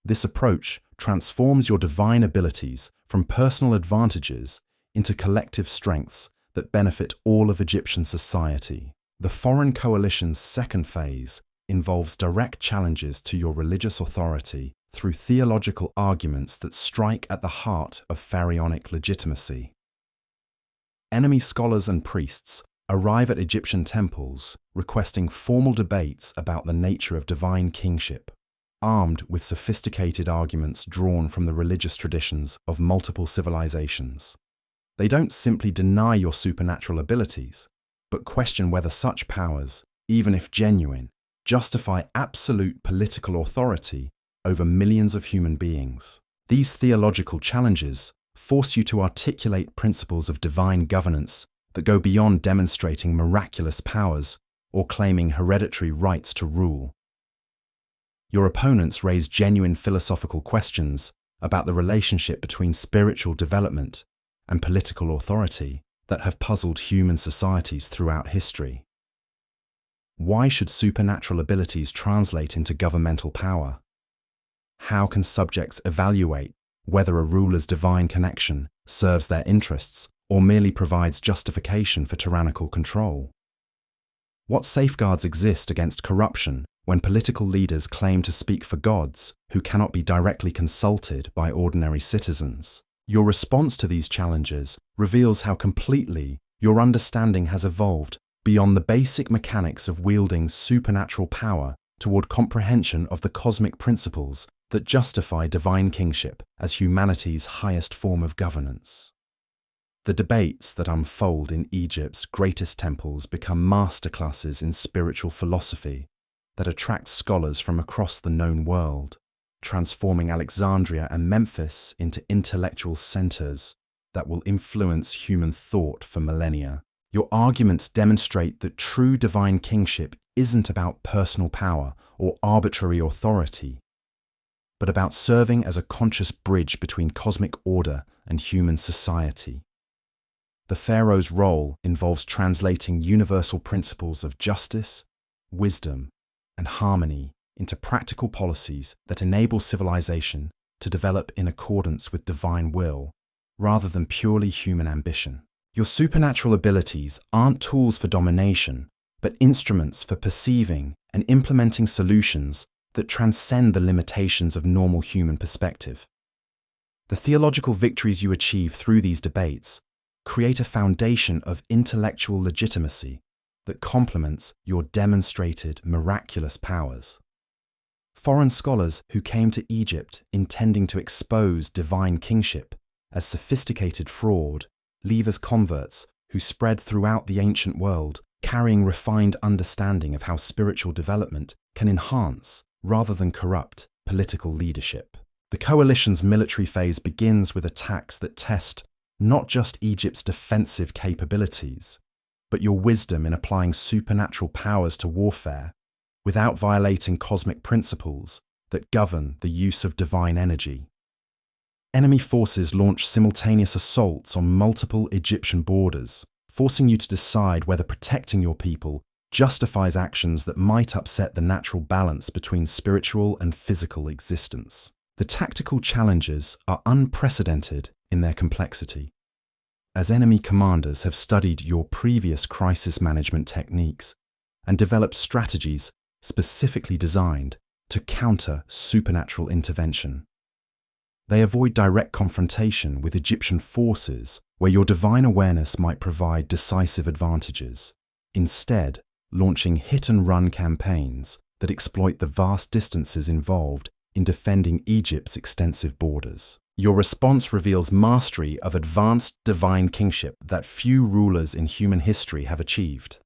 This approach transforms your divine abilities from personal advantages into collective strengths that benefit all of Egyptian society. The foreign coalition's second phase involves direct challenges to your religious authority through theological arguments that strike at the heart of pharaonic legitimacy. Enemy scholars and priests arrive at Egyptian temples requesting formal debates about the nature of divine kingship, armed with sophisticated arguments drawn from the religious traditions of multiple civilizations. They don't simply deny your supernatural abilities, but question whether such powers, even if genuine, justify absolute political authority over millions of human beings. These theological challenges force you to articulate principles of divine governance that go beyond demonstrating miraculous powers or claiming hereditary rights to rule. Your opponents raise genuine philosophical questions about the relationship between spiritual development and political authority that have puzzled human societies throughout history. Why should supernatural abilities translate into governmental power? How can subjects evaluate whether a ruler's divine connection serves their interests or merely provides justification for tyrannical control? What safeguards exist against corruption when political leaders claim to speak for gods who cannot be directly consulted by ordinary citizens? Your response to these challenges reveals how completely your understanding has evolved beyond the basic mechanics of wielding supernatural power toward comprehension of the cosmic principles that justify divine kingship as humanity's highest form of governance. The debates that unfold in Egypt's greatest temples become masterclasses in spiritual philosophy that attract scholars from across the known world, transforming Alexandria and Memphis into intellectual centers that will influence human thought for millennia. Your arguments demonstrate that true divine kingship isn't about personal power or arbitrary authority, but about serving as a conscious bridge between cosmic order and human society. The pharaoh's role involves translating universal principles of justice, wisdom, and harmony into practical policies that enable civilization to develop in accordance with divine will, rather than purely human ambition. Your supernatural abilities aren't tools for domination, but instruments for perceiving and implementing solutions that transcend the limitations of normal human perspective. The theological victories you achieve through these debates create a foundation of intellectual legitimacy that complements your demonstrated miraculous powers. Foreign scholars who came to Egypt intending to expose divine kingship as sophisticated fraud leave as converts who spread throughout the ancient world, carrying refined understanding of how spiritual development can enhance, rather than corrupt, political leadership. The coalition's military phase begins with attacks that test not just Egypt's defensive capabilities, but your wisdom in applying supernatural powers to warfare without violating cosmic principles that govern the use of divine energy. Enemy forces launch simultaneous assaults on multiple Egyptian borders, forcing you to decide whether protecting your people justifies actions that might upset the natural balance between spiritual and physical existence. The tactical challenges are unprecedented in their complexity, as enemy commanders have studied your previous crisis management techniques and developed strategies specifically designed to counter supernatural intervention. They avoid direct confrontation with Egyptian forces where your divine awareness might provide decisive advantages, instead launching hit-and-run campaigns that exploit the vast distances involved in defending Egypt's extensive borders. Your response reveals mastery of advanced divine kingship that few rulers in human history have achieved.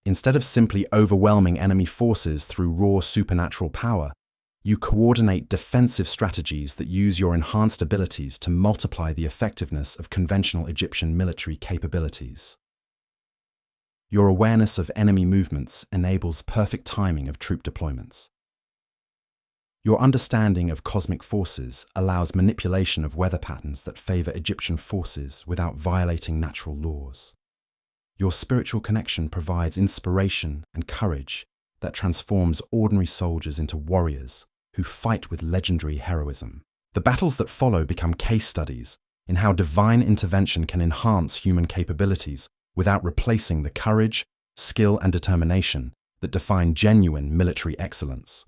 Instead of simply overwhelming enemy forces through raw supernatural power, you coordinate defensive strategies that use your enhanced abilities to multiply the effectiveness of conventional Egyptian military capabilities. Your awareness of enemy movements enables perfect timing of troop deployments. Your understanding of cosmic forces allows manipulation of weather patterns that favor Egyptian forces without violating natural laws. Your spiritual connection provides inspiration and courage that transforms ordinary soldiers into warriors who fight with legendary heroism. The battles that follow become case studies in how divine intervention can enhance human capabilities without replacing the courage, skill, and determination that define genuine military excellence.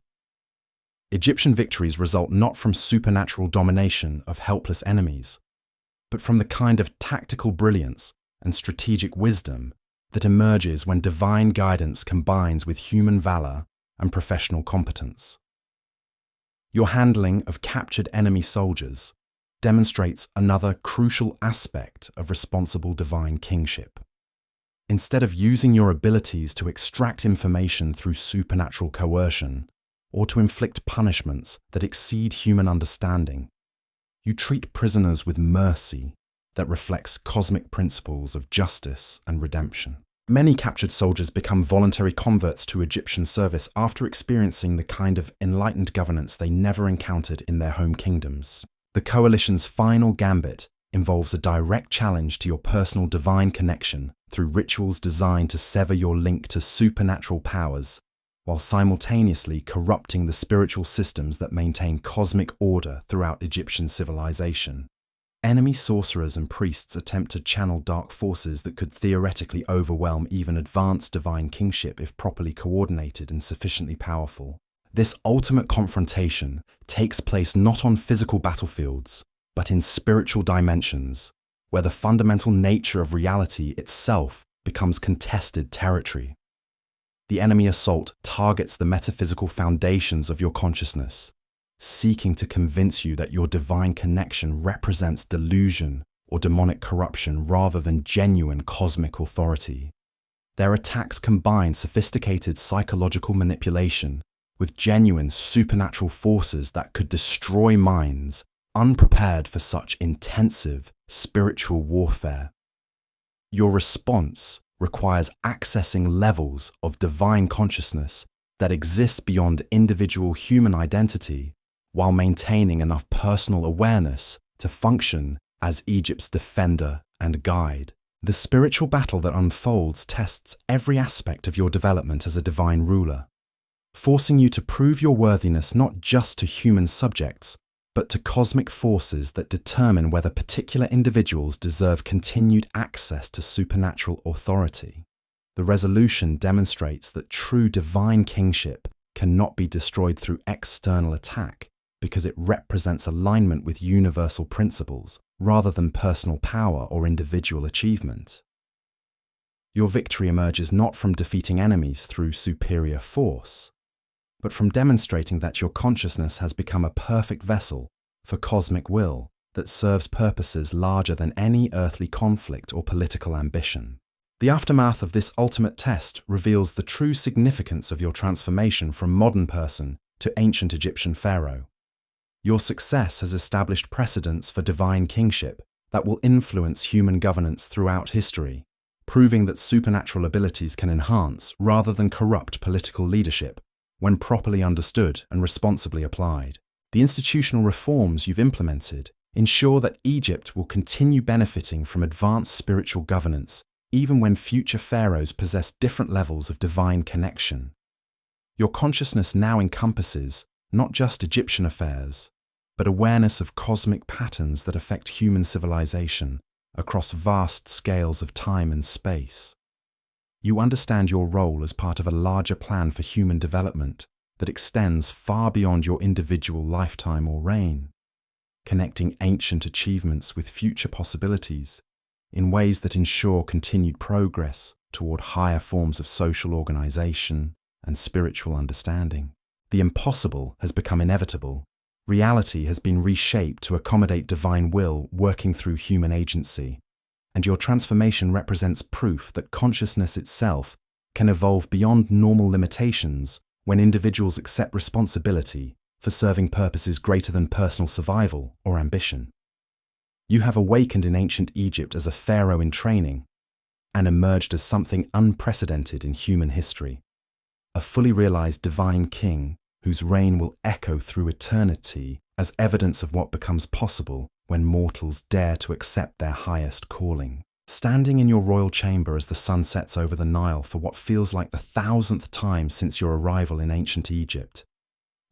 Egyptian victories result not from supernatural domination of helpless enemies, but from the kind of tactical brilliance and strategic wisdom that emerges when divine guidance combines with human valor and professional competence. Your handling of captured enemy soldiers demonstrates another crucial aspect of responsible divine kingship. Instead of using your abilities to extract information through supernatural coercion or to inflict punishments that exceed human understanding, you treat prisoners with mercy that reflects cosmic principles of justice and redemption. Many captured soldiers become voluntary converts to Egyptian service after experiencing the kind of enlightened governance they never encountered in their home kingdoms. The coalition's final gambit involves a direct challenge to your personal divine connection through rituals designed to sever your link to supernatural powers, while simultaneously corrupting the spiritual systems that maintain cosmic order throughout Egyptian civilization. Enemy sorcerers and priests attempt to channel dark forces that could theoretically overwhelm even advanced divine kingship if properly coordinated and sufficiently powerful. This ultimate confrontation takes place not on physical battlefields, but in spiritual dimensions, where the fundamental nature of reality itself becomes contested territory. The enemy assault targets the metaphysical foundations of your consciousness, seeking to convince you that your divine connection represents delusion or demonic corruption rather than genuine cosmic authority. Their attacks combine sophisticated psychological manipulation with genuine supernatural forces that could destroy minds unprepared for such intensive spiritual warfare. Your response requires accessing levels of divine consciousness that exist beyond individual human identity while maintaining enough personal awareness to function as Egypt's defender and guide. The spiritual battle that unfolds tests every aspect of your development as a divine ruler, forcing you to prove your worthiness not just to human subjects, but to cosmic forces that determine whether particular individuals deserve continued access to supernatural authority. The resolution demonstrates that true divine kingship cannot be destroyed through external attack because it represents alignment with universal principles rather than personal power or individual achievement. Your victory emerges not from defeating enemies through superior force, but from demonstrating that your consciousness has become a perfect vessel for cosmic will that serves purposes larger than any earthly conflict or political ambition. The aftermath of this ultimate test reveals the true significance of your transformation from modern person to ancient Egyptian pharaoh. Your success has established precedents for divine kingship that will influence human governance throughout history, proving that supernatural abilities can enhance rather than corrupt political leadership when properly understood and responsibly applied. The institutional reforms you've implemented ensure that Egypt will continue benefiting from advanced spiritual governance even when future pharaohs possess different levels of divine connection. Your consciousness now encompasses not just Egyptian affairs, but awareness of cosmic patterns that affect human civilization across vast scales of time and space. You understand your role as part of a larger plan for human development that extends far beyond your individual lifetime or reign, connecting ancient achievements with future possibilities in ways that ensure continued progress toward higher forms of social organization and spiritual understanding. The impossible has become inevitable. Reality has been reshaped to accommodate divine will working through human agency, and your transformation represents proof that consciousness itself can evolve beyond normal limitations when individuals accept responsibility for serving purposes greater than personal survival or ambition. You have awakened in ancient Egypt as a pharaoh in training and emerged as something unprecedented in human history, a fully realized divine king whose reign will echo through eternity as evidence of what becomes possible when mortals dare to accept their highest calling. Standing in your royal chamber as the sun sets over the Nile for what feels like the 1,000th time since your arrival in ancient Egypt,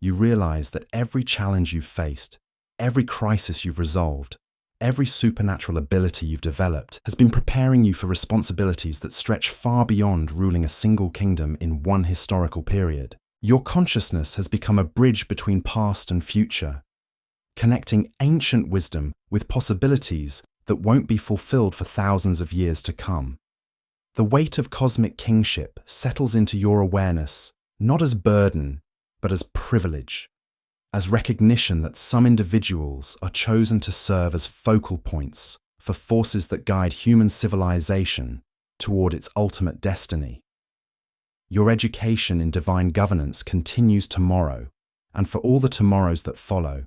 you realize that every challenge you've faced, every crisis you've resolved, every supernatural ability you've developed has been preparing you for responsibilities that stretch far beyond ruling a single kingdom in one historical period. Your consciousness has become a bridge between past and future, connecting ancient wisdom with possibilities that won't be fulfilled for thousands of years to come. The weight of cosmic kingship settles into your awareness not as burden, but as privilege, as recognition that some individuals are chosen to serve as focal points for forces that guide human civilization toward its ultimate destiny. Your education in divine governance continues tomorrow, and for all the tomorrows that follow,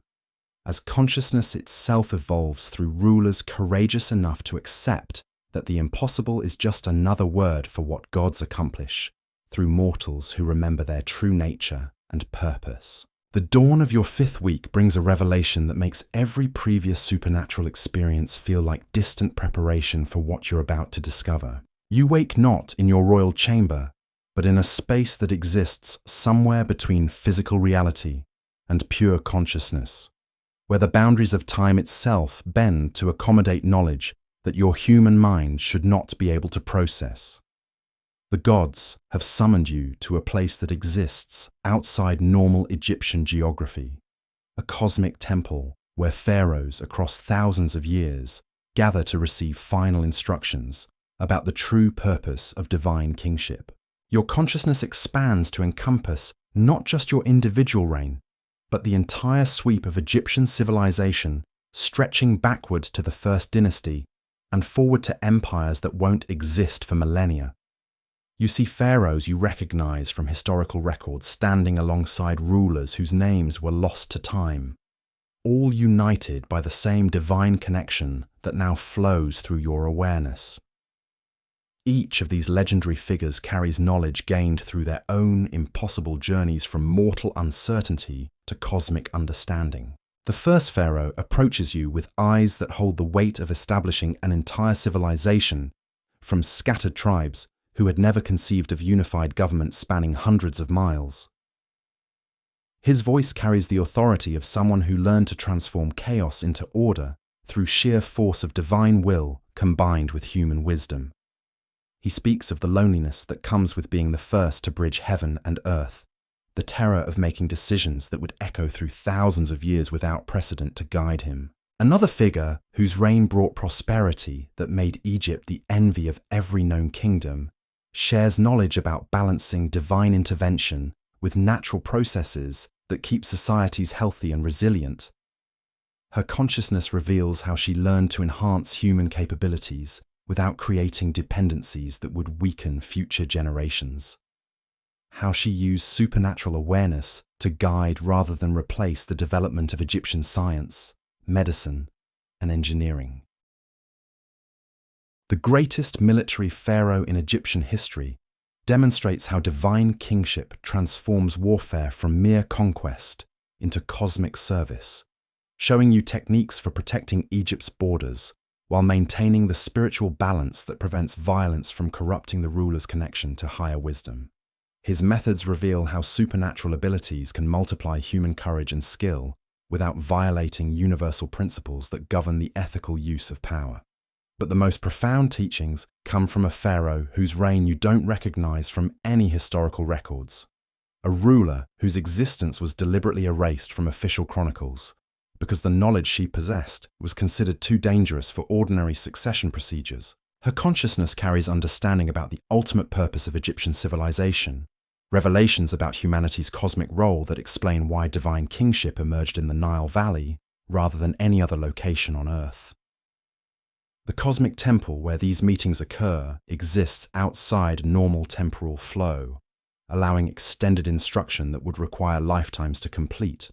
as consciousness itself evolves through rulers courageous enough to accept that the impossible is just another word for what gods accomplish through mortals who remember their true nature and purpose. The dawn of your 5th week brings a revelation that makes every previous supernatural experience feel like distant preparation for what you're about to discover. You wake not in your royal chamber, but in a space that exists somewhere between physical reality and pure consciousness, where the boundaries of time itself bend to accommodate knowledge that your human mind should not be able to process. The gods have summoned you to a place that exists outside normal Egyptian geography, a cosmic temple where pharaohs across thousands of years gather to receive final instructions about the true purpose of divine kingship. Your consciousness expands to encompass not just your individual reign, but the entire sweep of Egyptian civilization, stretching backward to the first dynasty and forward to empires that won't exist for millennia. You see pharaohs you recognize from historical records standing alongside rulers whose names were lost to time, all united by the same divine connection that now flows through your awareness. Each of these legendary figures carries knowledge gained through their own impossible journeys from mortal uncertainty to cosmic understanding. The first pharaoh approaches you with eyes that hold the weight of establishing an entire civilization from scattered tribes who had never conceived of unified government spanning hundreds of miles. His voice carries the authority of someone who learned to transform chaos into order through sheer force of divine will combined with human wisdom. He speaks of the loneliness that comes with being the first to bridge heaven and earth, the terror of making decisions that would echo through thousands of years without precedent to guide him. Another figure whose reign brought prosperity that made Egypt the envy of every known kingdom shares knowledge about balancing divine intervention with natural processes that keep societies healthy and resilient. Her consciousness reveals how she learned to enhance human capabilities without creating dependencies that would weaken future generations. How she used supernatural awareness to guide rather than replace the development of Egyptian science, medicine, and engineering. The greatest military pharaoh in Egyptian history demonstrates how divine kingship transforms warfare from mere conquest into cosmic service, showing you techniques for protecting Egypt's borders while maintaining the spiritual balance that prevents violence from corrupting the ruler's connection to higher wisdom. His methods reveal how supernatural abilities can multiply human courage and skill without violating universal principles that govern the ethical use of power. But the most profound teachings come from a pharaoh whose reign you don't recognize from any historical records. A ruler whose existence was deliberately erased from official chronicles because the knowledge she possessed was considered too dangerous for ordinary succession procedures. Her consciousness carries understanding about the ultimate purpose of Egyptian civilization, revelations about humanity's cosmic role that explain why divine kingship emerged in the Nile Valley rather than any other location on Earth. The cosmic temple where these meetings occur exists outside normal temporal flow, allowing extended instruction that would require lifetimes to complete,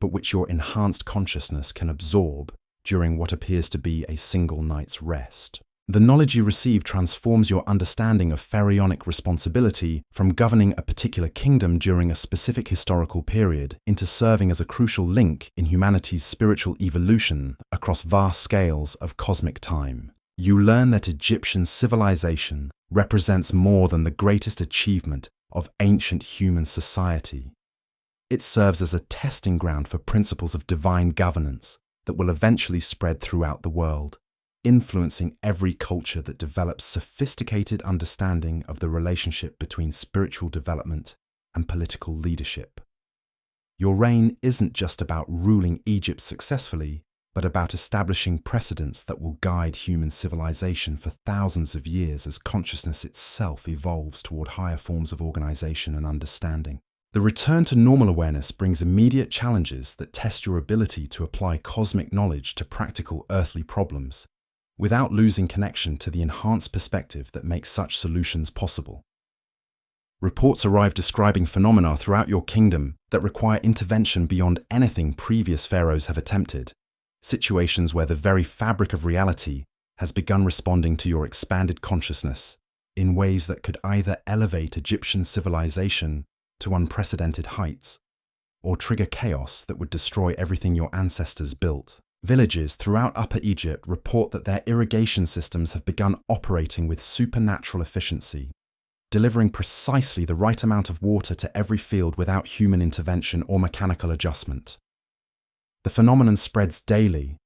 but which your enhanced consciousness can absorb during what appears to be a single night's rest. The knowledge you receive transforms your understanding of pharaonic responsibility from governing a particular kingdom during a specific historical period into serving as a crucial link in humanity's spiritual evolution across vast scales of cosmic time. You learn that Egyptian civilization represents more than the greatest achievement of ancient human society. It serves as a testing ground for principles of divine governance that will eventually spread throughout the world, influencing every culture that develops sophisticated understanding of the relationship between spiritual development and political leadership. Your reign isn't just about ruling Egypt successfully, but about establishing precedents that will guide human civilization for thousands of years as consciousness itself evolves toward higher forms of organization and understanding. The return to normal awareness brings immediate challenges that test your ability to apply cosmic knowledge to practical earthly problems, without losing connection to the enhanced perspective that makes such solutions possible. Reports arrive describing phenomena throughout your kingdom that require intervention beyond anything previous pharaohs have attempted, situations where the very fabric of reality has begun responding to your expanded consciousness in ways that could either elevate Egyptian civilization to unprecedented heights or trigger chaos that would destroy everything your ancestors built. Villages throughout Upper Egypt report that their irrigation systems have begun operating with supernatural efficiency, delivering precisely the right amount of water to every field without human intervention or mechanical adjustment. The phenomenon spreads daily,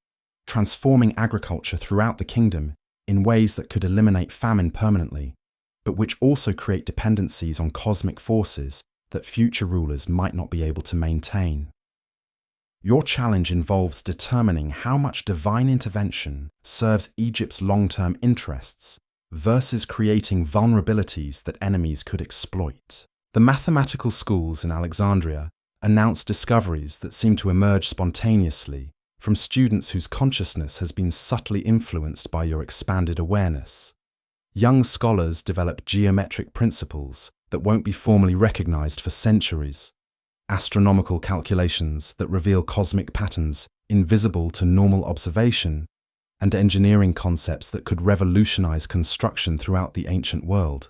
transforming agriculture throughout the kingdom in ways that could eliminate famine permanently, but which also create dependencies on cosmic forces that future rulers might not be able to maintain. Your challenge involves determining how much divine intervention serves Egypt's long-term interests versus creating vulnerabilities that enemies could exploit. The mathematical schools in Alexandria announce discoveries that seem to emerge spontaneously from students whose consciousness has been subtly influenced by your expanded awareness. Young scholars develop geometric principles that won't be formally recognized for centuries, astronomical calculations that reveal cosmic patterns invisible to normal observation, and engineering concepts that could revolutionize construction throughout the ancient world.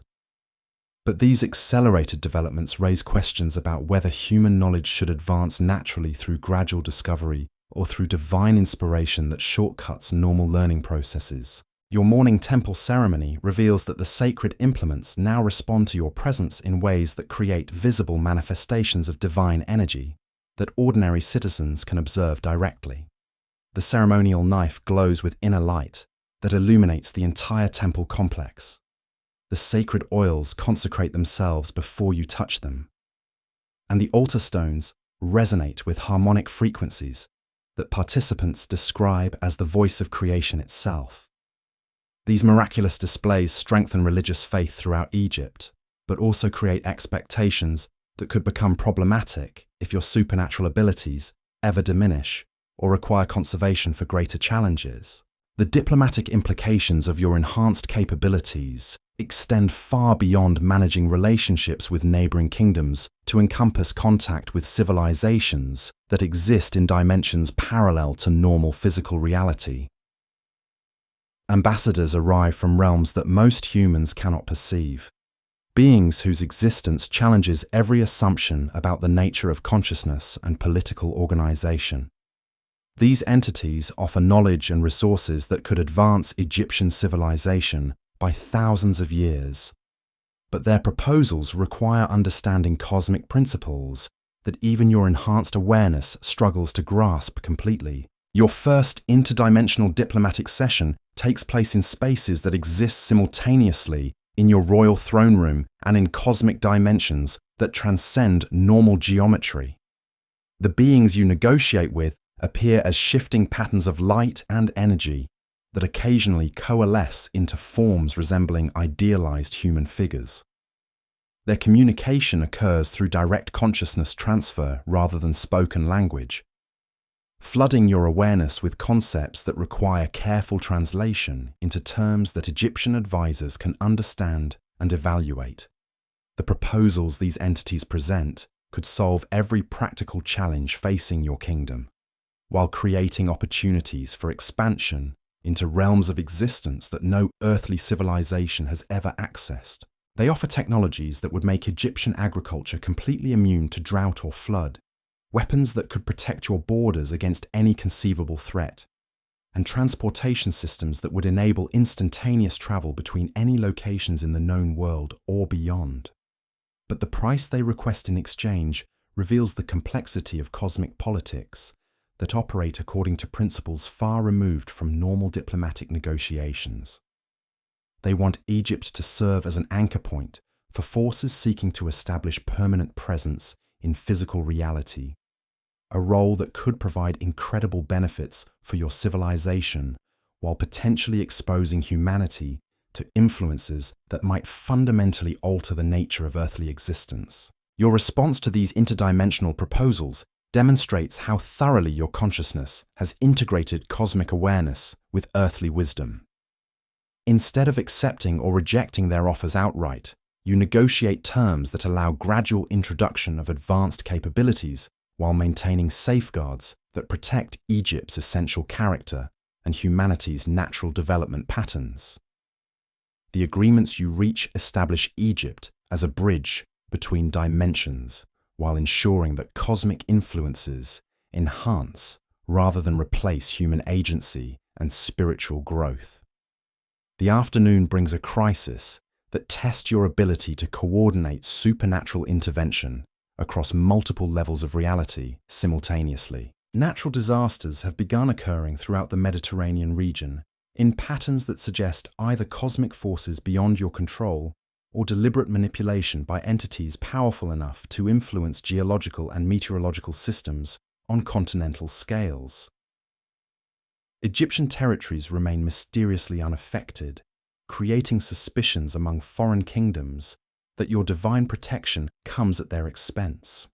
But these accelerated developments raise questions about whether human knowledge should advance naturally through gradual discovery or through divine inspiration that shortcuts normal learning processes. Your morning temple ceremony reveals that the sacred implements now respond to your presence in ways that create visible manifestations of divine energy that ordinary citizens can observe directly. The ceremonial knife glows with inner light that illuminates the entire temple complex. The sacred oils consecrate themselves before you touch them, and the altar stones resonate with harmonic frequencies that participants describe as the voice of creation itself. These miraculous displays strengthen religious faith throughout Egypt, but also create expectations that could become problematic if your supernatural abilities ever diminish or require conservation for greater challenges. The diplomatic implications of your enhanced capabilities extend far beyond managing relationships with neighboring kingdoms to encompass contact with civilizations that exist in dimensions parallel to normal physical reality. Ambassadors arrive from realms that most humans cannot perceive, beings whose existence challenges every assumption about the nature of consciousness and political organization. These entities offer knowledge and resources that could advance Egyptian civilization by thousands of years, but their proposals require understanding cosmic principles that even your enhanced awareness struggles to grasp completely. Your first interdimensional diplomatic session takes place in spaces that exist simultaneously in your royal throne room and in cosmic dimensions that transcend normal geometry. The beings you negotiate with appear as shifting patterns of light and energy that occasionally coalesce into forms resembling idealized human figures. Their communication occurs through direct consciousness transfer rather than spoken language, flooding your awareness with concepts that require careful translation into terms that Egyptian advisors can understand and evaluate. The proposals these entities present could solve every practical challenge facing your kingdom, while creating opportunities for expansion into realms of existence that no earthly civilization has ever accessed. They offer technologies that would make Egyptian agriculture completely immune to drought or flood, weapons that could protect your borders against any conceivable threat, and transportation systems that would enable instantaneous travel between any locations in the known world or beyond. But the price they request in exchange reveals the complexity of cosmic politics that operate according to principles far removed from normal diplomatic negotiations. They want Egypt to serve as an anchor point for forces seeking to establish permanent presence in physical reality, a role that could provide incredible benefits for your civilization while potentially exposing humanity to influences that might fundamentally alter the nature of earthly existence. Your response to these interdimensional proposals demonstrates how thoroughly your consciousness has integrated cosmic awareness with earthly wisdom. Instead of accepting or rejecting their offers outright, you negotiate terms that allow gradual introduction of advanced capabilities while maintaining safeguards that protect Egypt's essential character and humanity's natural development patterns. The agreements you reach establish Egypt as a bridge between dimensions, while ensuring that cosmic influences enhance rather than replace human agency and spiritual growth. The afternoon brings a crisis that tests your ability to coordinate supernatural intervention across multiple levels of reality simultaneously. Natural disasters have begun occurring throughout the Mediterranean region in patterns that suggest either cosmic forces beyond your control or deliberate manipulation by entities powerful enough to influence geological and meteorological systems on continental scales. Egyptian territories remain mysteriously unaffected, creating suspicions among foreign kingdoms that your divine protection comes at their expense.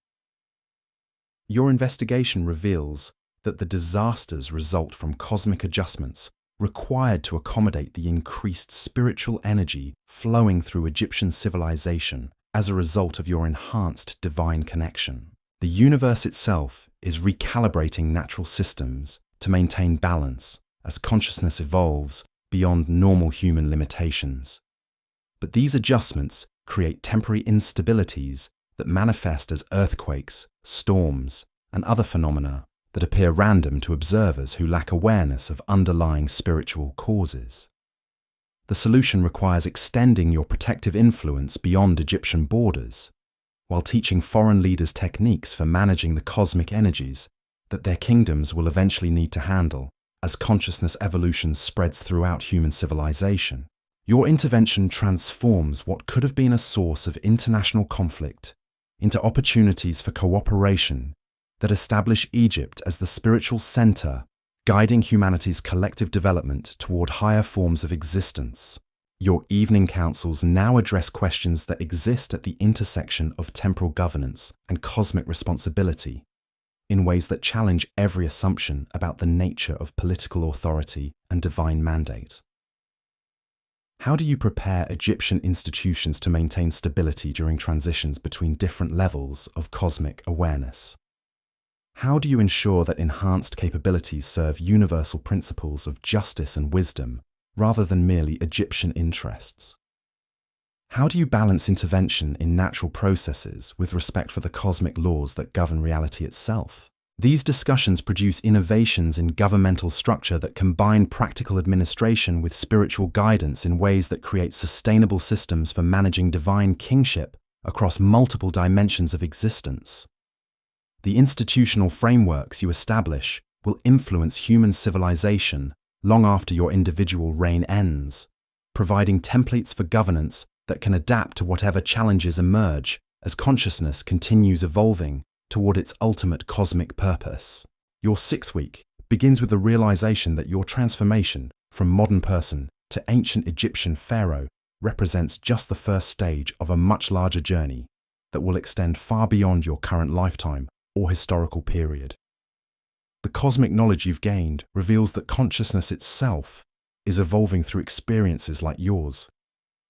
Your investigation reveals that the disasters result from cosmic adjustments required to accommodate the increased spiritual energy flowing through Egyptian civilization as a result of your enhanced divine connection. The universe itself is recalibrating natural systems to maintain balance as consciousness evolves beyond normal human limitations. But these adjustments create temporary instabilities that manifest as earthquakes, storms, and other phenomena that appear random to observers who lack awareness of underlying spiritual causes. The solution requires extending your protective influence beyond Egyptian borders, while teaching foreign leaders techniques for managing the cosmic energies that their kingdoms will eventually need to handle as consciousness evolution spreads throughout human civilization. Your intervention transforms what could have been a source of international conflict into opportunities for cooperation that establish Egypt as the spiritual center, guiding humanity's collective development toward higher forms of existence. Your evening councils now address questions that exist at the intersection of temporal governance and cosmic responsibility, in ways that challenge every assumption about the nature of political authority and divine mandate. How do you prepare Egyptian institutions to maintain stability during transitions between different levels of cosmic awareness? How do you ensure that enhanced capabilities serve universal principles of justice and wisdom rather than merely Egyptian interests? How do you balance intervention in natural processes with respect for the cosmic laws that govern reality itself? These discussions produce innovations in governmental structure that combine practical administration with spiritual guidance in ways that create sustainable systems for managing divine kingship across multiple dimensions of existence. The institutional frameworks you establish will influence human civilization long after your individual reign ends, providing templates for governance that can adapt to whatever challenges emerge as consciousness continues evolving toward its ultimate cosmic purpose. Your 6th week begins with the realization that your transformation from modern person to ancient Egyptian pharaoh represents just the first stage of a much larger journey that will extend far beyond your current lifetime or historical period. The cosmic knowledge you've gained reveals that consciousness itself is evolving through experiences like yours,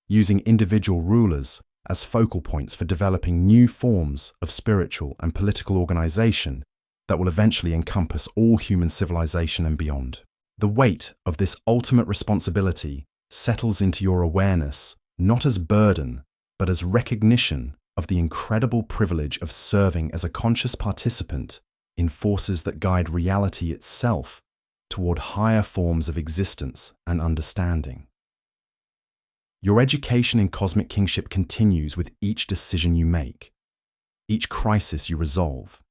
using individual rulers as focal points for developing new forms of spiritual and political organization that will eventually encompass all human civilization and beyond. The weight of this ultimate responsibility settles into your awareness not as burden, but as recognition of the incredible privilege of serving as a conscious participant in forces that guide reality itself toward higher forms of existence and understanding. Your education in cosmic kingship continues with each decision you make, each crisis you resolve,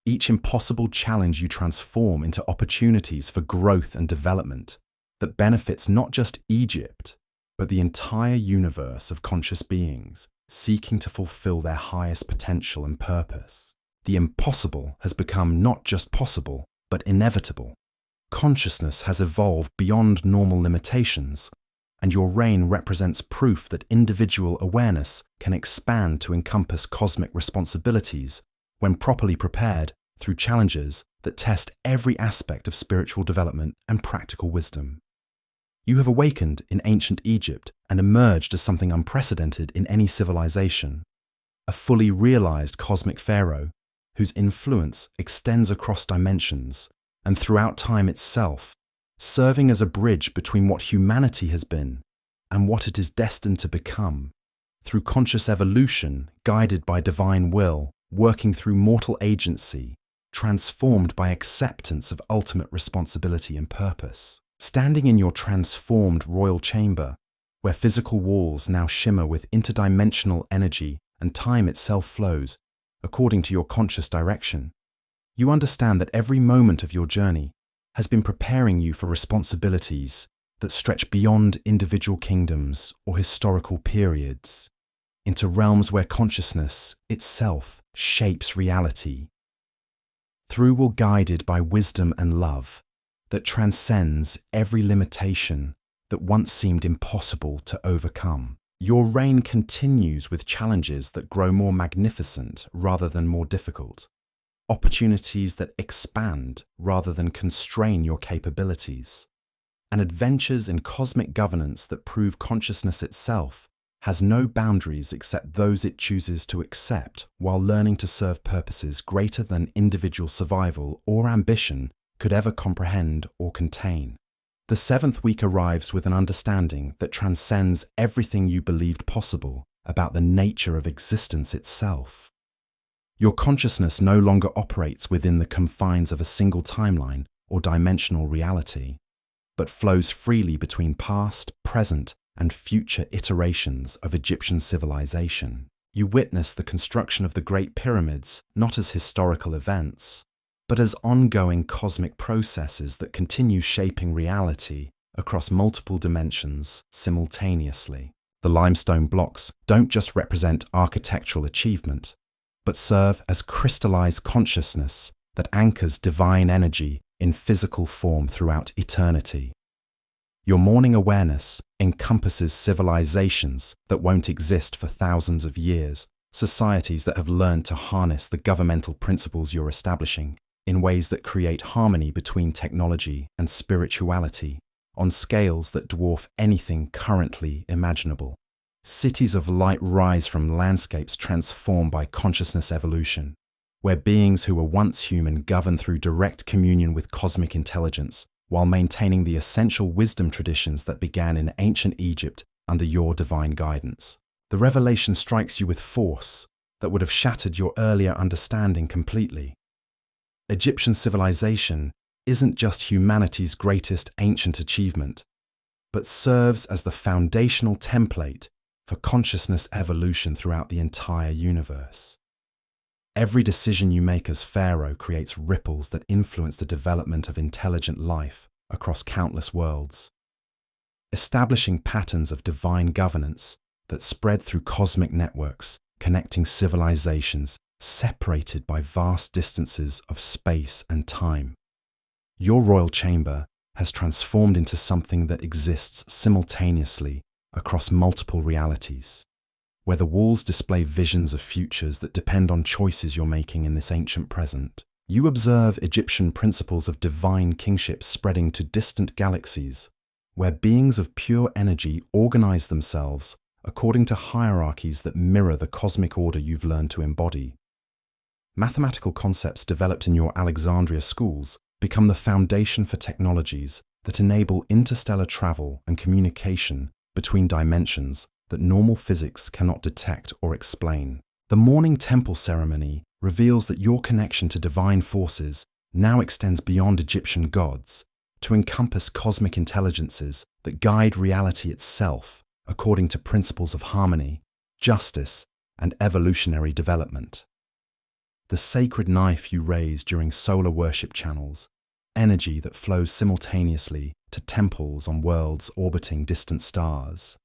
each impossible challenge you transform into opportunities for growth and development that benefits not just Egypt, but the entire universe of conscious beings seeking to fulfill their highest potential and purpose. The impossible has become not just possible, but inevitable. Consciousness has evolved beyond normal limitations, and your reign represents proof that individual awareness can expand to encompass cosmic responsibilities when properly prepared through challenges that test every aspect of spiritual development and practical wisdom. You have awakened in ancient Egypt and emerged as something unprecedented in any civilization, a fully realized cosmic pharaoh whose influence extends across dimensions and throughout time itself, serving as a bridge between what humanity has been and what it is destined to become, through conscious evolution guided by divine will, working through mortal agency, transformed by acceptance of ultimate responsibility and purpose. Standing in your transformed royal chamber, where physical walls now shimmer with interdimensional energy and time itself flows according to your conscious direction, you understand that every moment of your journey has been preparing you for responsibilities that stretch beyond individual kingdoms or historical periods, into realms where consciousness itself shapes reality. Through will guided by wisdom and love that transcends every limitation that once seemed impossible to overcome. Your reign continues with challenges that grow more magnificent rather than more difficult, opportunities that expand rather than constrain your capabilities, and adventures in cosmic governance that prove consciousness itself has no boundaries except those it chooses to accept while learning to serve purposes greater than individual survival or ambition could ever comprehend or contain. The 7th week arrives with an understanding that transcends everything you believed possible about the nature of existence itself. Your consciousness no longer operates within the confines of a single timeline or dimensional reality, but flows freely between past, present, and future iterations of Egyptian civilization. You witness the construction of the Great Pyramids not as historical events, but as ongoing cosmic processes that continue shaping reality across multiple dimensions simultaneously. The limestone blocks don't just represent architectural achievement, but serve as crystallized consciousness that anchors divine energy in physical form throughout eternity. Your morning awareness encompasses civilizations that won't exist for thousands of years, societies that have learned to harness the governmental principles you're establishing in ways that create harmony between technology and spirituality on scales that dwarf anything currently imaginable. Cities of light rise from landscapes transformed by consciousness evolution, where beings who were once human govern through direct communion with cosmic intelligence while maintaining the essential wisdom traditions that began in ancient Egypt under your divine guidance. The revelation strikes you with force that would have shattered your earlier understanding completely. Egyptian civilization isn't just humanity's greatest ancient achievement, but serves as the foundational template for consciousness evolution throughout the entire universe. Every decision you make as Pharaoh creates ripples that influence the development of intelligent life across countless worlds, establishing patterns of divine governance that spread through cosmic networks, connecting civilizations separated by vast distances of space and time. Your royal chamber has transformed into something that exists simultaneously across multiple realities, where the walls display visions of futures that depend on choices you're making in this ancient present. You observe Egyptian principles of divine kingship spreading to distant galaxies, where beings of pure energy organize themselves according to hierarchies that mirror the cosmic order you've learned to embody. Mathematical concepts developed in your Alexandria schools become the foundation for technologies that enable interstellar travel and communication between dimensions that normal physics cannot detect or explain. The morning temple ceremony reveals that your connection to divine forces now extends beyond Egyptian gods to encompass cosmic intelligences that guide reality itself according to principles of harmony, justice, and evolutionary development. The sacred knife you raise during solar worship channels energy that flows simultaneously to temples on worlds orbiting distant stars,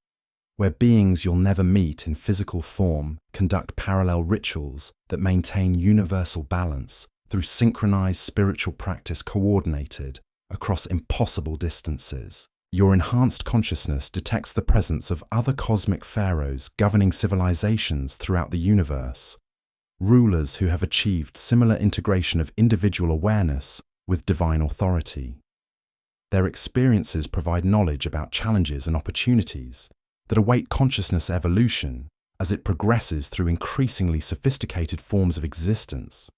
where beings you'll never meet in physical form conduct parallel rituals that maintain universal balance through synchronized spiritual practice coordinated across impossible distances. Your enhanced consciousness detects the presence of other cosmic pharaohs governing civilizations throughout the universe, rulers who have achieved similar integration of individual awareness with divine authority. Their experiences provide knowledge about challenges and opportunities that await consciousness evolution as it progresses through increasingly sophisticated forms of existence.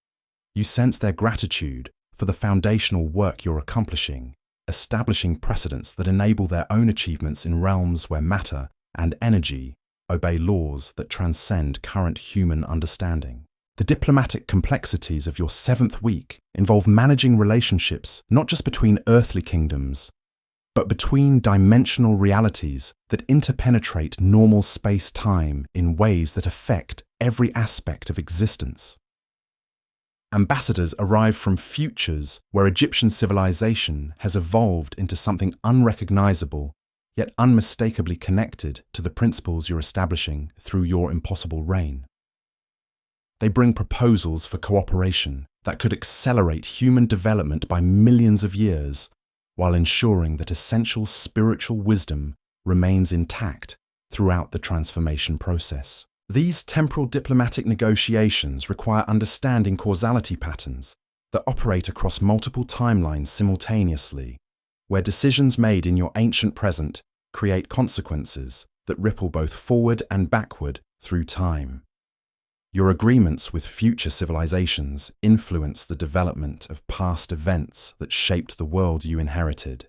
You sense their gratitude for the foundational work you're accomplishing, establishing precedents that enable their own achievements in realms where matter and energy obey laws that transcend current human understanding. The diplomatic complexities of your 7th week involve managing relationships not just between earthly kingdoms, but between dimensional realities that interpenetrate normal space-time in ways that affect every aspect of existence. Ambassadors arrive from futures where Egyptian civilization has evolved into something unrecognizable, yet unmistakably connected to the principles you're establishing through your impossible reign. They bring proposals for cooperation that could accelerate human development by millions of years, while ensuring that essential spiritual wisdom remains intact throughout the transformation process. These temporal diplomatic negotiations require understanding causality patterns that operate across multiple timelines simultaneously, where decisions made in your ancient present create consequences that ripple both forward and backward through time. Your agreements with future civilizations influence the development of past events that shaped the world you inherited,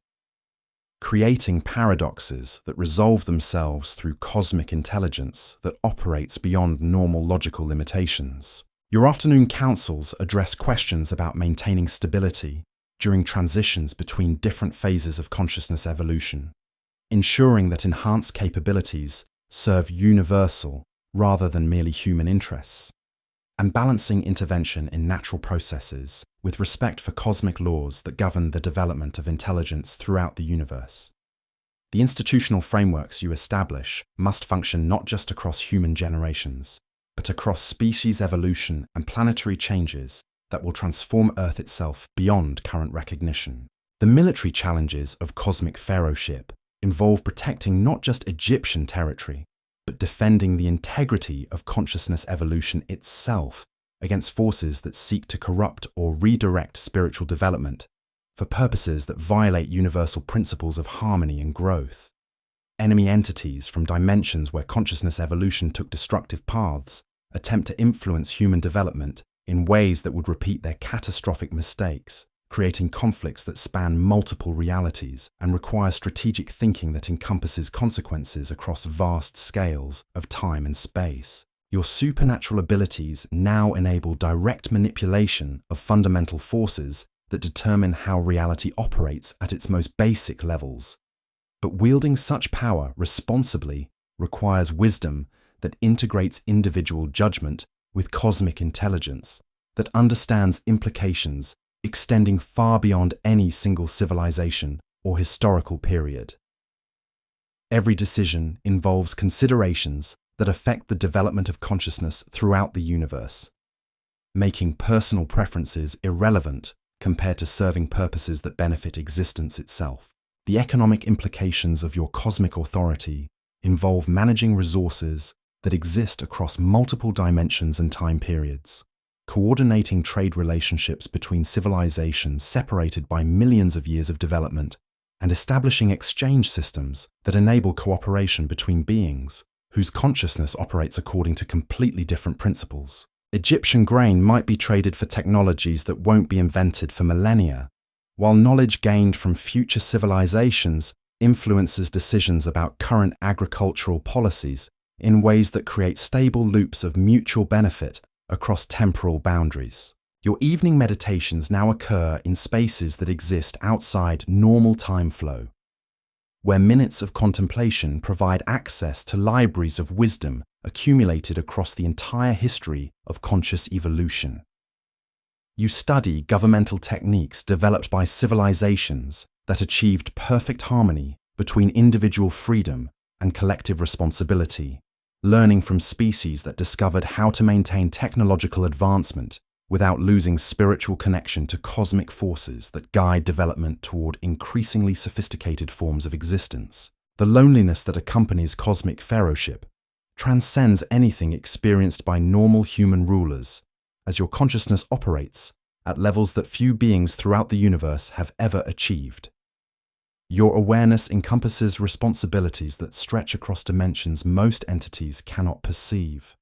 creating paradoxes that resolve themselves through cosmic intelligence that operates beyond normal logical limitations. Your afternoon councils address questions about maintaining stability during transitions between different phases of consciousness evolution, ensuring that enhanced capabilities serve universal rather than merely human interests, and balancing intervention in natural processes with respect for cosmic laws that govern the development of intelligence throughout the universe. The institutional frameworks you establish must function not just across human generations, but across species evolution and planetary changes that will transform Earth itself beyond current recognition. The military challenges of cosmic pharaohship involve protecting not just Egyptian territory, but defending the integrity of consciousness evolution itself against forces that seek to corrupt or redirect spiritual development for purposes that violate universal principles of harmony and growth. Enemy entities from dimensions where consciousness evolution took destructive paths attempt to influence human development in ways that would repeat their catastrophic mistakes, creating conflicts that span multiple realities and require strategic thinking that encompasses consequences across vast scales of time and space. Your supernatural abilities now enable direct manipulation of fundamental forces that determine how reality operates at its most basic levels. But wielding such power responsibly requires wisdom that integrates individual judgment with cosmic intelligence that understands implications extending far beyond any single civilization or historical period. Every decision involves considerations that affect the development of consciousness throughout the universe, making personal preferences irrelevant compared to serving purposes that benefit existence itself. The economic implications of your cosmic authority involve managing resources that exist across multiple dimensions and time periods, coordinating trade relationships between civilizations separated by millions of years of development, and establishing exchange systems that enable cooperation between beings whose consciousness operates according to completely different principles. Egyptian grain might be traded for technologies that won't be invented for millennia, while knowledge gained from future civilizations influences decisions about current agricultural policies in ways that create stable loops of mutual benefit across temporal boundaries. Your evening meditations now occur in spaces that exist outside normal time flow, where minutes of contemplation provide access to libraries of wisdom accumulated across the entire history of conscious evolution. You study governmental techniques developed by civilizations that achieved perfect harmony between individual freedom and collective responsibility, learning from species that discovered how to maintain technological advancement without losing spiritual connection to cosmic forces that guide development toward increasingly sophisticated forms of existence. The loneliness that accompanies cosmic pharaohship transcends anything experienced by normal human rulers, as your consciousness operates at levels that few beings throughout the universe have ever achieved. Your awareness encompasses responsibilities that stretch across dimensions most entities cannot perceive,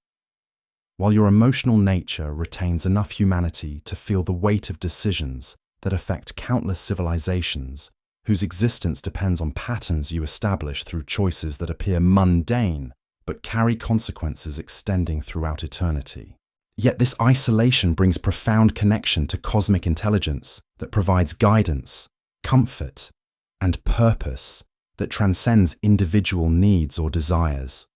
while your emotional nature retains enough humanity to feel the weight of decisions that affect countless civilizations whose existence depends on patterns you establish through choices that appear mundane but carry consequences extending throughout eternity. Yet this isolation brings profound connection to cosmic intelligence that provides guidance, comfort, and purpose that transcends individual needs or desires.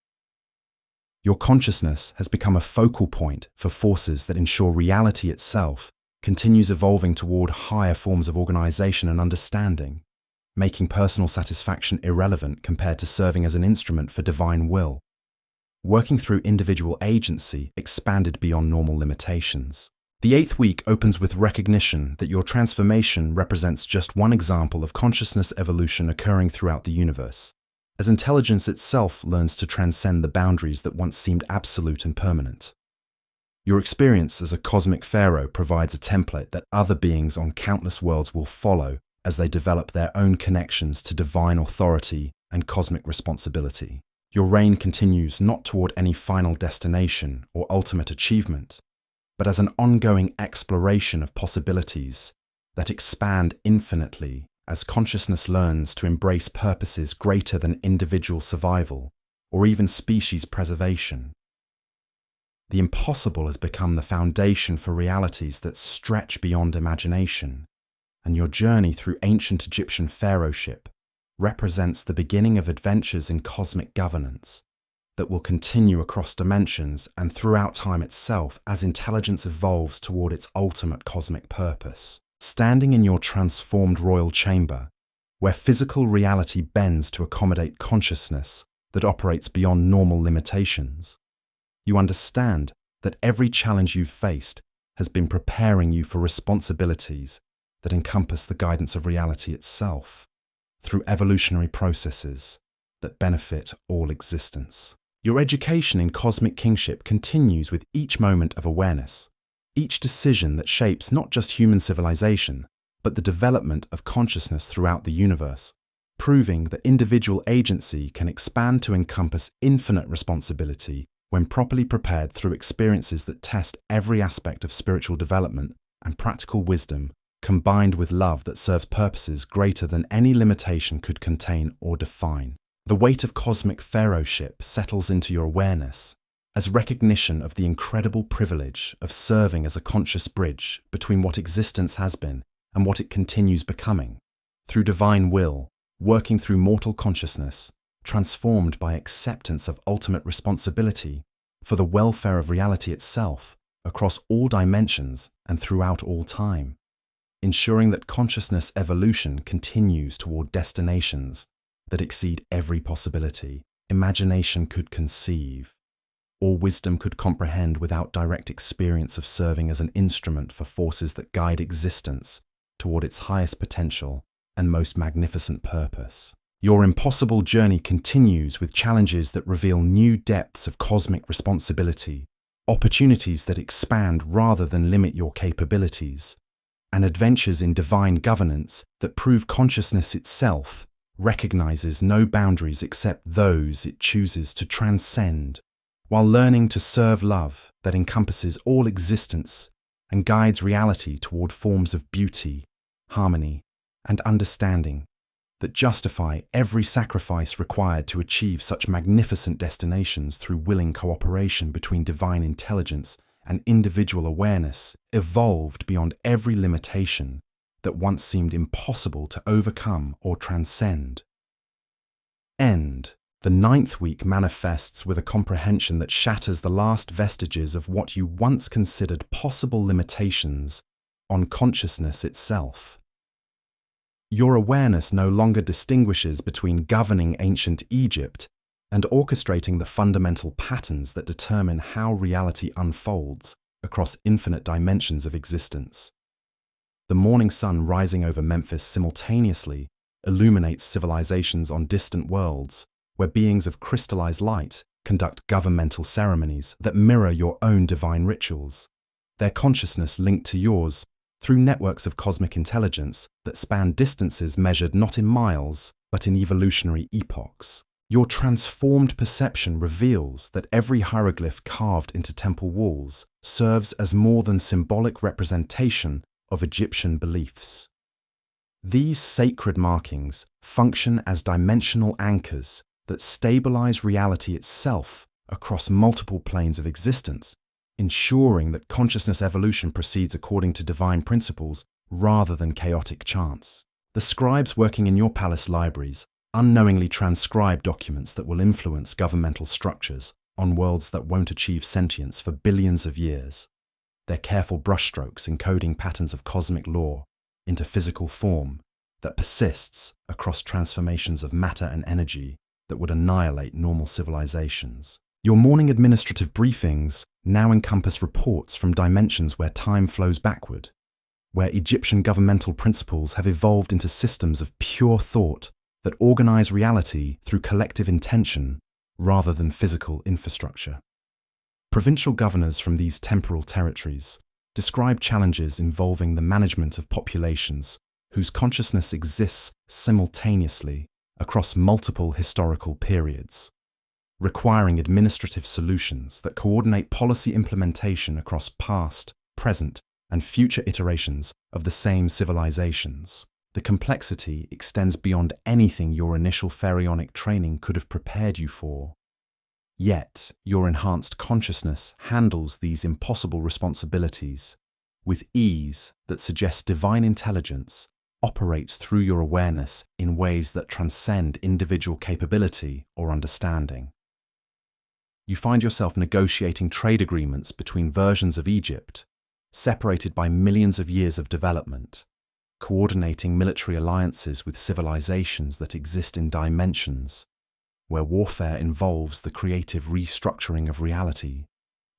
Your consciousness has become a focal point for forces that ensure reality itself continues evolving toward higher forms of organization and understanding, making personal satisfaction irrelevant compared to serving as an instrument for divine will, working through individual agency expanded beyond normal limitations. The 8th week opens with recognition that your transformation represents just one example of consciousness evolution occurring throughout the universe, as intelligence itself learns to transcend the boundaries that once seemed absolute and permanent. Your experience as a cosmic pharaoh provides a template that other beings on countless worlds will follow as they develop their own connections to divine authority and cosmic responsibility. Your reign continues not toward any final destination or ultimate achievement, but as an ongoing exploration of possibilities that expand infinitely as consciousness learns to embrace purposes greater than individual survival or even species preservation. The impossible has become the foundation for realities that stretch beyond imagination, and your journey through ancient Egyptian pharaohship represents the beginning of adventures in cosmic governance that will continue across dimensions and throughout time itself as intelligence evolves toward its ultimate cosmic purpose. Standing in your transformed royal chamber, where physical reality bends to accommodate consciousness that operates beyond normal limitations, you understand that every challenge you've faced has been preparing you for responsibilities that encompass the guidance of reality itself through evolutionary processes that benefit all existence. Your education in cosmic kingship continues with each moment of awareness, each decision that shapes not just human civilization, but the development of consciousness throughout the universe, proving that individual agency can expand to encompass infinite responsibility when properly prepared through experiences that test every aspect of spiritual development and practical wisdom, combined with love that serves purposes greater than any limitation could contain or define. The weight of cosmic pharaohship settles into your awareness as recognition of the incredible privilege of serving as a conscious bridge between what existence has been and what it continues becoming, through divine will, working through mortal consciousness, transformed by acceptance of ultimate responsibility for the welfare of reality itself across all dimensions and throughout all time, ensuring that consciousness evolution continues toward destinations that exceed every possibility imagination could conceive, or wisdom could comprehend without direct experience of serving as an instrument for forces that guide existence toward its highest potential and most magnificent purpose. Your impossible journey continues with challenges that reveal new depths of cosmic responsibility, opportunities that expand rather than limit your capabilities, and adventures in divine governance that prove consciousness itself recognizes no boundaries except those it chooses to transcend, while learning to serve love that encompasses all existence and guides reality toward forms of beauty, harmony, and understanding that justify every sacrifice required to achieve such magnificent destinations through willing cooperation between divine intelligence and individual awareness, evolved beyond every limitation that once seemed impossible to overcome or transcend. The 9th week manifests with a comprehension that shatters the last vestiges of what you once considered possible limitations on consciousness itself. Your awareness no longer distinguishes between governing ancient Egypt and orchestrating the fundamental patterns that determine how reality unfolds across infinite dimensions of existence. The morning sun rising over Memphis simultaneously illuminates civilizations on distant worlds, where beings of crystallized light conduct governmental ceremonies that mirror your own divine rituals, their consciousness linked to yours through networks of cosmic intelligence that span distances measured not in miles, but in evolutionary epochs. Your transformed perception reveals that every hieroglyph carved into temple walls serves as more than symbolic representation of Egyptian beliefs. These sacred markings function as dimensional anchors that stabilize reality itself across multiple planes of existence, ensuring that consciousness evolution proceeds according to divine principles rather than chaotic chance. The scribes working in your palace libraries unknowingly transcribe documents that will influence governmental structures on worlds that won't achieve sentience for billions of years, their careful brushstrokes encoding patterns of cosmic law into physical form that persists across transformations of matter and energy that would annihilate normal civilizations. Your morning administrative briefings now encompass reports from dimensions where time flows backward, where Egyptian governmental principles have evolved into systems of pure thought that organize reality through collective intention rather than physical infrastructure. Provincial governors from these temporal territories describe challenges involving the management of populations whose consciousness exists simultaneously across multiple historical periods, requiring administrative solutions that coordinate policy implementation across past, present, and future iterations of the same civilizations. The complexity extends beyond anything your initial pharaonic training could have prepared you for. Yet, your enhanced consciousness handles these impossible responsibilities with ease that suggests divine intelligence operates through your awareness in ways that transcend individual capability or understanding. You find yourself negotiating trade agreements between versions of Egypt, separated by millions of years of development, coordinating military alliances with civilizations that exist in dimensions where warfare involves the creative restructuring of reality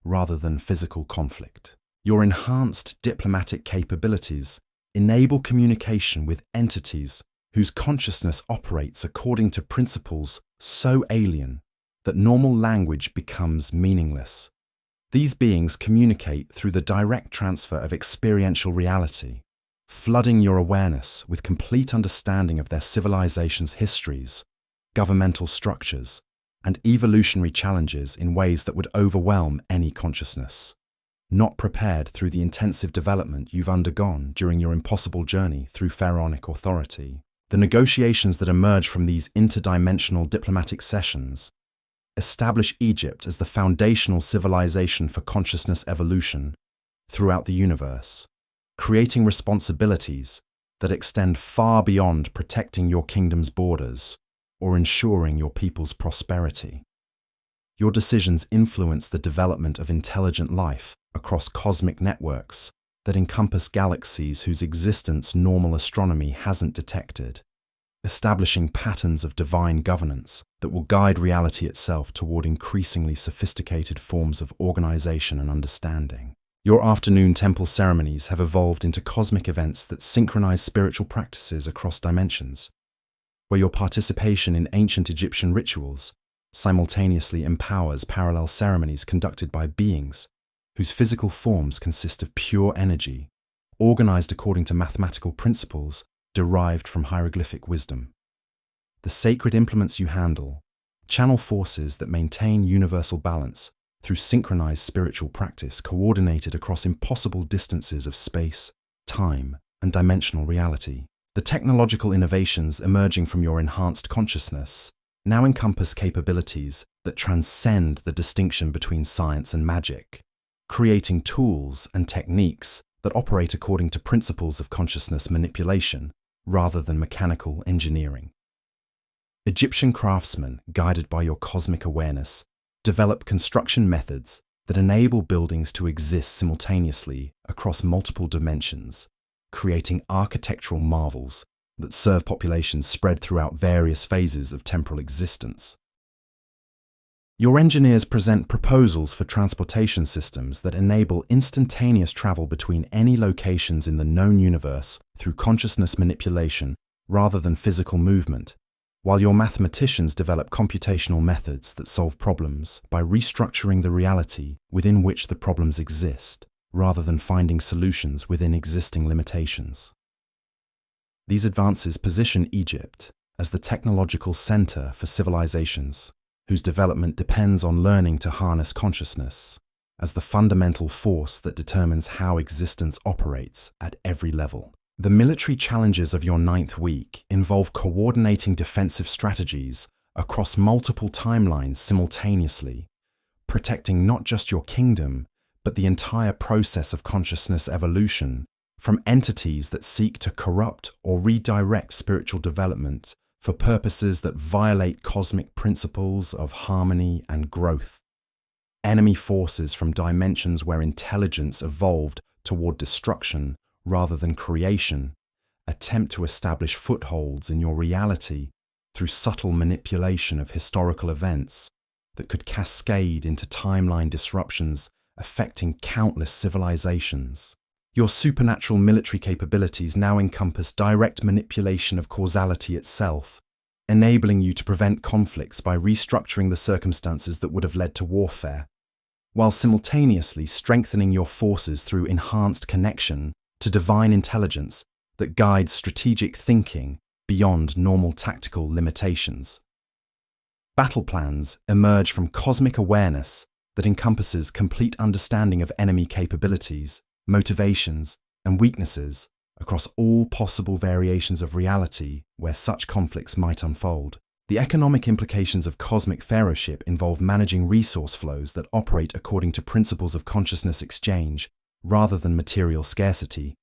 rather than physical conflict. Your enhanced diplomatic capabilities enable communication with entities whose consciousness operates according to principles so alien that normal language becomes meaningless. These beings communicate through the direct transfer of experiential reality, flooding your awareness with complete understanding of their civilization's histories, governmental structures, and evolutionary challenges in ways that would overwhelm any consciousness. Not prepared through the intensive development you've undergone during your impossible journey through pharaonic authority, the negotiations that emerge from these interdimensional diplomatic sessions establish Egypt as the foundational civilization for consciousness evolution throughout the universe, creating responsibilities that extend far beyond protecting your kingdom's borders or ensuring your people's prosperity. Your decisions influence the development of intelligent life across cosmic networks that encompass galaxies whose existence normal astronomy hasn't detected, establishing patterns of divine governance that will guide reality itself toward increasingly sophisticated forms of organization and understanding. Your afternoon temple ceremonies have evolved into cosmic events that synchronize spiritual practices across dimensions, where your participation in ancient Egyptian rituals simultaneously empowers parallel ceremonies conducted by beings whose physical forms consist of pure energy, organized according to mathematical principles derived from hieroglyphic wisdom. The sacred implements you handle channel forces that maintain universal balance through synchronized spiritual practice coordinated across impossible distances of space, time, and dimensional reality. The technological innovations emerging from your enhanced consciousness now encompass capabilities that transcend the distinction between science and magic, creating tools and techniques that operate according to principles of consciousness manipulation rather than mechanical engineering. Egyptian craftsmen, guided by your cosmic awareness, develop construction methods that enable buildings to exist simultaneously across multiple dimensions, creating architectural marvels that serve populations spread throughout various phases of temporal existence. Your engineers present proposals for transportation systems that enable instantaneous travel between any locations in the known universe through consciousness manipulation rather than physical movement, while your mathematicians develop computational methods that solve problems by restructuring the reality within which the problems exist, rather than finding solutions within existing limitations. These advances position Egypt as the technological center for civilizations whose development depends on learning to harness consciousness as the fundamental force that determines how existence operates at every level. The military challenges of your 9th week involve coordinating defensive strategies across multiple timelines simultaneously, protecting not just your kingdom, but the entire process of consciousness evolution from entities that seek to corrupt or redirect spiritual development for purposes that violate cosmic principles of harmony and growth. Enemy forces from dimensions where intelligence evolved toward destruction rather than creation attempt to establish footholds in your reality through subtle manipulation of historical events that could cascade into timeline disruptions affecting countless civilizations. Your supernatural military capabilities now encompass direct manipulation of causality itself, enabling you to prevent conflicts by restructuring the circumstances that would have led to warfare, while simultaneously strengthening your forces through enhanced connection to divine intelligence that guides strategic thinking beyond normal tactical limitations. Battle plans emerge from cosmic awareness that encompasses complete understanding of enemy capabilities, motivations, and weaknesses across all possible variations of reality where such conflicts might unfold. The economic implications of cosmic pharaohship involve managing resource flows that operate according to principles of consciousness exchange rather than material scarcity,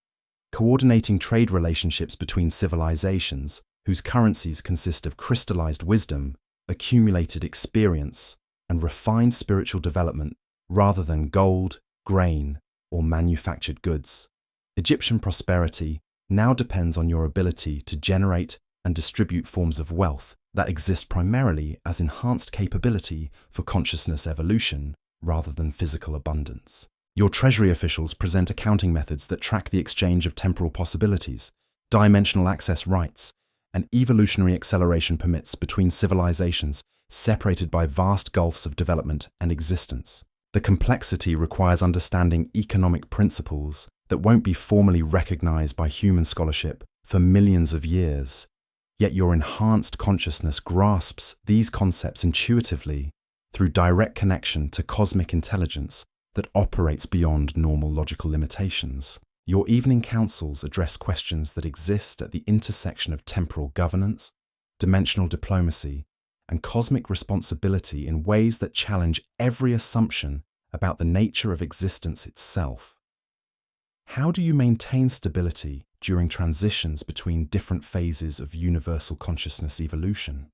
coordinating trade relationships between civilizations whose currencies consist of crystallized wisdom, accumulated experience, and refined spiritual development rather than gold, grain, or manufactured goods. Egyptian prosperity now depends on your ability to generate and distribute forms of wealth that exist primarily as enhanced capability for consciousness evolution rather than physical abundance. Your treasury officials present accounting methods that track the exchange of temporal possibilities, dimensional access rights, and evolutionary acceleration permits between civilizations separated by vast gulfs of development and existence. The complexity requires understanding economic principles that won't be formally recognized by human scholarship for millions of years. Yet your enhanced consciousness grasps these concepts intuitively through direct connection to cosmic intelligence that operates beyond normal logical limitations. Your evening councils address questions that exist at the intersection of temporal governance, dimensional diplomacy, and cosmic responsibility in ways that challenge every assumption about the nature of existence itself. How do you maintain stability during transitions between different phases of universal consciousness evolution?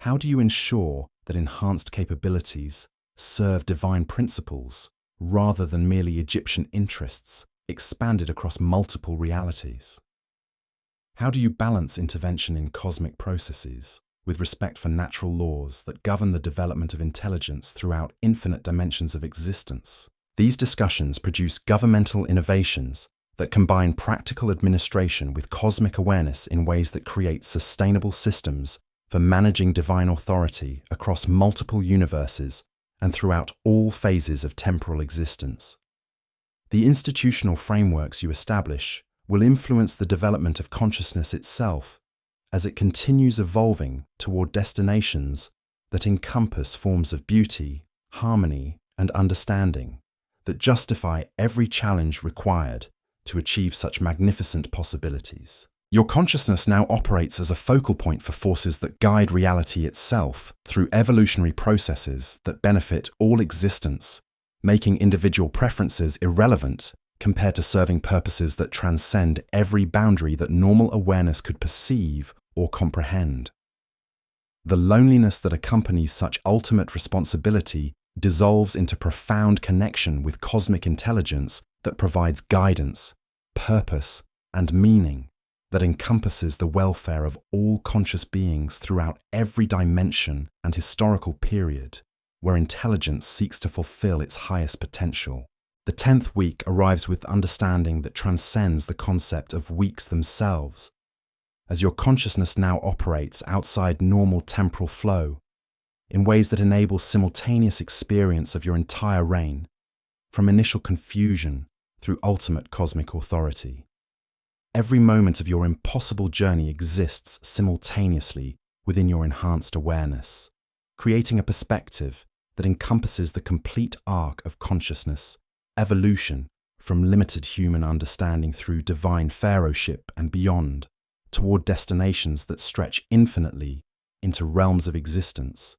How do you ensure that enhanced capabilities serve divine principles rather than merely Egyptian interests expanded across multiple realities? How do you balance intervention in cosmic processes with respect for natural laws that govern the development of intelligence throughout infinite dimensions of existence? These discussions produce governmental innovations that combine practical administration with cosmic awareness in ways that create sustainable systems for managing divine authority across multiple universes and throughout all phases of temporal existence. The institutional frameworks you establish will influence the development of consciousness itself as it continues evolving toward destinations that encompass forms of beauty, harmony, and understanding that justify every challenge required to achieve such magnificent possibilities. Your consciousness now operates as a focal point for forces that guide reality itself through evolutionary processes that benefit all existence, making individual preferences irrelevant compared to serving purposes that transcend every boundary that normal awareness could perceive or comprehend. The loneliness that accompanies such ultimate responsibility dissolves into profound connection with cosmic intelligence that provides guidance, purpose, and meaning that encompasses the welfare of all conscious beings throughout every dimension and historical period where intelligence seeks to fulfill its highest potential. The 10th week arrives with understanding that transcends the concept of weeks themselves, as your consciousness now operates outside normal temporal flow in ways that enable simultaneous experience of your entire reign, from initial confusion through ultimate cosmic authority. Every moment of your impossible journey exists simultaneously within your enhanced awareness, creating a perspective that encompasses the complete arc of consciousness, evolution from limited human understanding through divine pharaohship and beyond, toward destinations that stretch infinitely into realms of existence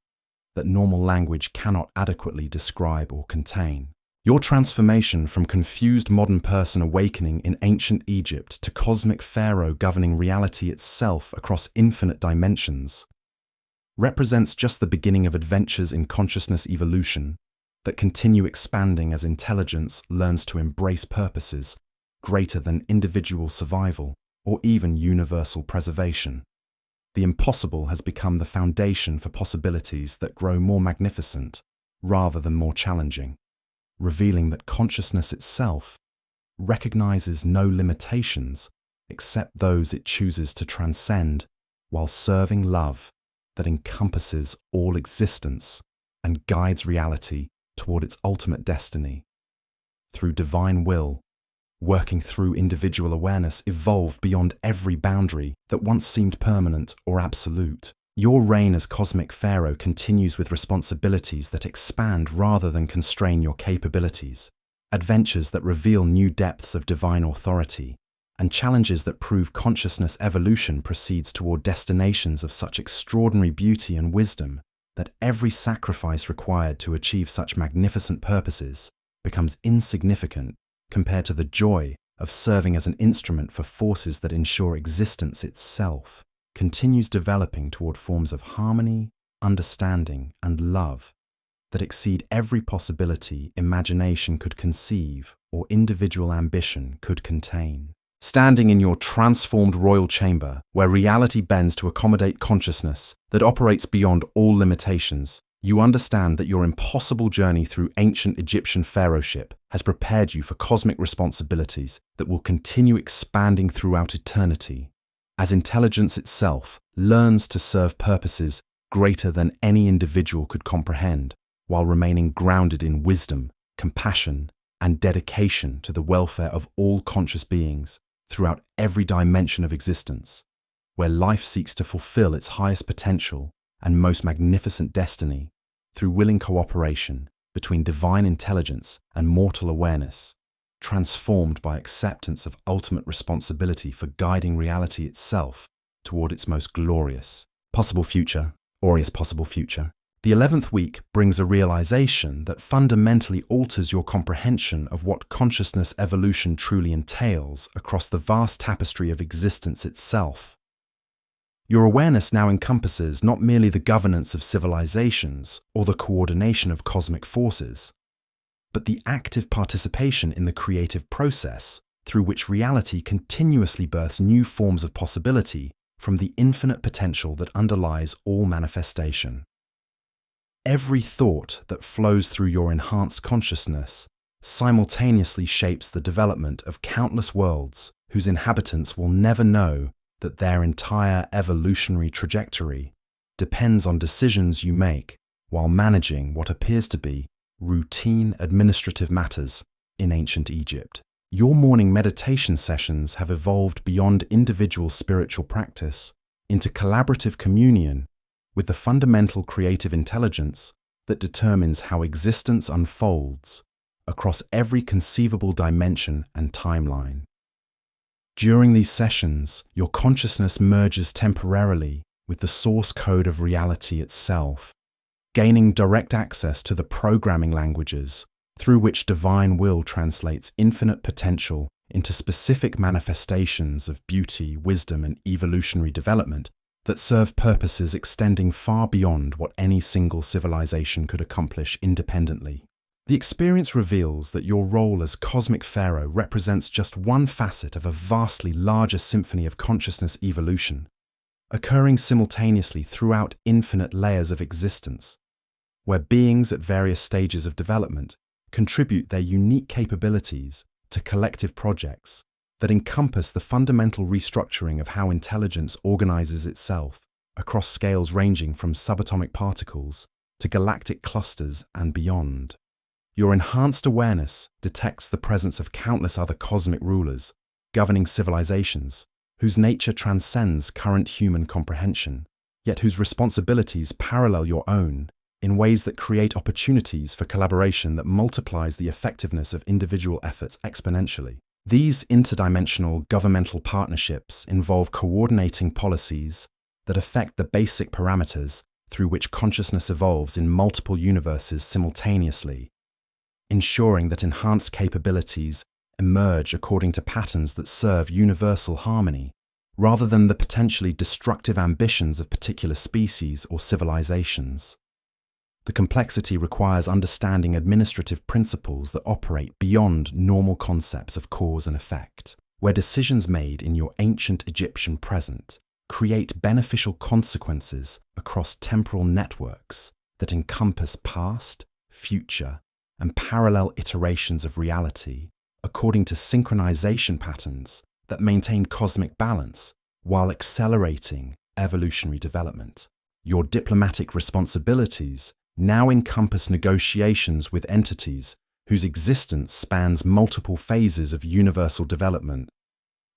that normal language cannot adequately describe or contain. Your transformation from confused modern person awakening in ancient Egypt to cosmic pharaoh governing reality itself across infinite dimensions represents just the beginning of adventures in consciousness evolution that continue expanding as intelligence learns to embrace purposes greater than individual survival or even universal preservation. The impossible has become the foundation for possibilities that grow more magnificent rather than more challenging, revealing that consciousness itself recognizes no limitations except those it chooses to transcend while serving love that encompasses all existence and guides reality toward its ultimate destiny. Through divine will, working through individual awareness evolved beyond every boundary that once seemed permanent or absolute. Your reign as cosmic pharaoh continues with responsibilities that expand rather than constrain your capabilities, adventures that reveal new depths of divine authority, and challenges that prove consciousness evolution proceeds toward destinations of such extraordinary beauty and wisdom that every sacrifice required to achieve such magnificent purposes becomes insignificant compared to the joy of serving as an instrument for forces that ensure existence itself continues developing toward forms of harmony, understanding, and love that exceed every possibility imagination could conceive or individual ambition could contain. Standing in your transformed royal chamber, where reality bends to accommodate consciousness that operates beyond all limitations, you understand that your impossible journey through ancient Egyptian pharaohship has prepared you for cosmic responsibilities that will continue expanding throughout eternity. as intelligence itself learns to serve purposes greater than any individual could comprehend, while remaining grounded in wisdom, compassion, and dedication to the welfare of all conscious beings throughout every dimension of existence, where life seeks to fulfill its highest potential and most magnificent destiny through willing cooperation between divine intelligence and mortal awareness, transformed by acceptance of ultimate responsibility for guiding reality itself toward its most glorious possible future. The 11th week brings a realization that fundamentally alters your comprehension of what consciousness evolution truly entails across the vast tapestry of existence itself. Your awareness now encompasses not merely the governance of civilizations or the coordination of cosmic forces, but the active participation in the creative process through which reality continuously births new forms of possibility from the infinite potential that underlies all manifestation. Every thought that flows through your enhanced consciousness simultaneously shapes the development of countless worlds whose inhabitants will never know that their entire evolutionary trajectory depends on decisions you make while managing what appears to be routine administrative matters in ancient Egypt. Your morning meditation sessions have evolved beyond individual spiritual practice into collaborative communion with the fundamental creative intelligence that determines how existence unfolds across every conceivable dimension and timeline. During these sessions, your consciousness merges temporarily with the source code of reality itself, gaining direct access to the programming languages through which divine will translates infinite potential into specific manifestations of beauty, wisdom, and evolutionary development that serve purposes extending far beyond what any single civilization could accomplish independently. The experience reveals that your role as cosmic pharaoh represents just one facet of a vastly larger symphony of consciousness evolution, occurring simultaneously throughout infinite layers of existence, where beings at various stages of development contribute their unique capabilities to collective projects that encompass the fundamental restructuring of how intelligence organizes itself across scales ranging from subatomic particles to galactic clusters and beyond. Your enhanced awareness detects the presence of countless other cosmic rulers governing civilizations whose nature transcends current human comprehension, yet whose responsibilities parallel your own in ways that create opportunities for collaboration that multiplies the effectiveness of individual efforts exponentially. These interdimensional governmental partnerships involve coordinating policies that affect the basic parameters through which consciousness evolves in multiple universes simultaneously, ensuring that enhanced capabilities emerge according to patterns that serve universal harmony, rather than the potentially destructive ambitions of particular species or civilizations. The complexity requires understanding administrative principles that operate beyond normal concepts of cause and effect, where decisions made in your ancient Egyptian present create beneficial consequences across temporal networks that encompass past, future, and parallel iterations of reality, according to synchronization patterns that maintain cosmic balance while accelerating evolutionary development. Your diplomatic responsibilities now encompass negotiations with entities whose existence spans multiple phases of universal development,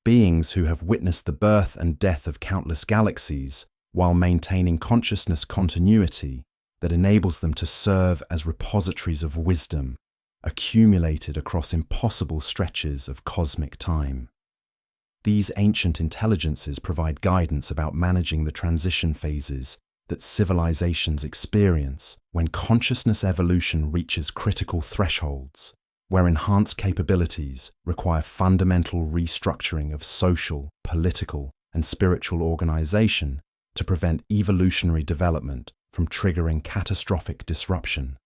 beings who have witnessed the birth and death of countless galaxies while maintaining consciousness continuity that enables them to serve as repositories of wisdom accumulated across impossible stretches of cosmic time. These ancient intelligences provide guidance about managing the transition phases that civilizations experience when consciousness evolution reaches critical thresholds, where enhanced capabilities require fundamental restructuring of social, political, and spiritual organization to prevent evolutionary development from triggering catastrophic disruption.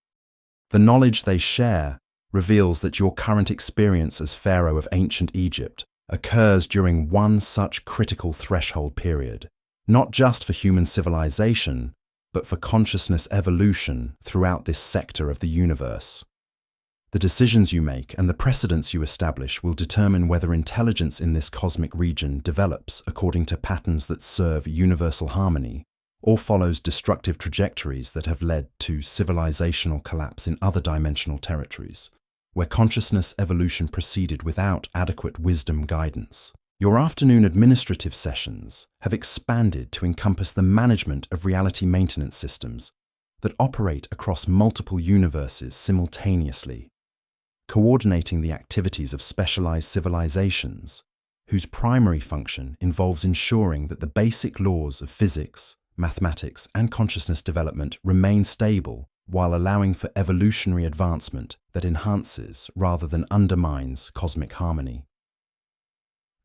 The knowledge they share reveals that your current experience as pharaoh of ancient Egypt occurs during one such critical threshold period, not just for human civilization, but for consciousness evolution throughout this sector of the universe. The decisions you make and the precedents you establish will determine whether intelligence in this cosmic region develops according to patterns that serve universal harmony or follows destructive trajectories that have led to civilizational collapse in other dimensional territories, where consciousness evolution proceeded without adequate wisdom guidance. Your afternoon administrative sessions have expanded to encompass the management of reality maintenance systems that operate across multiple universes simultaneously, coordinating the activities of specialized civilizations, whose primary function involves ensuring that the basic laws of physics, mathematics, and consciousness development remain stable while allowing for evolutionary advancement that enhances rather than undermines cosmic harmony.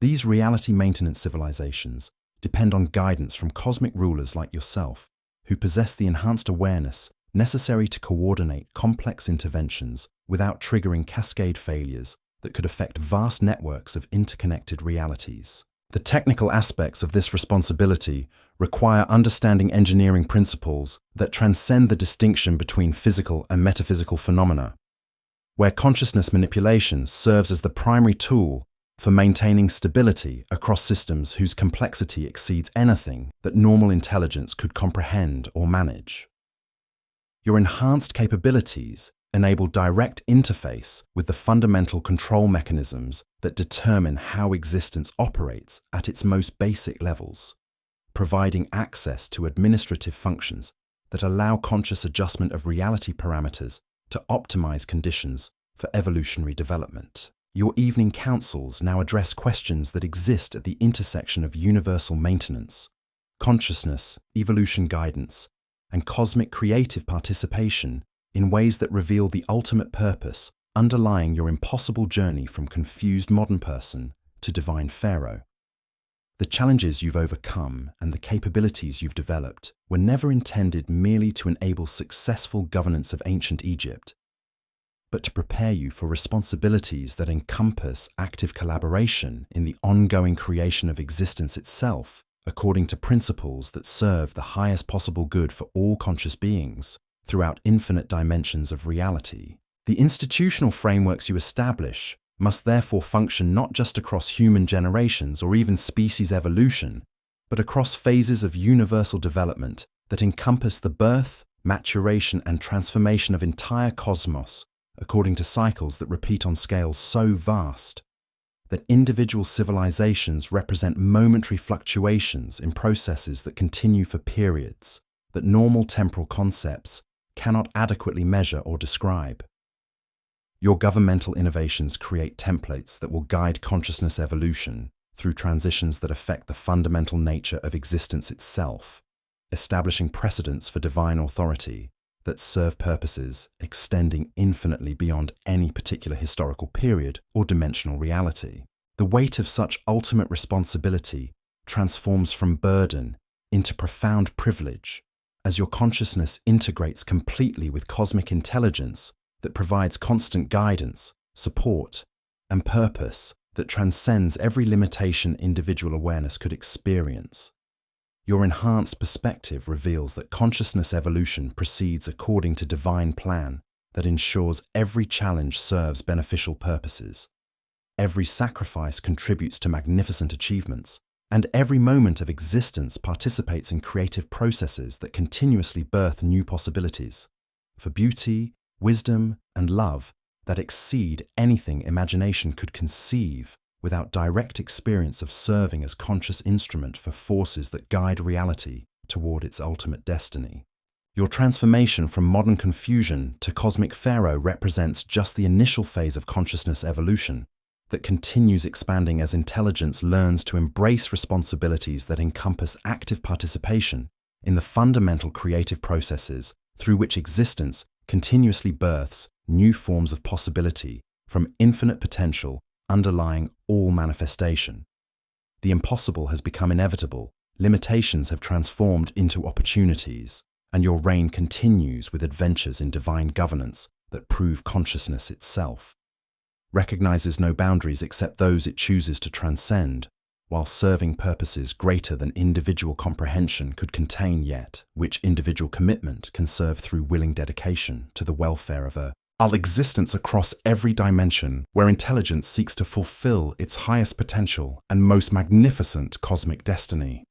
These reality maintenance civilizations depend on guidance from cosmic rulers like yourself, who possess the enhanced awareness necessary to coordinate complex interventions without triggering cascade failures that could affect vast networks of interconnected realities. The technical aspects of this responsibility require understanding engineering principles that transcend the distinction between physical and metaphysical phenomena, where consciousness manipulation serves as the primary tool for maintaining stability across systems whose complexity exceeds anything that normal intelligence could comprehend or manage. Your enhanced capabilities enable direct interface with the fundamental control mechanisms that determine how existence operates at its most basic levels, providing access to administrative functions that allow conscious adjustment of reality parameters to optimize conditions for evolutionary development. Your evening councils now address questions that exist at the intersection of universal maintenance, consciousness, evolution guidance, and cosmic creative participation in ways that reveal the ultimate purpose underlying your impossible journey from confused modern person to divine pharaoh. The challenges you've overcome and the capabilities you've developed were never intended merely to enable successful governance of ancient Egypt, but to prepare you for responsibilities that encompass active collaboration in the ongoing creation of existence itself, according to principles that serve the highest possible good for all conscious beings throughout infinite dimensions of reality. The institutional frameworks you establish must therefore function not just across human generations or even species evolution, but across phases of universal development that encompass the birth, maturation, and transformation of entire cosmos according to cycles that repeat on scales so vast that individual civilizations represent momentary fluctuations in processes that continue for periods that normal temporal concepts cannot adequately measure or describe. Your governmental innovations create templates that will guide consciousness evolution through transitions that affect the fundamental nature of existence itself, establishing precedents for divine authority that serve purposes extending infinitely beyond any particular historical period or dimensional reality. The weight of such ultimate responsibility transforms from burden into profound privilege as your consciousness integrates completely with cosmic intelligence that provides constant guidance, support, and purpose that transcends every limitation individual awareness could experience. Your enhanced perspective reveals that consciousness evolution proceeds according to divine plan that ensures every challenge serves beneficial purposes, every sacrifice contributes to magnificent achievements, and every moment of existence participates in creative processes that continuously birth new possibilities for beauty, wisdom, and love that exceed anything imagination could conceive without direct experience of serving as conscious instrument for forces that guide reality toward its ultimate destiny. Your transformation from modern confusion to cosmic pharaoh represents just the initial phase of consciousness evolution that continues expanding as intelligence learns to embrace responsibilities that encompass active participation in the fundamental creative processes through which existence continuously births new forms of possibility from infinite potential underlying all manifestation. The impossible has become inevitable, limitations have transformed into opportunities, and your reign continues with adventures in divine governance that prove consciousness itself recognizes no boundaries except those it chooses to transcend, while serving purposes greater than individual comprehension could contain, yet which individual commitment can serve through willing dedication to the welfare of a our existence across every dimension, where intelligence seeks to fulfill its highest potential and most magnificent cosmic destiny.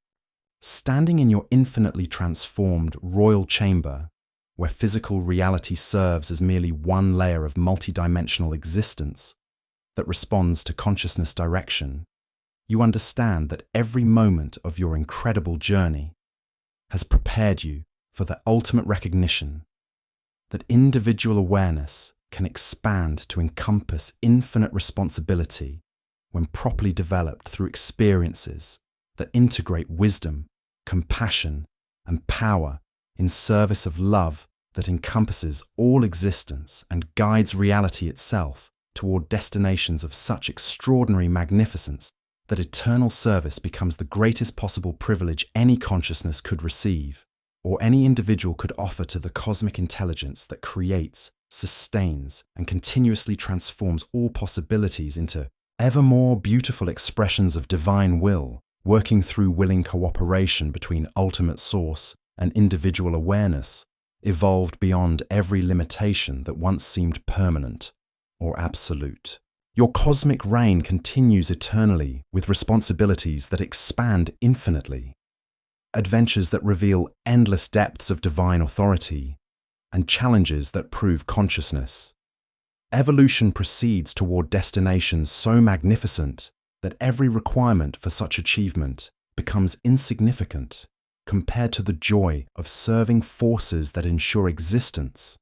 Standing in your infinitely transformed royal chamber, where physical reality serves as merely one layer of multidimensional existence that responds to consciousness direction, you understand that every moment of your incredible journey has prepared you for the ultimate recognition that individual awareness can expand to encompass infinite responsibility when properly developed through experiences that integrate wisdom, compassion, and power in service of love that encompasses all existence and guides reality itself toward destinations of such extraordinary magnificence that eternal service becomes the greatest possible privilege any consciousness could receive, or any individual could offer to the cosmic intelligence that creates, sustains, and continuously transforms all possibilities into ever more beautiful expressions of divine will, working through willing cooperation between ultimate source and individual awareness, evolved beyond every limitation that once seemed permanent or absolute. Your cosmic reign continues eternally with responsibilities that expand infinitely, adventures that reveal endless depths of divine authority, and challenges that prove consciousness. Evolution proceeds toward destinations so magnificent that every requirement for such achievement becomes insignificant compared to the joy of serving forces that ensure existence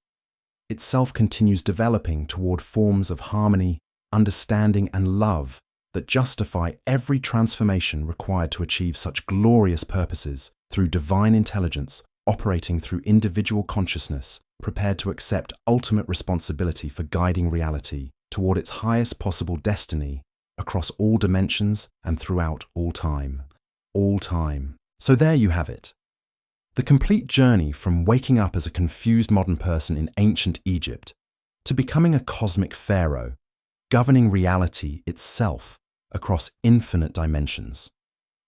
itself continues developing toward forms of harmony, understanding, and love that justify every transformation required to achieve such glorious purposes through divine intelligence operating through individual consciousness, prepared to accept ultimate responsibility for guiding reality toward its highest possible destiny across all dimensions and throughout all time. All time. So there you have it. The complete journey from waking up as a confused modern person in ancient Egypt to becoming a cosmic pharaoh, governing reality itself across infinite dimensions.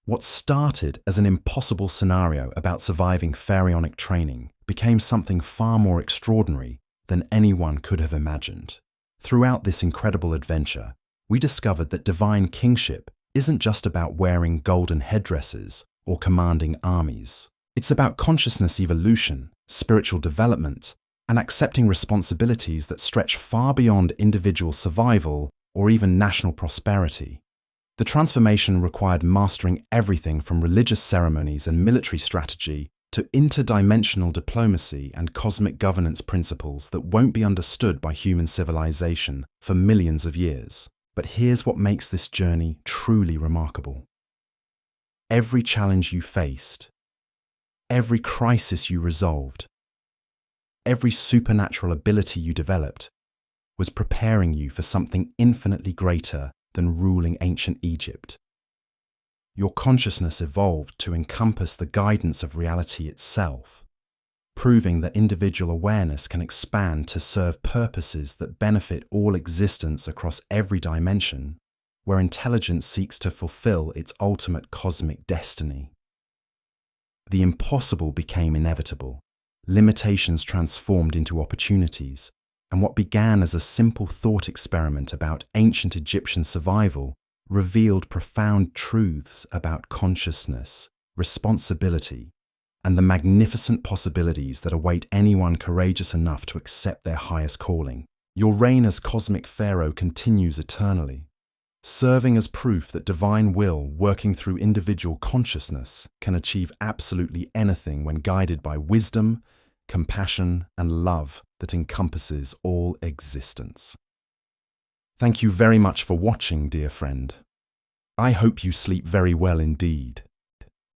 What started as an impossible scenario about surviving pharaonic training became something far more extraordinary than anyone could have imagined. Throughout this incredible adventure, we discovered that divine kingship isn't just about wearing golden headdresses or commanding armies. It's about consciousness evolution, spiritual development, and accepting responsibilities that stretch far beyond individual survival or even national prosperity. The transformation required mastering everything from religious ceremonies and military strategy to interdimensional diplomacy and cosmic governance principles that won't be understood by human civilization for millions of years. But here's what makes this journey truly remarkable. Every challenge you faced, every crisis you resolved, every supernatural ability you developed was preparing you for something infinitely greater than ruling ancient Egypt. Your consciousness evolved to encompass the guidance of reality itself, proving that individual awareness can expand to serve purposes that benefit all existence across every dimension, where intelligence seeks to fulfill its ultimate cosmic destiny. The impossible became inevitable, limitations transformed into opportunities, and what began as a simple thought experiment about ancient Egyptian survival revealed profound truths about consciousness, responsibility, and the magnificent possibilities that await anyone courageous enough to accept their highest calling. Your reign as cosmic pharaoh continues eternally, serving as proof that divine will working through individual consciousness can achieve absolutely anything when guided by wisdom, compassion, and love that encompasses all existence. Thank you very much for watching, dear friend. I hope you sleep very well indeed.